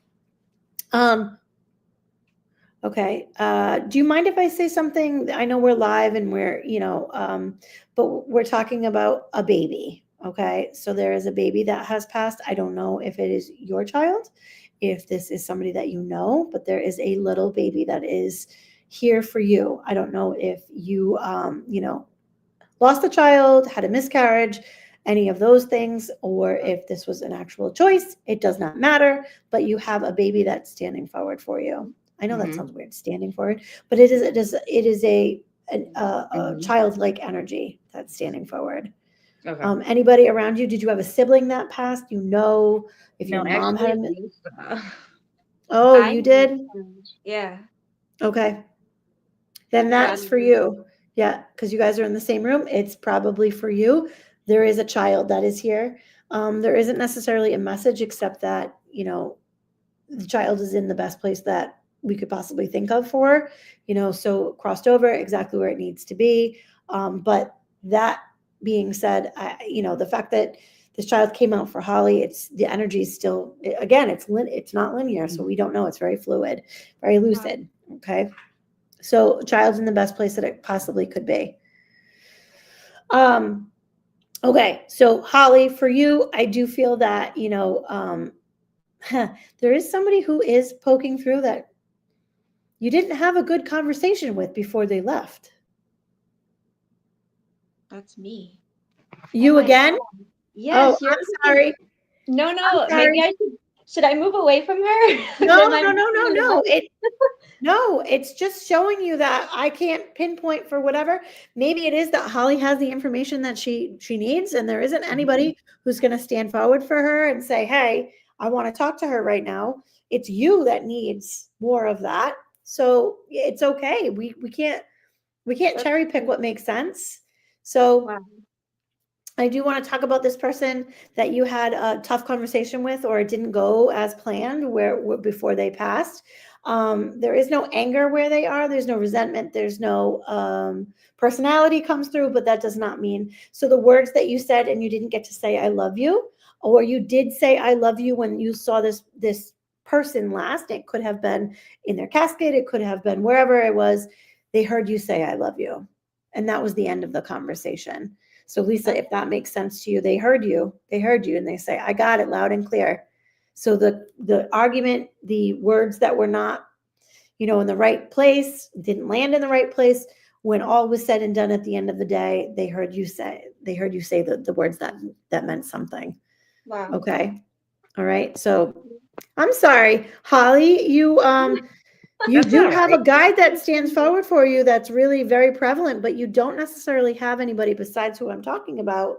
Okay. Do you mind if I say something? I know we're live and we're, but we're talking about a baby. Okay. So there is a baby that has passed. I don't know if it is your child, if this is somebody that you know, but there is a little baby that is here for you. I don't know if you, lost a child, had a miscarriage, any of those things, or if this was an actual choice. It does not matter, but you have a baby that's standing forward for you. I know that sounds weird, standing forward, but it is a childlike energy that's standing forward. Okay. Anybody around you? Did you have a sibling that passed? If No, your mom had actually, a Lisa. oh, I you did? Yeah. Okay. Then that's for you. Yeah, because you guys are in the same room. It's probably for you. There is a child that is here. There isn't necessarily a message except that, the child is in the best place that we could possibly think of for, so crossed over exactly where it needs to be. But that being said, the fact that this child came out for Holly, the energy is still, again, it's not linear. So we don't know. It's very fluid, very lucid. Okay. So child's in the best place that it possibly could be. Okay. So Holly, for you, I do feel that, there is somebody who is poking through that you didn't have a good conversation with before they left. That's me. You Oh my again? God. Yes. Oh, I'm sorry. No. I'm sorry. Maybe should I move away from her? No, Am I no. It's just showing you that I can't pinpoint for whatever. Maybe it is that Holly has the information that she needs, and there isn't anybody who's going to stand forward for her and say, hey, I want to talk to her right now. it's you that needs more of that. So it's okay. We can't cherry pick what makes sense. So Wow. I do want to talk about this person that you had a tough conversation with, or it didn't go as planned where before they passed. There is no anger where they are. There's no resentment. There's no personality comes through, but that does not mean. So the words that you said and you didn't get to say, I love you, or you did say, I love you when you saw this person last, it could have been in their casket. It could have been wherever it was. They heard you say, I love you. And that was the end of the conversation. So Lisa, if that makes sense to you, they heard you, and they say, I got it loud and clear. So the argument, the words that were not, in the right place, didn't land in the right place. When all was said and done at the end of the day, they heard you say the words that meant something. Wow. Okay. All right. So I'm sorry, Holly, you That's do all have right. a guide that stands forward for you that's really very prevalent, but you don't necessarily have anybody besides who I'm talking about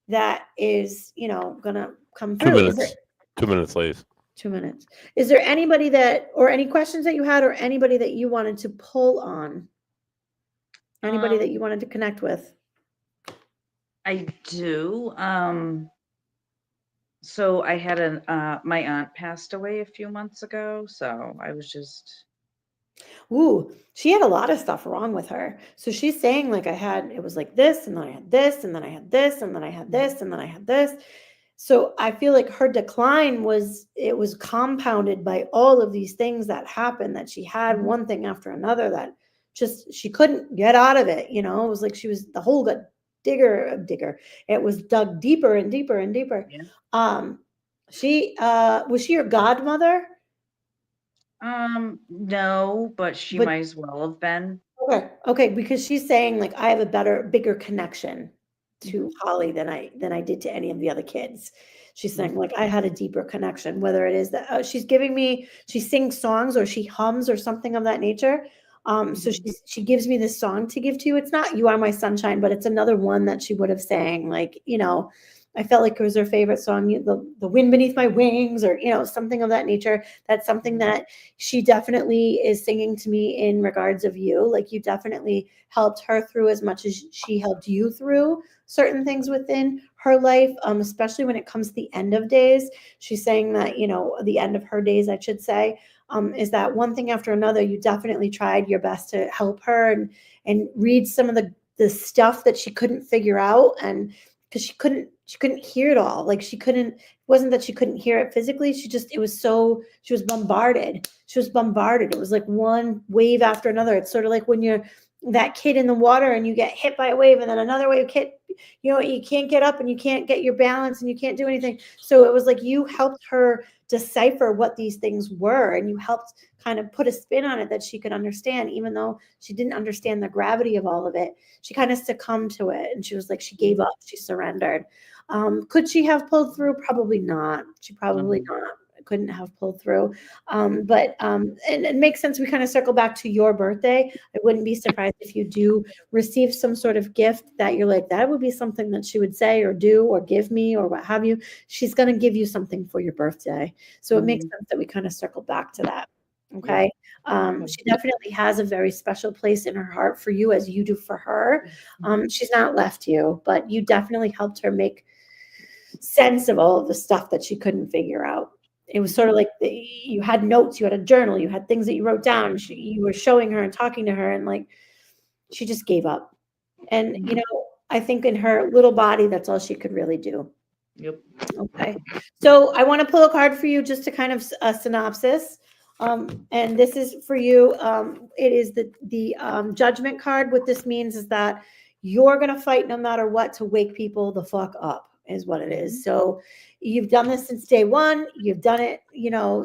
that is, gonna come 2 through. minutes. 2 minutes, please. 2 minutes. Is there anybody or any questions that you had, or anybody that you wanted to pull on? Anybody that you wanted to connect with? I do. So I had my aunt passed away a few months ago, so I was just. Ooh, she had a lot of stuff wrong with her. So she's saying like it was like this, and then I had this, and then I had this, and then I had this, and then I had this. So I feel like her decline was compounded by all of these things that happened, that she had one thing after another that just, she couldn't get out of it. It was like she was, the hole got digger. It was dug deeper and deeper and deeper. Yeah. Was she your godmother? No, but she But- might as well have been. Okay, because she's saying like I have a bigger connection to Holly than I did to any of the other kids. She's saying like I had a deeper connection, whether it is that she sings songs or she hums or something of that nature. So she gives me this song to give to you. It's not You Are My Sunshine, but it's another one that she would have sang, like, I felt like it was her favorite song, the Wind Beneath My Wings, or, something of that nature. That's something that she definitely is singing to me in regards of you. Like you definitely helped her through as much as she helped you through certain things within her life, especially when it comes to the end of days. She's saying that, the end of her days, I should say, is that one thing after another. You definitely tried your best to help her and read some of the stuff that she couldn't figure out, and because she couldn't hear it all. Like it wasn't that she couldn't hear it physically. She was bombarded. It was like one wave after another. It's sort of like when you're that kid in the water and you get hit by a wave, and then another wave hit, you can't get up and you can't get your balance and you can't do anything. So it was like you helped her decipher what these things were, and you helped kind of put a spin on it that she could understand, even though she didn't understand the gravity of all of it. She kind of succumbed to it, and she was like, she gave up, she surrendered. Could she have pulled through? Probably not. She probably couldn't have pulled through. But it makes sense. We kind of circle back to your birthday. I wouldn't be surprised if you do receive some sort of gift that you're like, that would be something that she would say or do or give me or what have you. She's going to give you something for your birthday. So it makes sense that we kind of circle back to that. Okay. She definitely has a very special place in her heart for you, as you do for her. She's not left you, but you definitely helped her make sense of all of the stuff that she couldn't figure out. It was sort of like you had notes, you had a journal, you had things that you wrote down. You were showing her and talking to her, and like she just gave up. And I think in her little body, that's all she could really do. Yep. Okay. So I want to pull a card for you just to kind of a synopsis. And this is for you. It is the Judgment card. What this means is that you're going to fight no matter what to wake people the fuck up, is what it is. So you've done this since day one. You've done it,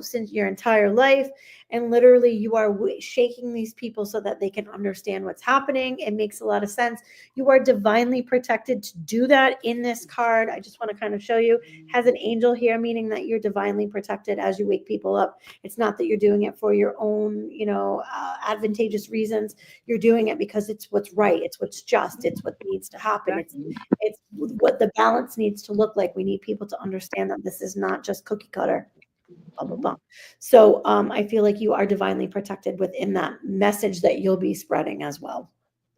since your entire life. And literally you are shaking these people so that they can understand what's happening. It makes a lot of sense. You are divinely protected to do that in this card. I just want to kind of show you. Has an angel here, meaning that you're divinely protected as you wake people up. It's not that you're doing it for your own, advantageous reasons. You're doing it because it's what's right. It's what's just. It's what needs to happen. It's what the balance needs to look like. We need people to understand that this is not just cookie cutter. blah, blah, blah. So I feel like you are divinely protected within that message that you'll be spreading as well.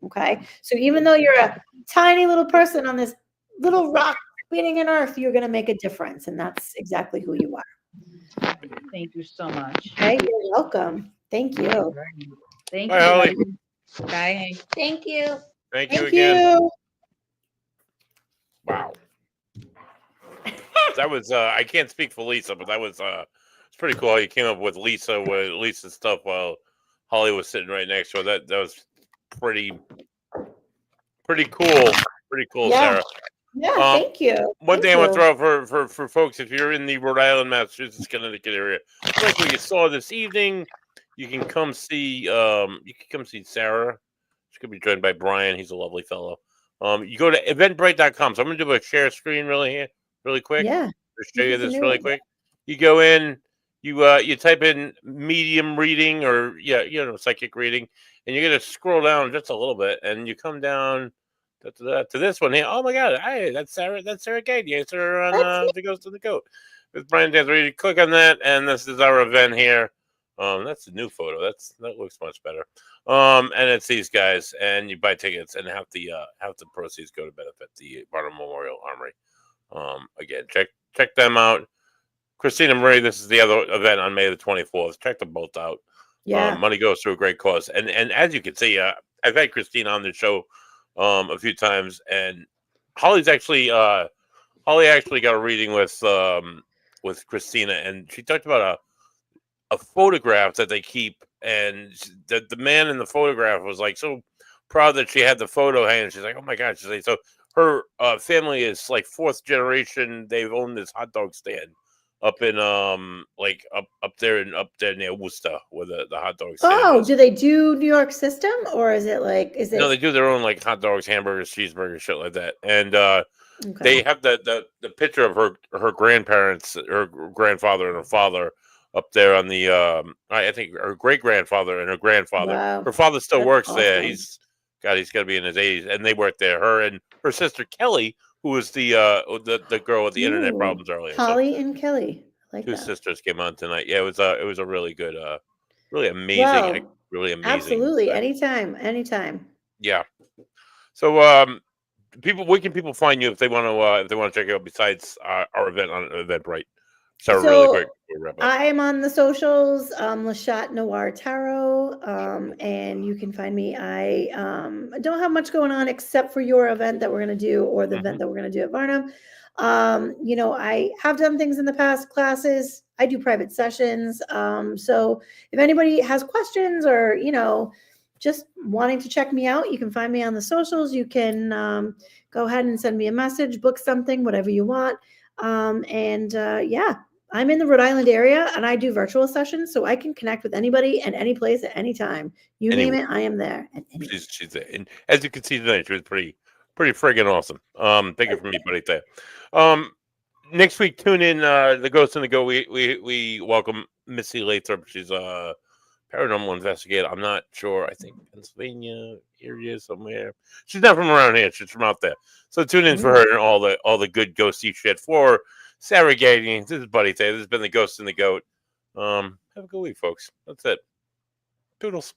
Okay. So even though you're a tiny little person on this little rock spinning in earth, you're going to make a difference. And that's exactly who you are. Thank you so much. Okay. You're welcome. Thank you. Thank Bye, you. Holly. Bye. Thank you. Thank you Thank again. you. Wow. That was I can't speak for Lisa, but that was it's pretty cool how you came up with Lisa's stuff while Holly was sitting right next to her. That was pretty cool. Pretty cool, Yeah. Sarah. Yeah. Thank you. One Thank thing I want to you. throw out for folks, if you're in the Rhode Island, Massachusetts, Connecticut area, like what you saw this evening, you can come see Sarah. She's gonna be joined by Brian. He's a lovely fellow. You go to eventbrite.com. So I'm gonna do a share screen really quick. Yeah. Just show you You can this do really it. quick. You go in, you type in medium reading or psychic reading, and you're gonna scroll down just a little bit, and you come down to this one here. Oh my God! Hey, that's Sarah. That's Sarah Gade. Yes, sir. On the Ghost of the Goat with Brian Danzer. You click on that, and this is our event here. That's a new photo. That looks much better. And it's these guys, and you buy tickets, and have the proceeds go to benefit the Barnum Memorial Armory. Again, check them out. Christina Marie, this is the other event on May the 24th. Check them both out. Yeah. Money goes to a great cause, and as you can see, I've had Christina on the show a few times, and Holly actually got a reading with Christina, and she talked about a photograph that they keep, and the man in the photograph was like so proud that she had the photo hanging. She's like, oh my God. She's like, so her family is like fourth generation. They've owned this hot dog stand up in like up there near Worcester where the hot dog stand Oh, is. do they do New York system, or is it No, they do their own like hot dogs, hamburgers, cheeseburgers, shit like that. And okay. they have the picture of her grandparents, her grandfather and her father up there on the I think her great grandfather and her grandfather. Wow. Her father still That's works there. awesome. He's got to be in his 80s, and they work there. Her and her sister Kelly, who was the girl with the internet Ooh, problems earlier. Holly and Kelly. I like Two that. sisters came on tonight. Yeah, it was a really good, really amazing, Well, really amazing. Absolutely. Anytime. Yeah. So where can people find you if they want to check it out besides our event on Eventbrite? So really quick. I am on the socials, Lashat Noir Tarot, and you can find me. I don't have much going on except for your event that we're going to do, or the event that we're going to do at Varnum. I have done things in the past, classes. I do private sessions. So if anybody has questions or, just wanting to check me out, you can find me on the socials. You can go ahead and send me a message, book something, whatever you want. Yeah, I'm in the Rhode Island area and I do virtual sessions, so I can connect with anybody at any place at any time. You name it, I am there. She's there. And as you can see tonight, she was pretty friggin' awesome. Thank you for me, buddy. There. Next week, tune in. The Ghost and the Go. We welcome Missy Lathrop. She's a paranormal investigator. I'm not sure. I think Pennsylvania area somewhere. She's not from around here. She's from out there. So tune in for her and all the good ghosty shit. For Sarah Gady, this is Buddy Tay. This has been the Ghost and the Goat. Have a good week, folks. That's it. Toodles.